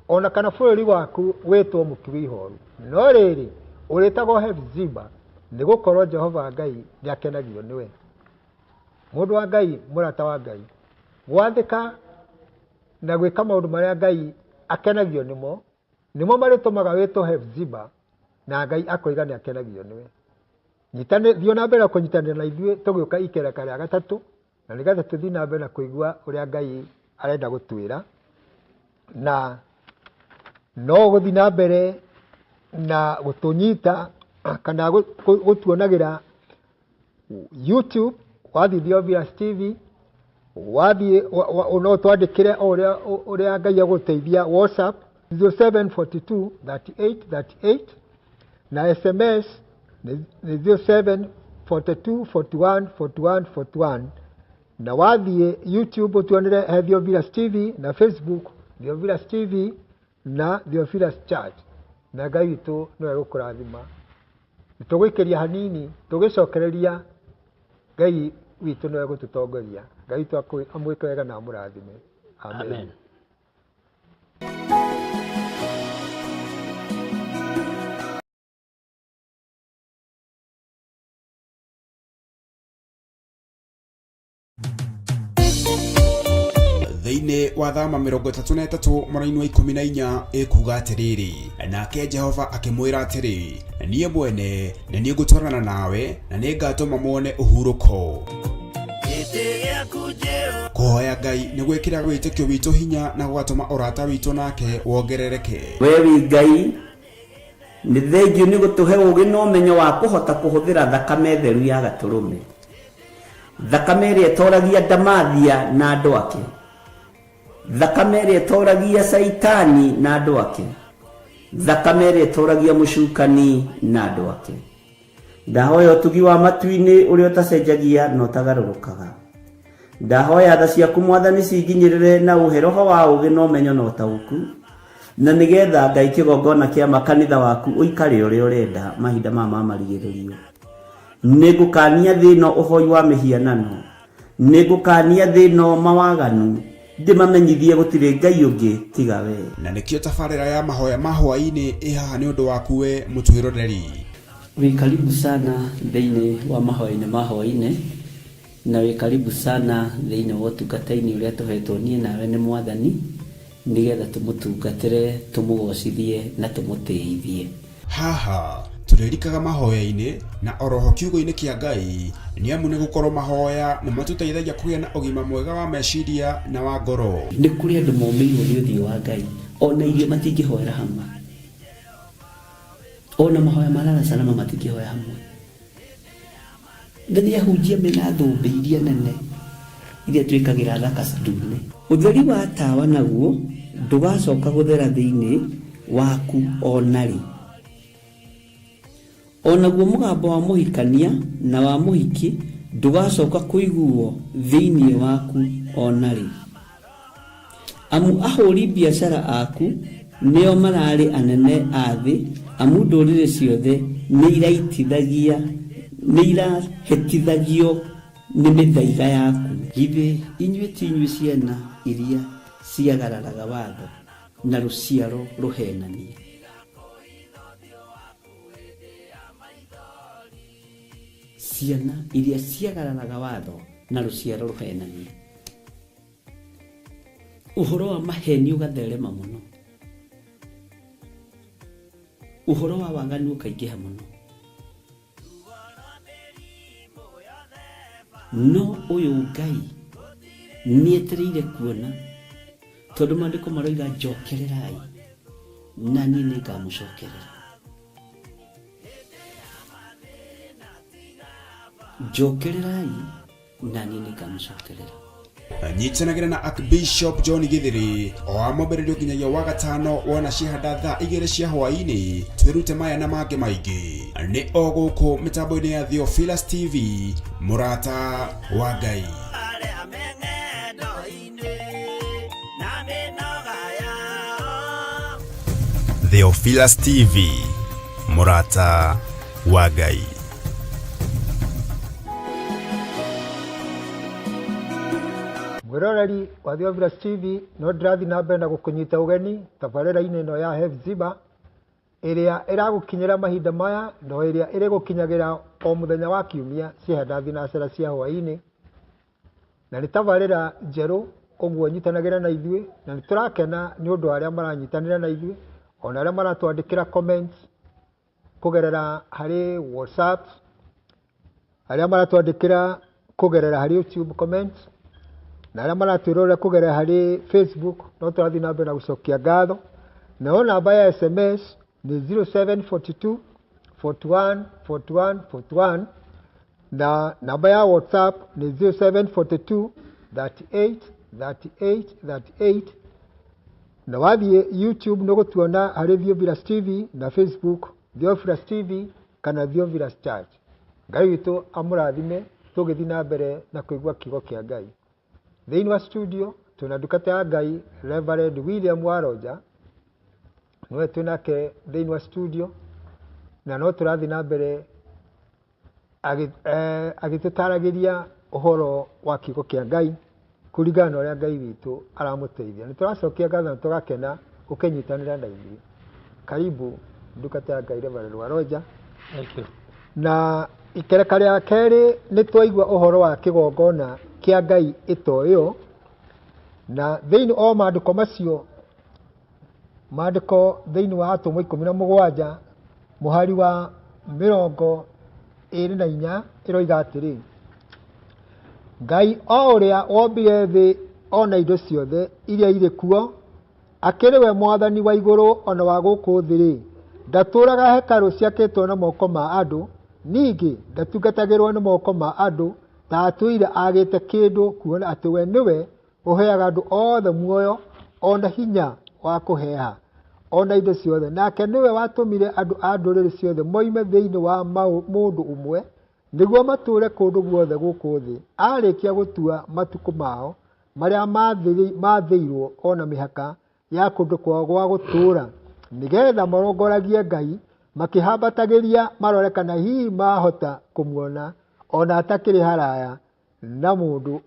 ona kana bũrũri waku wĩtwo mũkiru ihoru, no rĩrĩ ũrĩtagwo Hephzibah, nĩ gũkorwo Jehova Ngai nĩakenagio nĩwe. Mũndũ wa Ngai, mũrata wa Ngai, gwathĩka na gwĩka maũndũ marĩa Ngai akenagio nĩmo marĩtũmaga wĩtwo Hephzibah na Ngai akoiga nĩakenagio nĩwe. Thiĩ na mbere kũnyitanĩra na ithuĩ tũgĩũka ikereka rĩa gatatũ, na nĩgetha tũthiĩ na mbere na kũigua ũrĩa Ngai arenda gũtwĩra, na no gũthiĩ na mbere na gũtũnyita kana gũtuonagĩra YouTube, wathiĩ Theophilus TV, wathiĩ no twandĩkĩre ũrĩa Ngai agũteithia WhatsApp 0742 38 38 na SMS nĩ 0742 41 41 41, na wathiĩ YouTube utuonere Theophilus TV na Facebook Theophilus TV na Theophilus Church, na Ngai witũ nĩwe gũkũrathima. Tũgũikĩria hanini tũgĩcokereria, Ngai witũ nĩwe gũtũtongoria. Ngai witũ amwĩke wega na amũrathime. Amen. Thĩinĩ wa thama 33 mweri wa 14 ĩkuga atĩrĩrĩ, nake Jehova akĩmwĩra atĩrĩ, niĩ mwene nĩ niĩ ngũtwarana nawe na nĩ ngatũma muone ũhurũko. Kũhoya Ngai nĩ gwĩkĩra wĩtĩkio witũ hinya na gũgatũma ũrata witũ nake wongerereke. Wewe Ngai nĩ thengiũ nĩ gũtũhe ũũgĩ na ũmenyo wa kũhota kũhũthĩra thakame theru ya Gatũrũme, thakame ĩrĩa ĩtoragia ndamathia na andũ ake, thakame ĩrĩa ĩtoragia Saitani na andũ ake, thakame ĩrĩa ĩtoragia mũcukani na andũ ake. Ndahoya ũtugi wa matu-inĩ ũrĩa ũtacenjagia na ũtagarũrũkaga. Ndahoya tha ciaku Mwathani cinginyĩrĩre na ũhe roho wa ũũgĩ na ũmenyo na ũtaũku, na nĩgetha Ngai kĩgongona kĩa makanitha waku ũikare ũrĩa ũrenda mahinda ma marigĩrĩrio. Nĩngũkania thĩno ũhoi wa mĩhianano, nĩngũkania thĩno mawaganu, ndĩmamenyithie gũtirĩ Ngai ũngĩ tiga we. Na nĩkĩo tabarĩra ya mahoya ma hwaĩ-inĩ ĩhaha nĩ ũndũ waku we mũtwĩroreri. Wĩ karibu sana thĩinĩ wa mahoya-inĩ ma hwaĩ-inĩ, na wĩ karibu sana thĩinĩ wa ũtungata-inĩ ũrĩa tũhetwo niĩ nawe nĩ Mwathani, nĩgetha tũmũtungatĩre, tũmũgocithie na tũmũtĩithie. Haha tũrĩrikaga mahoya-inĩ na oroho kiugo-inĩ kĩa Ngai, nĩ amu nĩ gũkorwo mahoya nĩ matũteithagia kũgĩa na ũgima mwega wa meciria na wa ngoro. Nĩ kũrĩ andũ momĩirwo nĩ ũthiũ wa Ngai, ona irio matingĩhoera hamwe, ona mahoya marara salama matingĩhoya hamwe. Nĩ ahunjia mena thũmbĩ iria nene iria twĩkagĩra thaka ndune. Ũtheri wa tawa naguo ndũgacoka gũthera thĩinĩ waku onarĩ. Onaguo mũgambo wa mũhikania na wa mũhiki ndũgacoka kũiguo thĩinĩ waku onarĩ. Amu ahũri biacara aku nĩo mararĩ anene a thĩ, amu ndũrĩrĩ ciothe nĩ irahĩtithagio nĩ mĩthaiga yaku. Githĩ inyuĩ ti inyuĩ ciana iria ciagararaga watho na rũciaro rũhenanie? Ciana iria ciagararaga watho na rũciaro rũhenanie. Ũhoro wa maheni ũgatherema mũno, ũhoro wa waganu ũkaingĩha mũno. No ũyũ Ngai nĩetereire kuona, tondũ maandĩko maroiga njokererai na niĩ nĩngamũcokerera. Njokererai na niĩ nĩngamũcokerera. Nyitanagĩra na Archbishop John Githiri o amũmbĩrĩrio nginyagia wa gatano wona ciahanda thaa 2 cia hwaĩ-inĩ. Twĩrute maya na mangĩ maingĩ nĩ o gũkũ mĩtambo-inĩ ya Theophilus TV, mũrata wa Ngai. Theophilus TV, mũrata wa Ngai. Mwiroreri wa Theophilus TV no ndirathi na mbere na gũkũnyita ũgeni tabarĩra-inĩ ĩno ya Hepzibah ĩrĩa ĩragũkinyĩra mahinda maya no ĩrĩa ĩrĩgũkinyagĩra o mũthenya wa kiumia ciĩha thinacara cia hwaĩ-inĩ, na nĩ tabarĩra njerũ ũguo nyitanagĩra na ithuĩ, na nĩ tũrakena nĩ ũndũ arĩa maranyitanĩra na ithuĩ ona arĩa maratwandĩkĩra comments kũgerera harĩ WhatsApp, arĩa maratwandĩkĩra kũgerera harĩ YouTube comments, na arĩa maratwĩrorera kũgerera harĩ Facebook. No tũrathiĩ na mbere na gũcokia ngatho. Nayo namba ya SMS nĩ 0742 41 41 41, na namba ya WhatsApp nĩ 0742 38 38 38, na wathiĩ YouTube nĩ gũtuona harĩ Theophilus TV na Facebook Theophilus TV kana Theophilus Church. Ngai witũ amũrathime tũgĩthiĩ na mbere na kũigua kiugo kĩa Ngai. Thĩinĩ wa studio tuna ndungata ya Ngai Reverend William Waroja, niwe twĩnake thĩinĩ wa studio, na no tũrathiĩ na mbere agĩtũtaragĩria ũhoro wa kiugo kĩa Ngai kũringana na ũrĩa Ngai witũ aramũteithia. Nĩ tũracokia ngatho na tũgakena ũkĩnyitanĩra na ithuĩ. Karibu ndungata ya Ngai Reverend Waroja. Thank you. Na ikereka rĩa kerĩ nĩ twaigua ũhoro wa kĩgongona kĩa Ngai ĩtoĩyo, na thĩinĩ o maandĩko macio, maandĩko thĩinĩ wa Atũmwo 17 mũhari wa 24 ĩroiga atĩrĩ: Ngai o ũrĩa wombire thĩ ona indo ciothe iria irĩ kuo, akĩrĩ we mwathani wa igũrũ ona wa gũkũ thĩ-rĩ, ndatũũraga hekarũ ciakĩtwo na moko ma andũ, ningĩ ndatungatagĩrwo nĩ moko ma andũ ta atũire agĩte kĩndũ, kuona atĩ we nĩwe ũheaga andũ othe muoyo ona hinya wa kũheha ona indo ciothe. Nake nĩwe watũmire andũ a ndũrĩrĩ ciothe moime thĩinĩ wa mũndũ ũmwe nĩguo matũũre kũndũ guothe gũkũ thĩ, arĩkia gũtua matukũ mao marĩa mathĩirwo ona mĩhaka ya kũndũ kwao gwa gũtũũra, nĩgetha marongoragie Ngai makĩhambatagĩria marore kana hihi mahota kũmuona ona atakĩrĩ haraya na mũndũ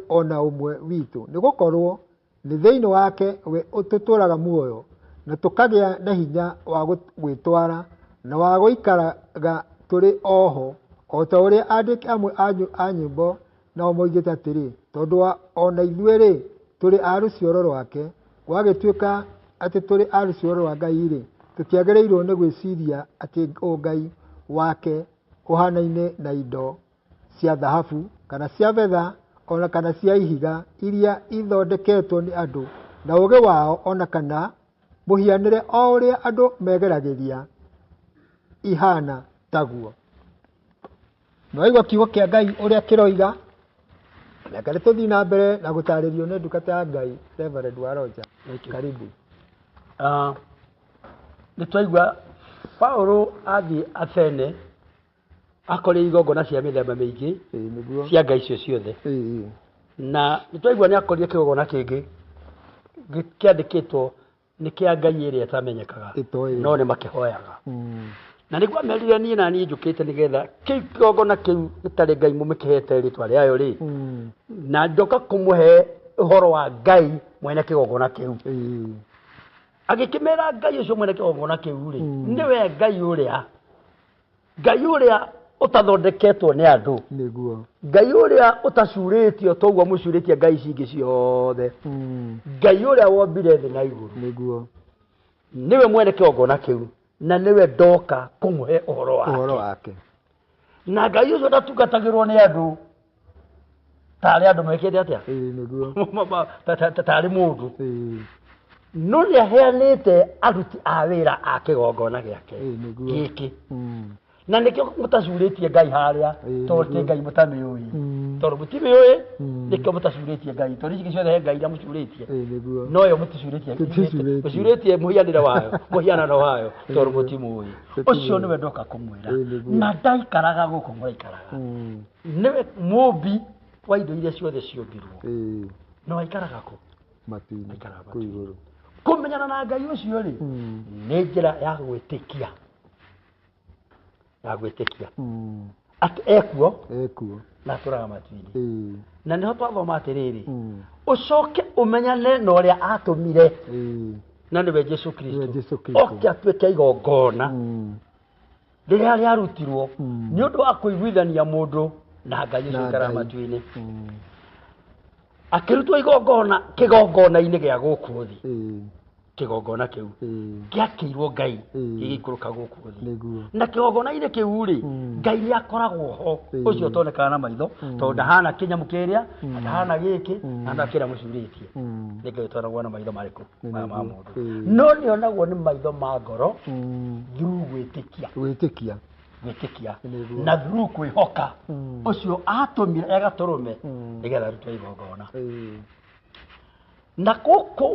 ona ũmwe witũ, nĩ gũkorwo nĩ thĩinĩ wake we ũtũtũraga muoyo na tũkagĩa na hinya wa gwĩtwara na wa gũikaraga tũrĩ oho, o ta ũrĩa andĩki amwe a nyĩmbo nao moigĩte atĩrĩ, tondũ ona ithuĩ-rĩ tũrĩ a rũciaro rwake, gwagĩtuĩka atĩ tũrĩ a rũciaro rwa Ngai-rĩ, tũtiagĩrĩirwo nĩ gwĩciria atĩ Ngai wake ũhanaine na indo cia thahabu kana cia betha ona kana cia ihiga iria ithondeketwo nĩ andũ na ũũgĩ wao, ona kana mũhianĩre o ũrĩa andũ megeragĩria ihana taguo. Nĩwaigua kiugo kĩa Ngai ũrĩa kĩroiga, na ngarĩ tũthiĩ na mbere na gũtarĩrio nĩ ndungata ya Ngai Reverend Waroja. Karibu. Nĩ twaigua Paulo athiĩ Athene akorĩa igongona cia mĩthemba mĩingĩ cia ngai icio ciothe, na nĩ twaigua nĩ akorire kĩgongona kĩngĩ kĩandĩkĩtwo nĩ kĩa ngai ĩrĩa ĩtamenyekaga no nĩ makĩhoyaga, na nĩguo merire niĩ na niĩ njũkĩte nĩgetha kĩgongona kĩu gĩtarĩ ngai mũmĩkĩhete rĩtwa rĩayo-rĩ, na njoka kũmũhe ũhoro wa Ngai mwene kĩgongona kĩu. Agĩkĩmera Ngai ũcio mwene kĩgongona kĩu-rĩ, nĩwe Ngai ũrĩa ũtathondeketwo nĩ andũ, Ngai ũrĩa ũtacurĩtio toguo mũcurĩtie ngai ici ingĩ ciothe, Ngai ũrĩa wombire thĩ na igũrũ, nĩwe mwene kĩgongona kĩu, na nĩwe ndoka kũmũhe ũhoro wake. Na Ngai ũcio ndatungatagĩrwo nĩ andũ tarĩ andũ mekĩte atĩa, tarĩ mũndũ, no nĩ aheanĩte aruti a wĩra a kĩgongona gĩake gĩkĩ, na nĩkĩo mũtacurĩtie Ngai harĩa, tondũ ti Ngai mũtamĩũĩ, tondũ mũtimĩũĩ nĩkĩo mũtacurĩtie Ngai, tondũ ici ciothe he Ngai iria mũcurĩtie, no yo mũticurĩtie mũhianano wayo tondũ mũtimũĩ. Ũcio nĩwe ndoka kũmwĩra, na ndaikaraga gũkũ mũraikaraga, nĩwe mũmbi wa indo iria ciothe ciũmbirwo, no aikaraga kũ? Matu-inĩ. Kũmenyana na Ngai ũcio-rĩ nĩ njĩra ya gwĩtĩkia ya gwĩtĩkia atĩ ekuo na tũraga matu-inĩ na nĩho twathoma atĩrĩrĩ ũcoke ũmenyane na ũrĩa atũmire na nĩwe Jesu Kristo oke atuĩke igongona rĩrĩa rĩarutirwo nĩ ũndũ wa kũiguithania mũndũ na Ngai ũcio ũikaraga matu-inĩ akĩrutwo igongona kĩgongona-inĩ gĩa gũkũ thĩ kĩgongona kĩu gĩakĩirwo Ngai gĩgĩikũrũka gũkũ thĩ na kĩgongona-inĩ kĩu rĩ Ngai nĩ akoragwo ho ũcio ũtonekaga na maitho tondũ ndahana kĩnyamũ kĩrĩa ndahana gĩkĩ na ndakĩra mũcurĩtie nĩ Ngai ũtonagwo na maitho marĩkũ maya ma mũndũ no nĩ onagwo nĩ maitho ma ngoro through gwĩtĩkia na through kwĩhoka ũcio atũmire egatũrũme nĩgetha arutwo igongona na gũkũ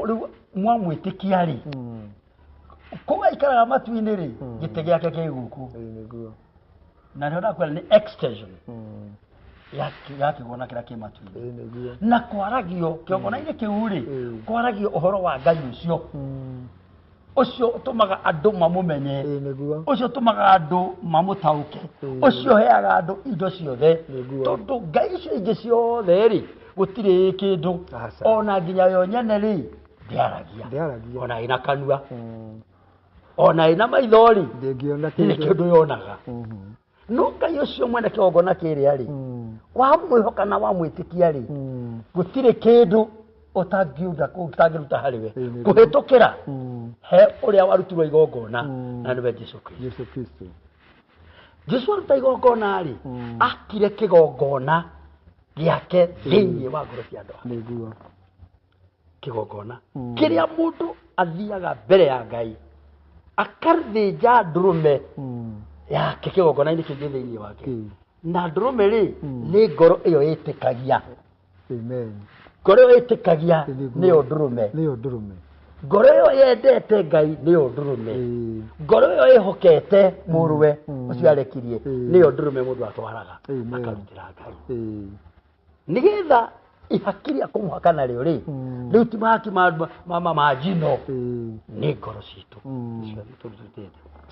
rĩu mwamwĩtĩkia rĩ kũu aikaraga matu-inĩ rĩ gĩtĩ gĩake kĩ gũkũ na nĩ ndakwĩra nĩ extension ya kĩgongona kĩrĩa kĩ matu-inĩ na kwaragio kĩgongona-inĩ kĩu rĩ kwaragio ũhoro wa Ngai ũcio ũtũmaga andũ mamũmenye ũcio ũtũmaga andũ mamũtaũke ũcio ũheaga andũ indo ciothe tondũ Ngai icio ingĩ ciothe rĩ gũtirĩ kĩndũ ona nginya yo nyene rĩ ndĩaragia ona ĩna kanua ona ĩna maitho rĩ nĩ kĩndũ yonaga no Ngai ũcio mwene kĩgongona kĩrĩa rĩ wamwĩhoka na wamwĩtĩkia rĩ gũtirĩ kĩndũ ũtangĩruta harĩ we kũhĩtũkĩra he ũrĩa warutirwo igongona na nĩwe Jesu Kristo Jesu aruta igongona rĩ akire kĩgongona gĩake thĩinĩ wa ngoro cia andũ kĩgongona kĩrĩa mũndũ athiaga mbere ya Ngai akathĩnja ndũrũme yake kĩgongona-inĩ kĩngĩ thĩinĩ wake na ndũrũme rĩ nĩ ngoro ĩyo ĩtĩkagia ngoro ĩyo ĩtĩkagia nĩyo ndũrũme ngoro ĩyo yendete Ngai nĩyo ndũrũme ngoro ĩyo ĩhokete mũrũwe ũcio arekirie nĩyo ndũrũme mũndũ atwaraga akarutĩra Ngai nĩgetha ihaki rĩa kũmũhaka narĩo rĩ rĩu ti mahaki ma njino nĩ ngoro citũ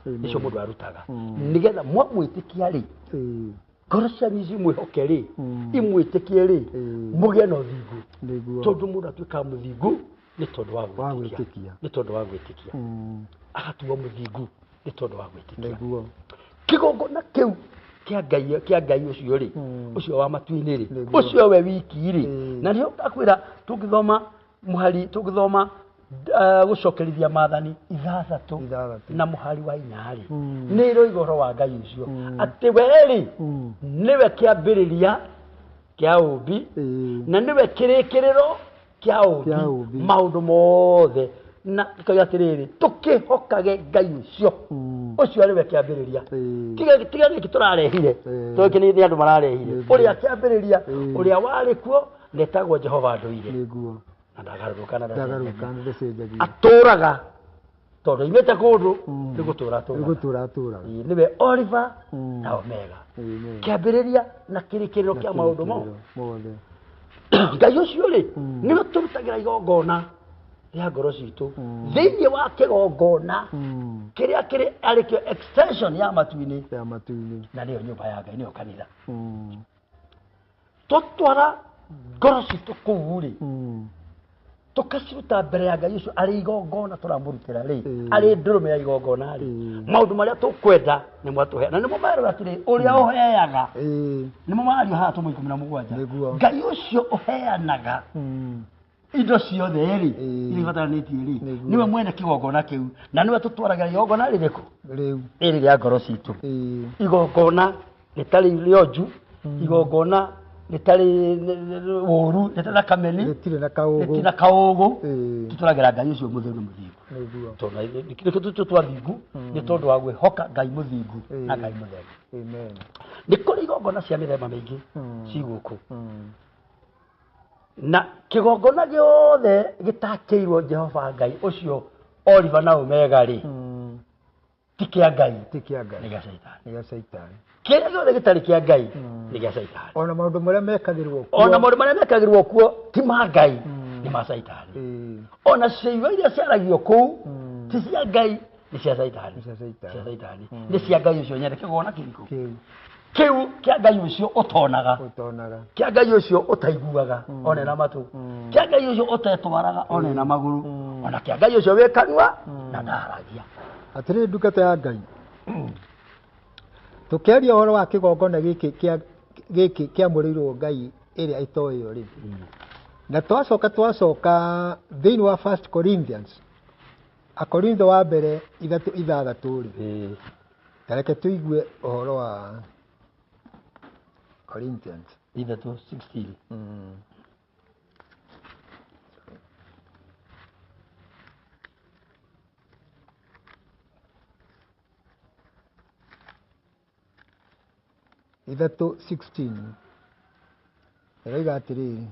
nĩcio mũndũ arutaga nĩgetha mwamwĩtĩkia rĩ ngoro cianyu cimwĩhoke rĩ imwĩtĩkie rĩ mũgĩe na ũthingu tondũ mũndũ atuĩkaga mũthingu nĩ tondũ wa gwĩtĩkia agatuo mũthingu nĩ tondũ wa gwĩtĩkia kĩgongona kĩu kĩa Ngai ũcio rĩ ũcio wa matu-inĩ rĩ ũcio we wiki rĩ na nĩho ndakwĩra tũngĩthoma gũcokerithia maathani 6 na mũhari wa 4 rĩ nĩ rũiga ũhoro wa Ngai ũcio atĩ we rĩ nĩwe kĩambĩrĩria kĩa ũmbi na nĩwe kĩrĩkĩrĩro kĩa ũmbi maũndũ mothe na tũkauga atĩrĩrĩ tũkĩhokage Ngai ũcio ũcio arĩwe kĩambĩrĩria tiga gĩkĩ tũrarehire tũgĩkĩ nĩ andũ mararehire ũrĩa kĩambĩrĩria ũrĩa warĩ kuo netagwo Jehova ndũire na ndagarũrũka na atũraga tondũ imĩte kũndũ nĩ gũtũra nĩwe Alpha na Omega kĩambĩrĩria na kĩrĩkĩrĩro kĩa maũndũ mothe Ngai ũcio rĩ nĩwe tũrutagĩra igongona rĩa ngoro citũ thĩinĩ wa kĩgongona kĩrĩa arĩkĩo extension ya matu-inĩ na nĩyo nyũmba ya Ngai nĩyo kanitha twatwara ngoro citũ kũu rĩ tũkaciruta mbere ya Ngai ũcio arĩ igongona tũramũrutĩra rĩ arĩ ndũrũme ya igongona rĩ maũndũ marĩa tũkwenda nĩ mwatũhe na nĩmo merwo atĩrĩ ũrĩa ũheaga nĩmo mario haha tũmwe 17 Ngai ũcio ũheanaga indo ciothe rĩ iria ibataranĩtie rĩ niwe mwene kĩgongona kĩu na niwe tũtwaragĩra igongona rĩrĩkũ rĩu ĩrĩ rĩa ngoro citũ igongona rĩtarĩ rĩonju igongona rĩtarĩ ũru rĩtarĩ na kameni rĩtirĩ na kaũgũ tũtwaragĩra Ngai ũcio mũtheru mũthingu tondũ nĩkĩo twathingu nĩ tondũ wa gwĩhoka Ngai mũthingu na Ngai mũtheru nĩ kũrĩ igongona cia mĩthemba mĩingĩ cigũkũ na kĩgongona gĩothe gĩtakĩirwo Jehova Ngai ũcio Alpha na Omega rĩ ti kĩa Ngai nĩ gĩa Saitani kĩrĩa gĩothe gĩtarĩ kĩa Ngai nĩ gĩa Saitani ona maũndũ marĩa mekagĩrwo kuo ti ma Ngai nĩ ma Saitani ona ciugo iria ciaragio kũu ti cia Ngai nĩ cia Saitani Nĩ cia Saitani. cia Saitani nĩ cia Ngai ũcio nyende kĩgongona kĩrĩkũ Kĩu kĩu kĩa Ngai ũcio ũtonaga ũtonaga. kĩa Ngai ũcio ũtaiguaga one na matũ kĩa Ngai ũcio ũtetwaraga one na magũrũ ona kĩa Ngai ũcio wĩ kanua na ndaragia. Atĩrĩ ndungata ya Ngai, tũkĩaria ũhoro wa kĩgongona gĩkĩ kĩamũrĩirwo Ngai ĩrĩa ĩtoĩyo rĩ, na twacoka thĩinĩ wa 1 Corinthians, Akorintho wa mbere 3:6 rĩ, reke tũigue ũhoro wa Corinthians 3:16 3:16 ĩroiga atĩrĩrĩ,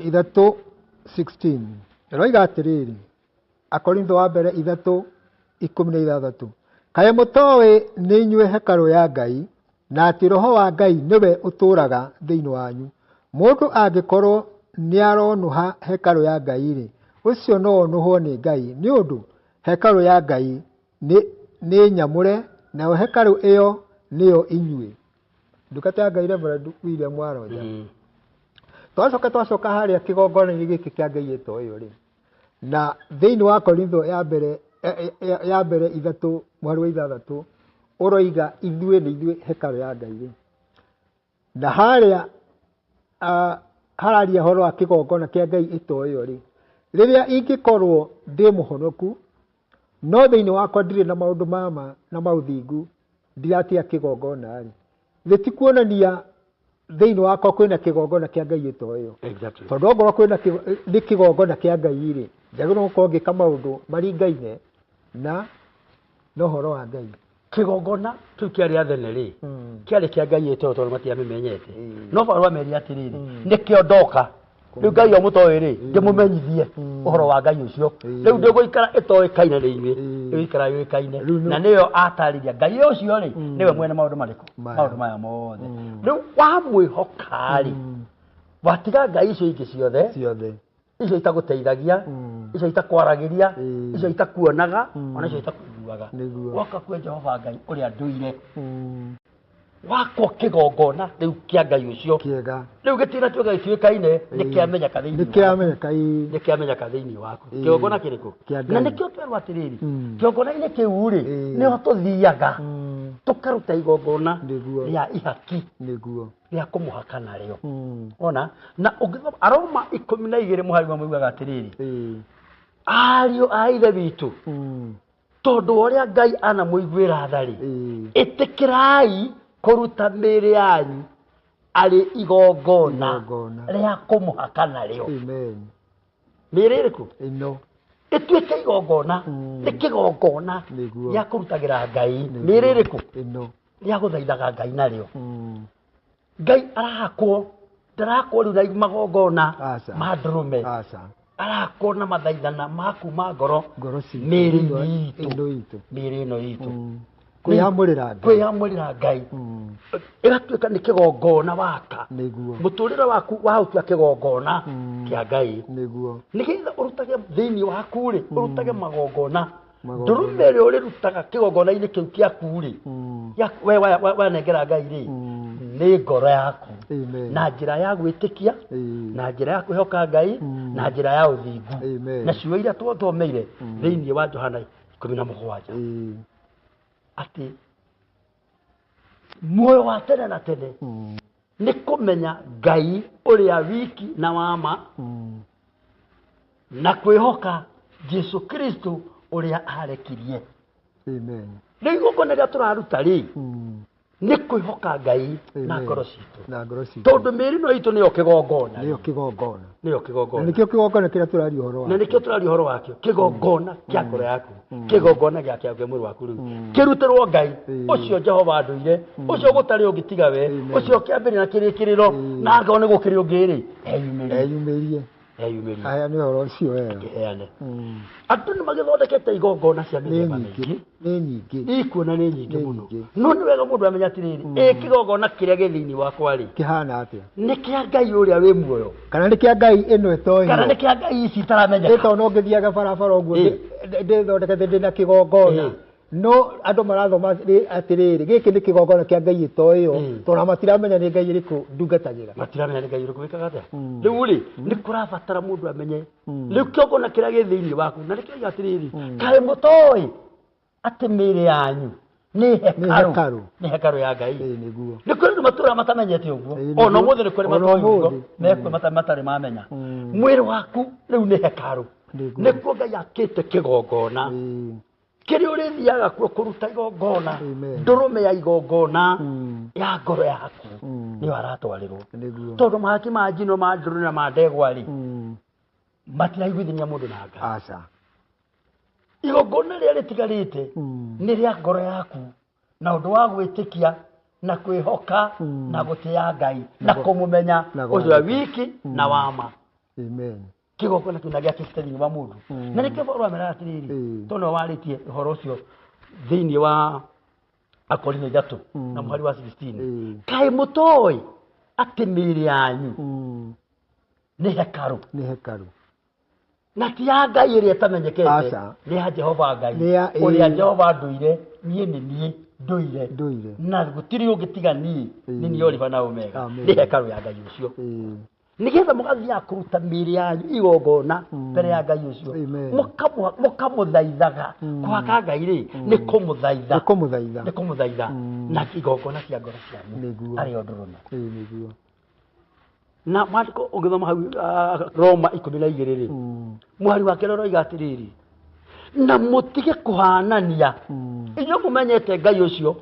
ithatũ 16 ĩroiga atĩrĩrĩ, Akorintho wa mbere 3:16, kaĩ mũtoĩ nĩ inyuĩ hekarũ ya Ngai na atĩ roho wa Ngai nĩwe ũtũũraga thĩinĩ wanyu? Mũndũ angĩkorwo nĩ aronũha hekarũ ya Ngai rĩ, ũcio no onũhwo nĩ Ngai, nĩ ũndũ hekarũ ya Ngai nĩ nyamũre, nayo hekarũ ĩyo nĩyo inyuĩ. Ndungata ya Ngai Reverend William Waroja, twacoka harĩa kĩgongona-inĩ gĩkĩ kĩa Ngai ĩtoĩyo rĩ, na thĩinĩ wa Korintho ya mbere 3:6 ũroiga ithuĩ nĩ ithuĩ hekarũ ya Ngai rĩ, na harĩa hararia horo wa kĩgongona kĩa Ngai ĩtoĩyo rĩ, rĩrĩa ingĩkorwo ndĩ mũhonoku no thĩinĩ wakwa ndirĩ na maũndũ mama na maũthingu, ndiratia kĩgongona rĩ, gĩtikuonania thĩinĩ wakwa kwĩna kĩgongona kĩa Ngai ĩtoĩyo. Tondũ ongorwo kwĩna nĩ kĩgongona kĩa Ngai rĩ, njagĩrĩirwo gũkorwo ngĩka maũndũ maringaine na ũhoro wa Ngai. kĩgongona kĩu kĩarĩ athene rĩ kĩarĩ kĩa Ngai ĩtoĩyo tondũ matiamĩmenyete, no Paũlũ ameria atĩrĩrĩ, nĩkĩo ndoka rĩu Ngai omũtoĩ rĩ ndĩmũmenyithie ũhoro wa Ngai ũcio, rĩu ndĩgũikara ĩtoĩkaine nĩ inyuĩ, ĩgũikara yũĩkaine, na nĩyo atarĩria Ngai ũcio rĩ nĩwe mwene maũndũ marĩkũ, maũndũ maya mothe. Rĩu wamwĩhoka rĩ, watiga Ngai icio ingĩ ciothe icio itagũteithagia, icio itakwaragĩria, icio itakuonaga, ona icio itakũiguaga, woka kwĩ Jehova Ngai ũrĩa ndũire wakwo kĩgongona rĩu kĩa Ngai ũcio rĩu gĩtinatuĩka gĩtuĩkaine nĩkĩamenyeka thĩinĩ waku. Kĩgongona kĩrĩkũ? Na nĩkĩo twerwo atĩrĩrĩ, kĩgongona-inĩ kĩu rĩ nĩho tũthiaga tũkaruta igongona rĩa ihaki rĩa kũmũhaka narĩo. Ona na ũngĩthoma Aroma 12:1 moigaga atĩrĩrĩ, ariũ a ithe witũ, tondũ ũrĩa Ngai anamũiguĩra tha rĩ, ĩtĩkĩrai kũruta mĩĩrĩ yanyu arĩ igongona rĩa kũmũhaka narĩo. Mĩĩrĩ ĩrĩkũ? Ĩtuĩke igongona, nĩ kĩgongona gĩa kũrutagĩra Ngai. Mĩĩrĩ ĩrĩkũ? Rĩa gũthaithaga Ngai narĩo. Ngai arahakwo, ndarakwo rĩu na magongona ma ndũrũme, arakwo na mathaithana ma kuma ngoro mĩĩrĩ ĩno itũ kwĩyamũrĩra Ngai, ĩgatuĩka nĩ kĩgongona waka, mũtũrĩre waku wahũtua kĩgongona kĩa Ngai, nĩgetha ũrutage thĩinĩ waku rĩ, ũrutage magongona. Ndũrũme ĩrĩa ũrĩrutaga kĩgongona-inĩ kĩu gĩaku rĩ, wanengera Ngai rĩ, nĩ ngoro yaku na njĩra ya gwĩtĩkia, na njĩra ya kwĩhoka Ngai, na njĩra ya ũthingu, na ciugo iria twathomeire thĩinĩ wa Johana 17 atĩ muoyo wa tene na tene nĩ kũmenya Ngai ũrĩa wiki na wama na kwĩhoka Jesu Kristo ũrĩa arekirie. Rĩu igongona rĩrĩa tũraruta rĩ nĩ kwĩhoka Ngai na ngoro citũ, tondũ mĩĩrĩ ĩno itũ nĩyo kĩgongona, nĩyo kĩgongona, nĩkĩo kĩgongona kĩrĩa tũraria ũhoro wakĩo, na nĩkĩo tũraria ũhoro wakĩo, kĩgongona kĩa ngoro yaku, kĩgongona gĩa kĩa mwĩrĩ waku rĩu kĩrutĩrwo Ngai ũcio Jehova ndũire, ũcio gũtarĩ ũngĩ tiga we, ũcio kĩambĩrĩria na kĩrĩkĩrĩro, na ngao nĩ gũkĩrĩ ũngĩ rĩ eyumĩrie. eyumĩrie aya nĩ ũhoro ũcio wega kĩheane andũ nĩ magĩthondekete igongona cia mĩthemba mĩingĩ nĩ nyingĩ ikuona nĩ nyingĩ mũno no nĩ wega mũndũ amenya atĩrĩrĩ kĩgongona kĩrĩa gĩ thĩinĩ wakwa-rĩ kĩhana atĩa nĩ kĩa Ngai ũrĩa wĩ muoyo kana nĩ kĩa Ngai ĩno ĩtoĩ kana nĩ kĩa Ngai ici itaramenyeka ĩtondũ no ngĩthiaga barabara ũguo ndĩthondekete ndĩna kĩgongona no andũ marathoma atĩrĩrĩ gĩkĩ nĩ kĩgongona kĩa Ngai ĩtoĩyo tondũ matiramenya nĩ Ngai ĩrĩkũ ndungatagĩra matiramenya nĩ Ngai ũrĩkũ wĩkaga atĩa rĩu-rĩ nĩ kũrabatara mũndũ amenye rĩu kĩgongona kĩrĩa gĩ thĩinĩ waku na nĩkĩo atĩrĩrĩ kaĩ mũtoĩ atĩ mĩĩrĩ yanyu nĩ hekarũ ya Ngai nĩ kũrĩ andũ matũũra matamenyete ũguo ona ũmũthĩ nĩ kũrĩ matoĩ ũguo mekwe matarĩ mamenya mwĩrĩ waku rĩu nĩ hekarũ nĩkuo Ngai akĩte kĩgongona kĩrĩa ũrĩthiaga kuo kũruta igongona ndũrũme ya igongona ya ngoro yaku nĩyo aratwarĩrwo tondũ mahaki ma njino ma ndũrũme na ma ndegwa-rĩ matiraiguithania mũndũ na Ngai igongona rĩrĩa rĩtigarĩte nĩ rĩa ngoro yaku na ũndũ wa gwĩtĩkia na kwĩhoka na gũtĩĩa Ngai na kũmũmenya ũcio wiki na wama kĩgongona kĩu na gĩakĩte thĩinĩ wa mũndũ na nĩkĩo Paũlũ amera atĩrĩrĩ tondũ nĩwe warĩtie ũhoro ũcio thĩinĩ wa Akorinto 3 na mũhari wa 16 kaĩ mũtoĩ atĩ mĩĩrĩ yanyu nĩ hekarũ na ti ya Ngai ĩrĩa ĩtamenyekete nĩ ya Jehova Ngai ũrĩa Jehova ndũire niĩ nĩ niĩ ndũire na gũtirĩ ũngĩ tiga niĩ nĩ niĩ Alpha na Omega nĩ hekarũ ya Ngai ũcio nĩgetha mũgathiaga kũruta mĩĩrĩ yanyu igongona mbere ya Ngai ũcio mũkamũthaithaga kũhaka Ngai-rĩ nĩ kũmũthaitha na igongona cia ngoro cianyu arĩ o ndũrũme na maandĩko ũngĩthoma hau Roma 12-rĩ mũhari wa kerĩ ũroiga atĩrĩrĩ na mũtige kũhanania inyuĩ mũmenyete Ngai ũcio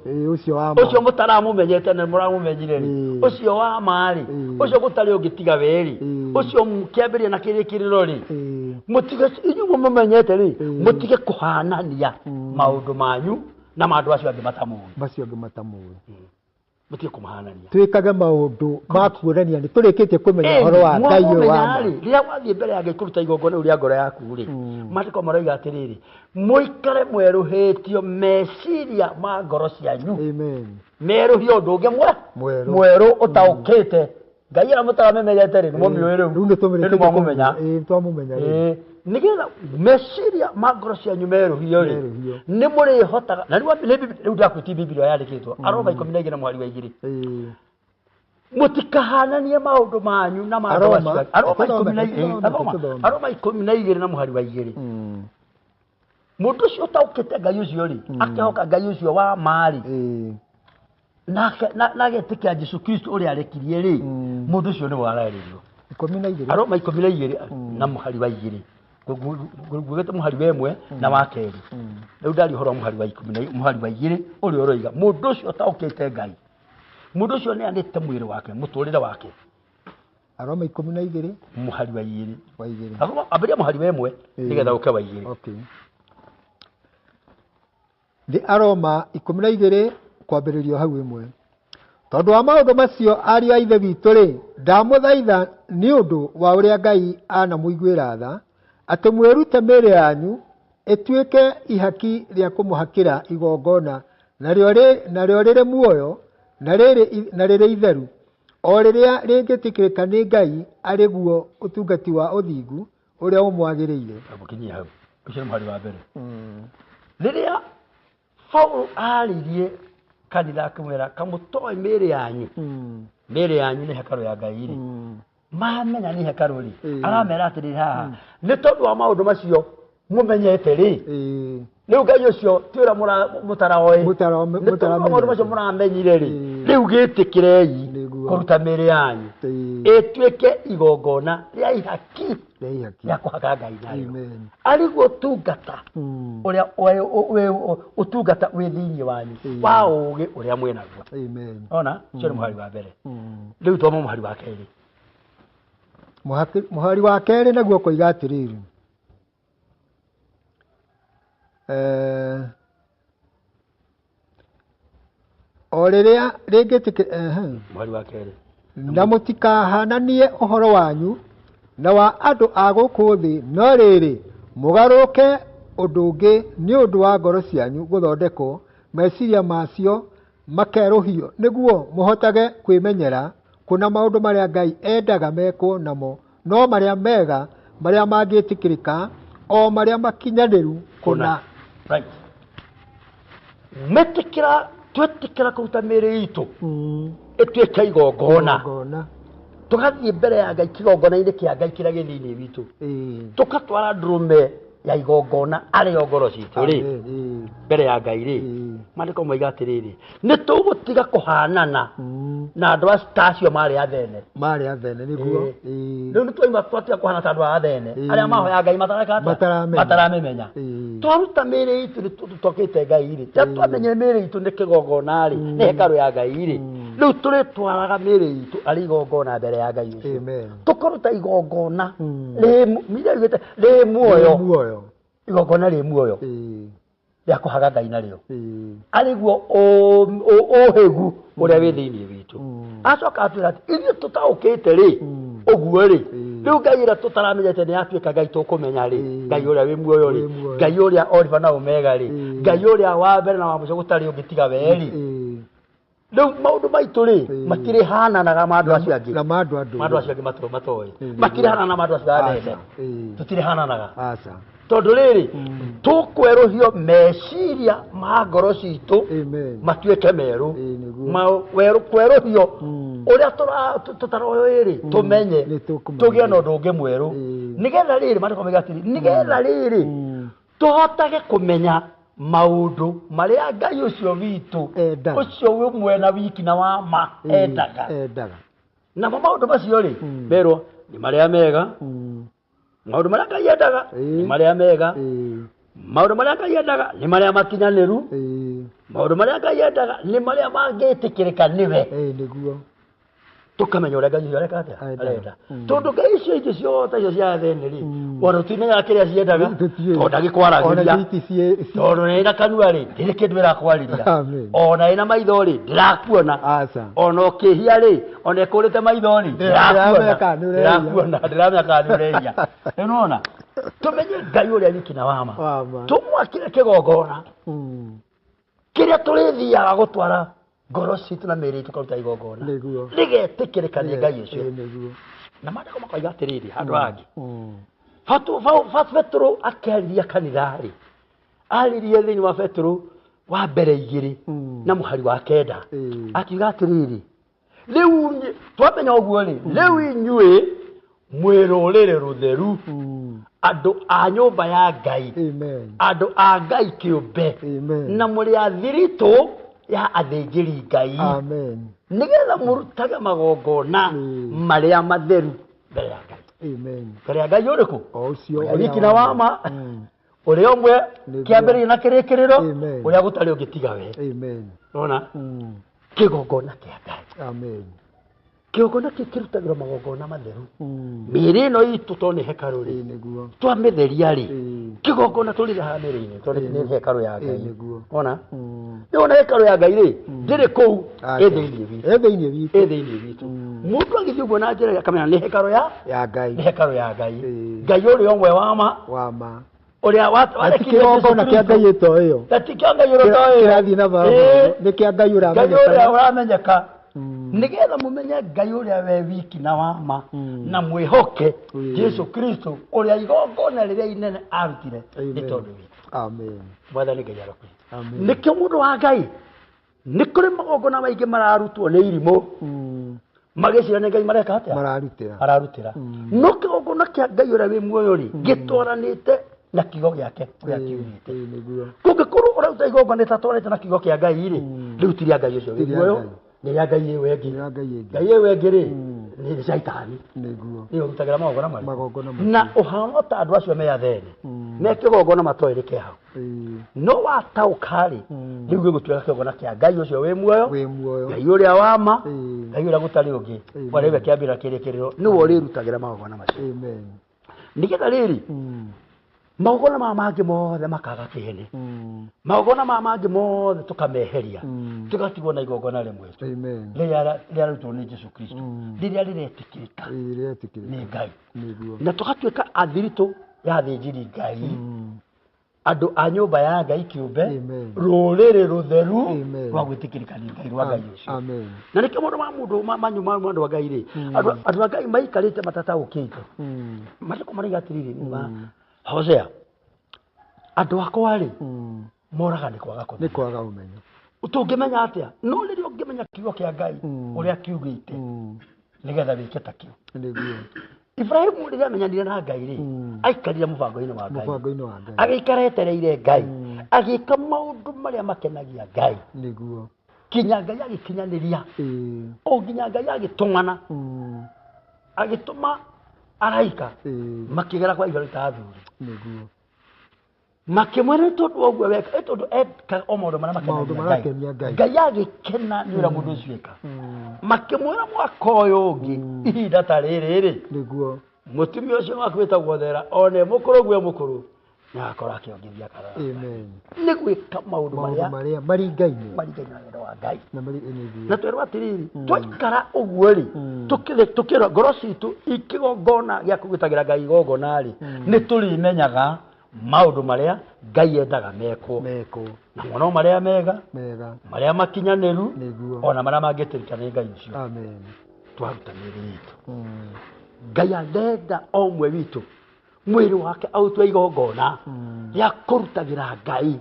mũtaramũmenyete na mũramũmenyire-rĩ ũcio wa ma-rĩ ũcio gũtarĩ ũngĩ tiga we-rĩ ũcio kĩambĩrĩria na kĩrĩkĩrĩro-rĩ mũtige inyuĩ mũmenyete-rĩ mũtige kũhanania maũndũ manyu na andũ acio angĩ matamũĩ mũtige kũmahanania twĩkage maũndũ ma kuonania nĩ tũrĩkĩtie kũmenya ũhoro wa Ngai ũyũ wa ma rĩrĩa wathiĩ mbere ya Ngai kũruta igongona rĩa ngoro yaku-rĩ maandĩko maroiga atĩrĩrĩ mũikare mwerũhĩtio meciria ma ngoro cianyu merũhio ũndũ ũngĩ mwerũ ũtaũkĩte Ngai arĩa mũtaramũmenyete-rĩ nĩ mũmĩũĩ rĩu nĩmwamũmenya nĩgetha meciria ma ngoro cianyu merũhio-rĩ nĩ mũrĩhotaga na rĩu ndakwĩti Biblia yandĩkĩtwo Aroma 12 na mũhari wa 2 mũtikahananie maũndũ manyu na ma andũ acio Aroma 12 na mũhari wa 2 mũndũ ũcio ũtaũkĩte Ngai ũcio-rĩ akĩhoka Ngai ũcio wa ma-rĩ na agetĩkĩra Jesũ Kristo ũrĩa arekirie-rĩ mũndũ ũcio nĩwe ararĩrio Aroma 12 na mũhari wa 2 gwĩgĩte mũhari wa 1 na wa 2 rĩu ndarĩ ũhoro wa mũhari wa 2 ũrĩa ũroiga mũndũ ũcio ũtaũkĩte Ngai mũndũ ũcio nĩ anĩte mwĩrĩ wake mũtũrĩre wake Aroma 12 mũhari wa 2 ambĩrĩria mũhari wa 1 nĩgetha ũke wa 2 nĩ Aroma 12 kwambĩrĩrio hau 1 tondũ wa maũndũ macio ariũ a ithe witũ-rĩ ndamũthaitha nĩ ũndũ wa ũrĩa Ngai anamũiguĩra tha atĩ mwĩrute mĩĩrĩ yanyu ĩtuĩke ihaki rĩa kũmũhakĩra igongona narĩo rĩrĩ muoyo na rĩrĩ itheru o rĩrĩa rĩngĩtĩkĩrĩka nĩ Ngai arĩ guo ũtungati wa ũthingu ũrĩa ũmwagĩrĩire rĩrĩa Paũlũ arĩirie kanitha akĩmwĩra kamũtoĩ mĩĩrĩ yanyu nĩ hekarũ ya Ngai-rĩ mamenya nĩ hekarũ-rĩ aramera atĩrĩrĩ haha nĩ tondũ wa maũndũ macio mũmenyete-rĩ rĩu Ngai ũcio ti ũrĩa mũtaraoĩ nĩ tondũ wa maũndũ macio mũramenyire-rĩ rĩu gĩtĩkĩrei kũruta mĩĩrĩ yanyu ĩtuĩke igongona rĩa ihaki rĩa kũhaka Ngai nayo arĩ guo ũtungata ũrĩa ũtungata wĩ thĩinĩ wanyu wa ũũgĩ ũrĩa mwĩnaguo ona ũcio nĩ mũhari wa mbere rĩu toma mũhari wa kerĩ mũhari wa kerĩ naguo koiga atĩrĩrĩ o rĩrĩa rĩngĩtĩkĩrĩka mũhari wa kerĩ na mũtikahananie ũhoro wanyu na wa andũ a gũkũ thĩ, no rĩrĩ mũgarũke ũndũ ũngĩ nĩ ũndũ wa ngoro cianyu gũthondekwo meciria macio makerũhio nĩguo mũhotage kwĩmenyera kuna maũndũ marĩa Ngai endaga mekwo namo, no marĩa mega marĩa mangĩtĩkĩrĩka o marĩa makinyanĩru kũna. Right. Metĩkĩra twetĩkĩra kũruta mĩĩrĩ itũ ĩtuĩke igongona, tũgathiĩ mbere ya Ngai kĩgongona-inĩ kĩa Ngai kĩrĩa gĩ thĩinĩ witũ, tũgatwara ndũrũme ya igongona arĩ o ngoro citũ rĩ mbere ya Ngai rĩ, maandĩko moiga atĩrĩrĩ, nĩ tũgũtiga kũhanana na andũ acio marĩ athene nĩguo. Rĩu nĩ twaima twatiga kũhana ta andũ a athene arĩa mahoya Ngai mataramĩmenya. Twaruta mĩĩrĩ itũ nĩ tũtokĩte Ngai rĩ, twamenye mĩĩrĩ itũ nĩ kĩgongona rĩ, nĩ hekarũ ya Ngai rĩ, rĩu tũrĩtwaraga mĩĩrĩ itũ arĩ igongona mbere ya Ngai ũcio, tũkaruta igongona rĩ muoyo, igongona rĩ muoyo rĩa kũhaga Ngai narĩo arĩguo ũhĩgu ũrĩa wĩ thĩinĩ witũ. Acoka atwĩra atĩ ithuĩ tũtaũkĩte rĩ ũguo rĩ, rĩu Ngai ũrĩa tũtaramenyete nĩ atuĩka Ngai tũkũmenya rĩ, Ngai ũrĩa wĩ muoyo rĩ, Ngai ũrĩa Alpha na Omega rĩ, Ngai ũrĩa wa mbere na wa mũico gũtarĩ ũngĩ tiga we rĩ. Rĩu maũndũ maitũ rĩ matirĩ hananaga ma andũ acio angĩ, ma andũ acio angĩ matoĩ, matirĩ hanana na andũ acio athene, tũtirĩ hananaga. Tondũ rĩrĩ tũkwerũhio meciria ma ngoro citũ matuĩke merũ, kwerũhio ũrĩa tũtaroĩ rĩ tũmenye, tũgĩe na ũndũ ũngĩ mwerũ, nĩgetha rĩrĩ maandĩko moiga atĩrĩ, nĩgetha rĩrĩ tũhotage kũmenya maũndũ marĩa Ngai ũcio witũ ũcio wĩ mwena wiki na wa ma endaga. Namo maũndũ macio rĩ merwo nĩ marĩa mega, maũndũ marĩa Ngai endaga nĩ marĩa mega, maũndũ marĩa Ngai endaga nĩ marĩa makinyanĩru, maũndũ marĩa Ngai endaga nĩ marĩa mangĩtĩkĩrĩka nĩwe, tũkamenya ũrĩa Ngai ũcio arenda. Tondũ Ngai icio ingĩ ciothe icio cia athene rĩ, ona tũtimenyaga kĩrĩa ciendaga tondũ ndagĩkwaragĩria, tondũ nĩ na kanua rĩ ndĩrĩ kĩndũ ĩrakwarĩria, ona ĩna maitho rĩ ndĩrakuona, ona ũkĩhia rĩ ona ĩkũrĩte maitho rĩ ndĩramenya kana nĩ ũrehia. Nĩwona tũmenye Ngai ũrĩa wiki na wa ma, tũmwakĩre kĩgongona kĩrĩa tũrĩthiaga gũtwara ngoro citũ na mĩĩrĩ itũ karuta igongona nĩgetĩkĩrĩka nĩ Ngai ũcio. Na maandĩko makoiga atĩrĩrĩ handũ hangĩ, Petero akĩarĩria kanitha rĩ, arĩrie thĩinĩ wa Petero wa mbere 2 na mũhari wa 9 akiuga atĩrĩrĩ, rĩu twamenya ũguo rĩ, rĩu inyuĩ mwĩ rũrĩrĩ rũtheru, andũ a nyũmba ya Ngai, andũ a Ngai kĩũmbe, na mũrĩ athiritũ ya athĩnjĩri Ngai, nĩgetha mũrutage magongona marĩa matheru mbere ya Ngai. Mbere ya Ngai ũrĩkũ? Wiki na wa ma, ũrĩa ũmwe kĩambĩrĩria na kĩrĩkĩrĩro, ũrĩa gũtarĩ ũngĩ tiga we. Nona kĩgongona kĩa Ngai, kĩgongona kĩu kĩrutagĩrwo magongona matheru. Mĩĩrĩ ĩno itũ tondũ nĩ hekarũ rĩ, twamĩtheria rĩ, kĩgongona tũrĩre haha mĩĩrĩ-inĩ tondũ nĩ hekarũ ya Ngai. Ona nĩwona hekarũ ya Ngai rĩ ndĩrĩ kũu, ĩ thĩinĩ witũ. Mũndũ agĩthiĩ ũguo na njĩra akamenya nĩ hekarũ ya Ngai, nĩ hekarũ ya Ngai, Ngai ũrĩa ũmwe wa ma, ũrĩa watikĩgongona kĩa Ngai ĩyo, tikĩa Ngai ũrĩa nĩ kĩa Ngai ũrĩa ũramenyeka, nĩgetha mũmenye Ngai ũrĩa we wiki na wa ma, na mwĩhoke Jesu Kristo ũrĩa igongona rĩrĩa inene arutire nĩ tondũ witũ. Mwathani Ngai arokoe. Nĩkĩo mũndũ wa Ngai nĩ kũrĩ magongona maingĩ mararutwo nĩ irimũ, magĩcira nĩ Ngai mareka atĩa mararutĩra, no kĩgongona kĩa Ngai ũrĩa wĩ muoyo rĩ gĩtwaranĩte na kiugo gĩake ũrĩa kiugĩte. Kũngĩkorwo ũraruta igongona ĩtatwaranĩte na kiugo kĩa Ngai rĩ, rĩu ti rĩa Ngai ũcio wĩ muoyo, nĩ rĩa Ngai ũyũ wengĩ. Ngai ũyũ wengĩ rĩ nĩ Shaitani, nĩ ũrutagĩra magongona marĩ na ũhana ta andũ acio me athene me kĩgongona matoĩ nĩ kĩa hau, no wataũka rĩ rĩu gĩgũtuĩka kĩgongona kĩa Ngai ũcio wĩ muoyo, Ngai ũrĩa wa ma, Ngai ũrĩa gũtarĩ ũngĩ, ũrĩa we kĩambĩrĩria kĩrĩkĩrĩro, nĩwe ũrĩrutagĩra magongona macio. Nĩgetha rĩrĩ magogona mangĩ mothe makaga kĩhene magogona mangĩ mothe tũkameheria tũgatigwo na igongona rĩmwe rĩrĩa rĩrutwo nĩ Jesu Kristo rĩrĩa rĩretĩkĩrĩka nĩ Ngai na tũgatuĩka athiritũ ya thĩnjĩri Ngai andũ a nyũmba ya Ngai kĩũmbe rũrĩrĩ rũtheru rwa gwĩtĩkĩrĩka nĩ Ngai rwa Ngai ũcio na nĩkĩo maũndũ ma mũndũ manyuma andũ a Ngai rĩ andũ a Ngai maikarĩte matataũkĩte maandĩko maraiga atĩrĩrĩ Hosea andũ akwa rĩ moraga nĩ kwaga ũmenyo tũngĩmenya atĩa no rĩrĩa ũngĩmenya kiugo kĩa Ngai ũrĩa kiugĩte nĩgetha wĩke ta kĩo Ibrahimu rĩrĩa amenyanire na Ngai rĩ aikarire mũbango-inĩ wa Ngai agĩikara etereire Ngai agĩka maũndũ marĩa makenagia Ngai nĩguo kinya Ngai agĩkinyanĩria o nginya Ngai agĩtũmana agĩtũma araika makĩgera kwa igũrũ ta athuri nĩguo makĩmwĩra tondũ ũguo weka tondũ eka o maũndũ marĩa makenagia Ngai Ngai agĩkena nĩ ũrĩa mũndũ ũcio eka makĩmwĩra mwaka ũyũ ũngĩ ihinda ta rĩrĩ nĩguo mũtumia ũcio waku wĩtagwo Thera one mũkũrũ guo mũkũrũ nĩagakora akĩongithia karara nĩ gwĩka maũndũ marĩa maringaine na wendo wa Ngai na twĩrwo atĩrĩrĩ twaikara ũguo rĩ tũkĩra ngoro citũ ikĩgongona gĩa kũgwĩtagĩra Ngai igongona rĩ nĩ tũrĩmenyaga maũndũ marĩa Ngai endaga mekwo na mũno marĩa mega marĩa makinyanĩru ona marĩa mangĩtĩrĩka nĩ Ngai ũcio twaruta mĩĩrĩ itũ Ngai arenda o ũmwe witũ mwĩrĩ wake autue igongona rĩa kũrutagĩra Ngai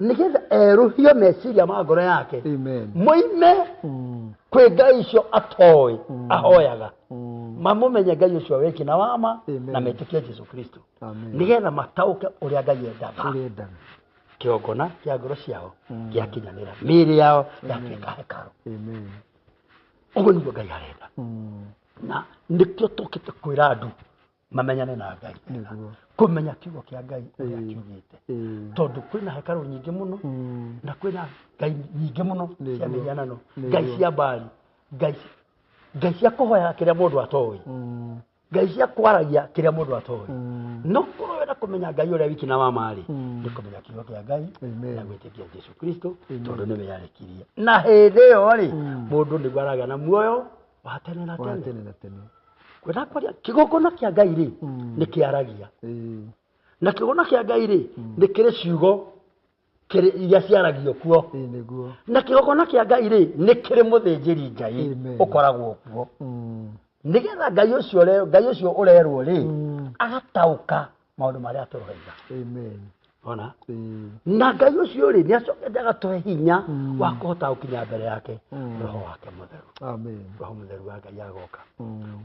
nĩgetha erũhie meciria ma ngoro yake moime kwĩ Ngai ũcio atoĩ ahoyaga mamũmenye Ngai ũcio weki na wama na metĩkie Jesu Kristo nĩgetha mataũke ũrĩa Ngai endaga kĩgongona kĩa ngoro ciao gĩakinyanĩra mĩĩrĩ yao yatuĩka hekarũ ũguo nĩguo Ngai arenda na nĩkĩo tũkĩte kwĩra andũ mamenyane na Ngai kũmenya kiugo kĩa Ngai ũrĩa kiugĩte tondũ kwĩna hekarũ nyingĩ mũno na kwĩna Ngai nyingĩ mũno cia mĩhianano Ngai cia Baali Ngai cia kũhoya kĩrĩa mũndũ atoĩ Ngai cia kwaragia kĩrĩa mũndũ atoĩ no korwo wenda kũmenya Ngai ũrĩa wiki na wa marĩ nĩ kũmenya kiugo kĩa Ngai na gwĩtĩkia Jesu Kristo tondũ nĩwe yarĩkirie na hĩndĩ ĩyo rĩ mũndũ nĩguo aragĩa na muoyo wa tene na tene kwenda kwaria kĩgongona kĩa Ngai rĩ nĩ kĩaragia na kĩgongona kĩa Ngai rĩ nĩ kĩrĩ ciugo iria ciaragio kuo na kĩgongona kĩa Ngai rĩ nĩ kĩrĩ mũthĩnjĩri Ngai ũkoragwo kuo nĩgetha Ngai ũcio ũrerwo rĩ agataũka maũndũ marĩa tũroiga ona na Ngai ũcio rĩ nĩ acokete agatũhe hinya wa kũhota gũkinya mbere yake roho wake mũtheru roho mũtheru wa Ngai agoka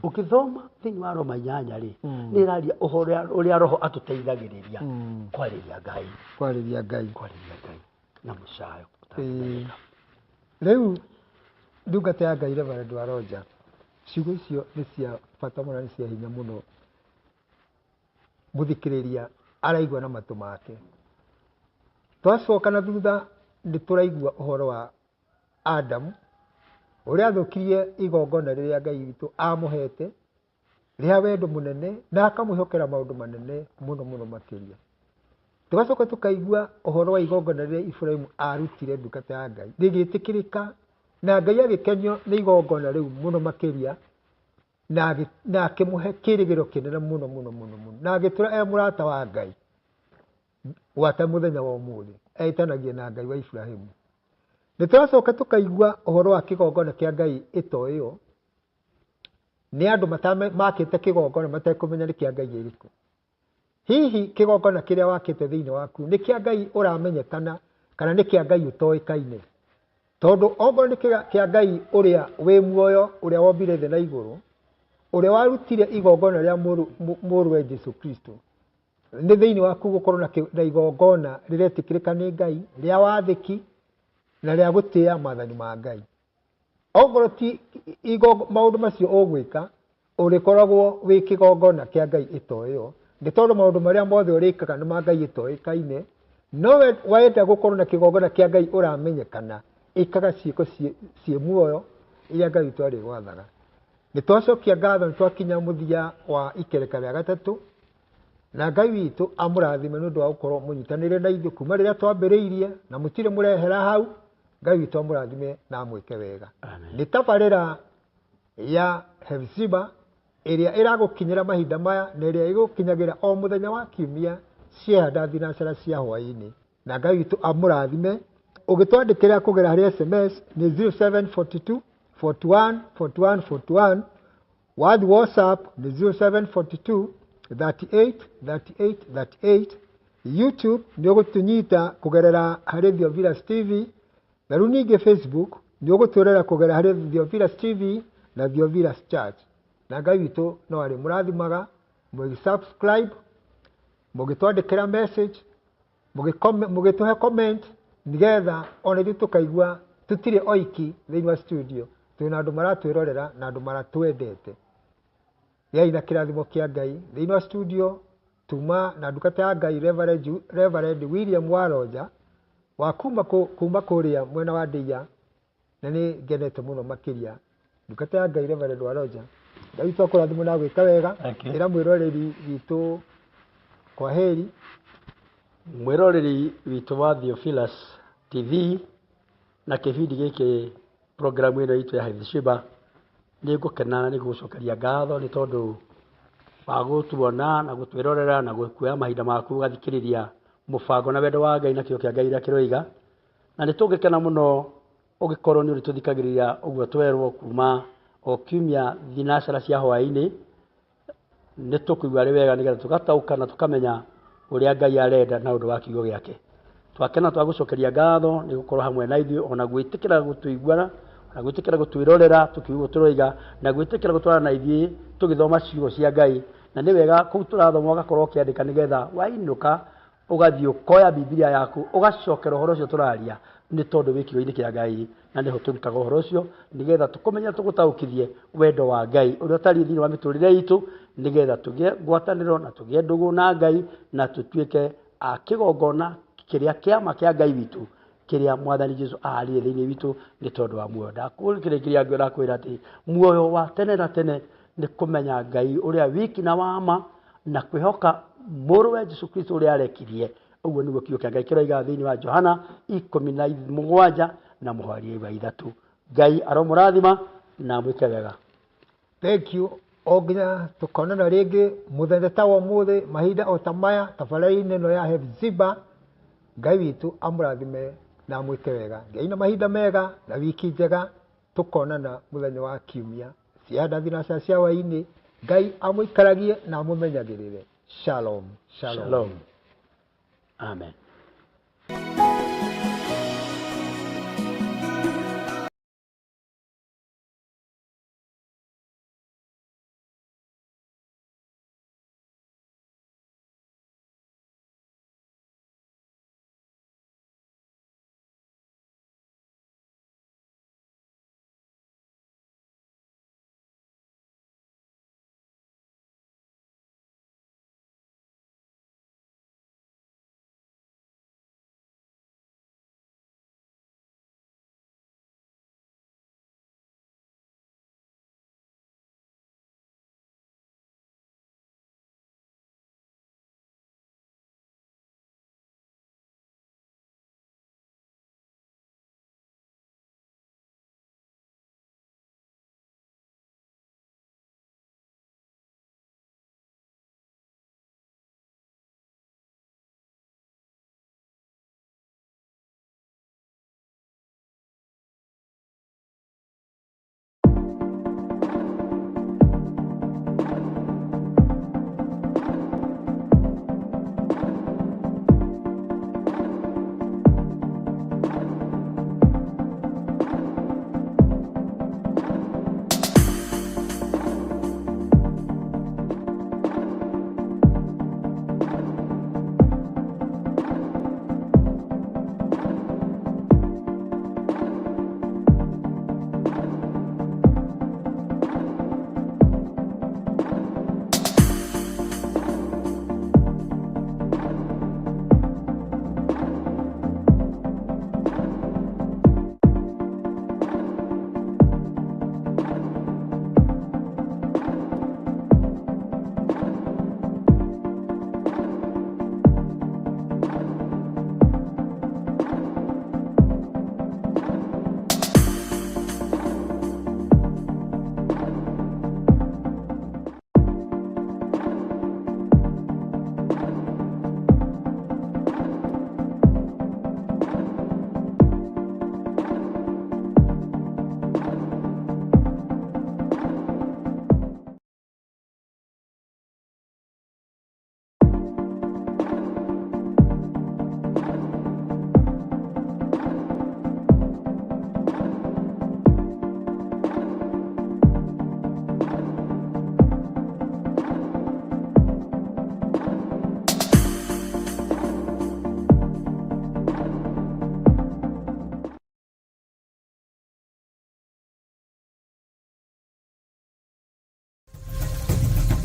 ũkĩthoma thĩinĩ wa Roma 8 rĩ nĩ ĩraria ũhoro ũrĩa roho atũteithagĩrĩria kwarĩria Ngai na mũcayo rĩu ndungata ya Ngai Reverend wa Roger ciugo icio nĩ cia bata mũno nĩ cia hinya mũno mũthikĩrĩria araigua na matũ make twacoka na thutha nĩ tũraigua ũhoro wa Adamu ũrĩa athũkirie igongona rĩrĩa Ngai witũ amũhete rĩa wendo mũnene na akamwĩhokera maũndũ manene mũno makĩria tũgacoka tũkaigua ũhoro wa igongona rĩrĩa Ibrahimu arutire ndungata ya Ngai rĩgĩtĩkĩrĩka na Ngai agĩkenio nĩ igongona rĩu mũno makĩria na akĩmũhe kĩĩrĩgĩro kĩnene mũno na agĩtũra mũrata wa Ngai gwata mũthenya wa ũmũthĩ etanagia na Ngai wa Ibrahimu nĩ tũracoka tũkaigua ũhoro wa kĩgongona kĩa Ngai ĩyo nĩ andũ makĩte kĩgongona matekũmenya nĩ kĩa Ngai gĩkũ hihi kĩgongona kĩrĩa wakĩte thĩinĩ waku nĩ kĩa Ngai ũramenyekana kana nĩ kĩa Ngai ũtoĩkaine tondũ ongorwo nĩ kĩa Ngai ũrĩa wĩ muoyo ũrĩa wombire thĩ na igũrũ ũrĩa warutire igongona rĩa mũrũwe Jesu Kristo nĩ thĩinĩ waku gũkorwo na igongona rĩretĩkĩrĩka nĩ Ngai rĩa wathĩki na rĩa gũtĩĩa maathani ma Ngai ongorwo ti maũndũ macio ũgwĩka ũrĩkoragwo wĩ kĩgongona kĩa Ngai ĩyo nĩ tondũ maũndũ marĩa mothe ũrĩkaga nĩ ma Ngai ĩtoĩkaine no wenda gũkorwo na kĩgongona kĩa Ngai ũramenyekana ĩkaga ciĩko ciĩ muoyo iria Ngai witũ arĩgwathaga nĩ twacokia ngatho nĩ twakinya mũthia wa ikereka rĩa gatatũ na Ngai witũ amũrathime nĩ ũndũ wa gũkorwo mũnyitanĩire na ithuĩ kuma rĩrĩa twambĩrĩirie na mũtirĩ mũrehera hau. Ngai witũ amũrathime na amwĩke wega. Nĩ tabarĩra ya Hepzibah ĩrĩa ĩragũkinyĩra mahinda maya na ĩrĩa ĩgũkinyagĩra o mũthenya wa kiumia ciehanda thinacara cia hwaĩ-inĩ, na Ngai witũ amũrathime. Ũgĩtwandĩkĩra kũgera harĩ SMS nĩ 0742 41 41 41. Wathi WhatsApp nĩ 0742 38 38 38. YouTube nĩ ũgũtũnyita kũgerera harĩ Theophilus TV, na rĩu ningĩ Facebook nĩ ũgũtwĩrĩra kũgerera harĩ Theophilus TV na Theophilus Church. Na Ngai witũ no arĩ mũrathimaga, mũgĩ-subscribe, mũgĩtwandĩkĩra message, mũgĩtũhe comment, nigetha ona ithuĩ tũkaigua tũtirĩ oiki thĩinĩ wa studio, twĩna andũ maratwĩrorera na andũ maratwendete. Gĩai na kĩrathimo kĩa Ngai thĩinĩ wa studio. Tuma na ndungata ya Ngai Reverend William Waroja wa kuma kũrĩa mwena wa Ndeiya, na nĩ ngenete mũno makĩria. Ndungata ya Ngai Reverend Waroja, Ngai witũ akũrathimwo na gwĩka wega. Ĩra mwĩroreri witũ kwa heri. Mwĩroreri witũ wa Theophilus TV na kĩbindi gĩkĩ programu ĩno itũ ya Hepzibah, nĩ ngũkena na nĩ gũcokeria ngatho nĩ tondũ wa gũtuona na gũtwĩrorera na kuoya mahinda maku ũgathikĩrĩria mũbango na wendo wa Ngai na kĩo kĩa Ngai rĩrĩa kĩroiga. Na nĩ tũngĩkena mũno ũgĩkorwo nĩ ũrĩtũthikagĩrĩria ũguo twerwo kuma o kiumia thinacara cia hwaĩ-inĩ. Nĩ tũkũigua arĩ wega nĩgetha tũgataũka na tũkamenya ũrĩa Ngai arenda na ũndũ wa kiugo gĩake. Twakena twagũcokeria ngatho nĩ gũkorwo hamwe na ithuĩ, ona gwĩtĩkĩra gũtũiguana, na gwĩtĩkĩra gũtwĩrorera tũkiuga tũroiga, na gwĩtĩkĩra gũtwarana na ithuĩ tũgĩthoma ciugo cia Ngai. Na nĩ wega kũu tũrathoma ũgakorwo ũkĩandĩka nĩgetha wainũka ũgathiĩ ũkoya Biblia yaku ũgacokera ũhoro ũcio tũraria, nĩ tondũ wĩ kiugo-inĩ kĩa Ngai na nĩho tũrutaga ũhoro ũcio nĩgetha tũkũmenya tũgũtaũkithie wendo wa Ngai ũrĩa ũtariĩ thĩinĩ wa mĩtũrĩre itũ, nĩgetha tũgĩe ngwatanĩro na tũgĩe ndũgũ na Ngai na tũtuĩke a kĩgongona kĩrĩa kĩama kĩa Ngai witũ kĩrĩa Mwathani Jesũ aarire thĩinĩ witũ nĩ tondũ wa muoyo. Ndakũrĩkĩrĩria ndakwĩra atĩ muoyo wa tene na tene nĩ kũmenya Ngai ũrĩa wiki na wama na kwĩhoka mũrũwe Jesũ Kristo ũrĩa arekirie. Ũguo nĩguo kiugo kĩa Ngai kĩroiga thĩinĩ wa Johana 17 na mũhari wa 3. Ngai aromũrathima na mwĩke wega. Thank you. O nginya tũkonana rĩngĩ mũthenya ta wa ũmũthĩ mahinda o ta maya tabarĩra-inĩ ĩno ya Hepzibah. Ngai witũ amũrathime na mwĩke wega. Ngai na mahinda mega na wiki njega. Tũkonana mũthenya wa kiumia ciehanda thinacara cia hwaĩ-inĩ. Ngai amũikaragie na amũmenyagĩrĩre. Shalom. Shalom. Amen.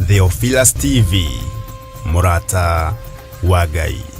Theophilus TV, Mũrata wa Ngai.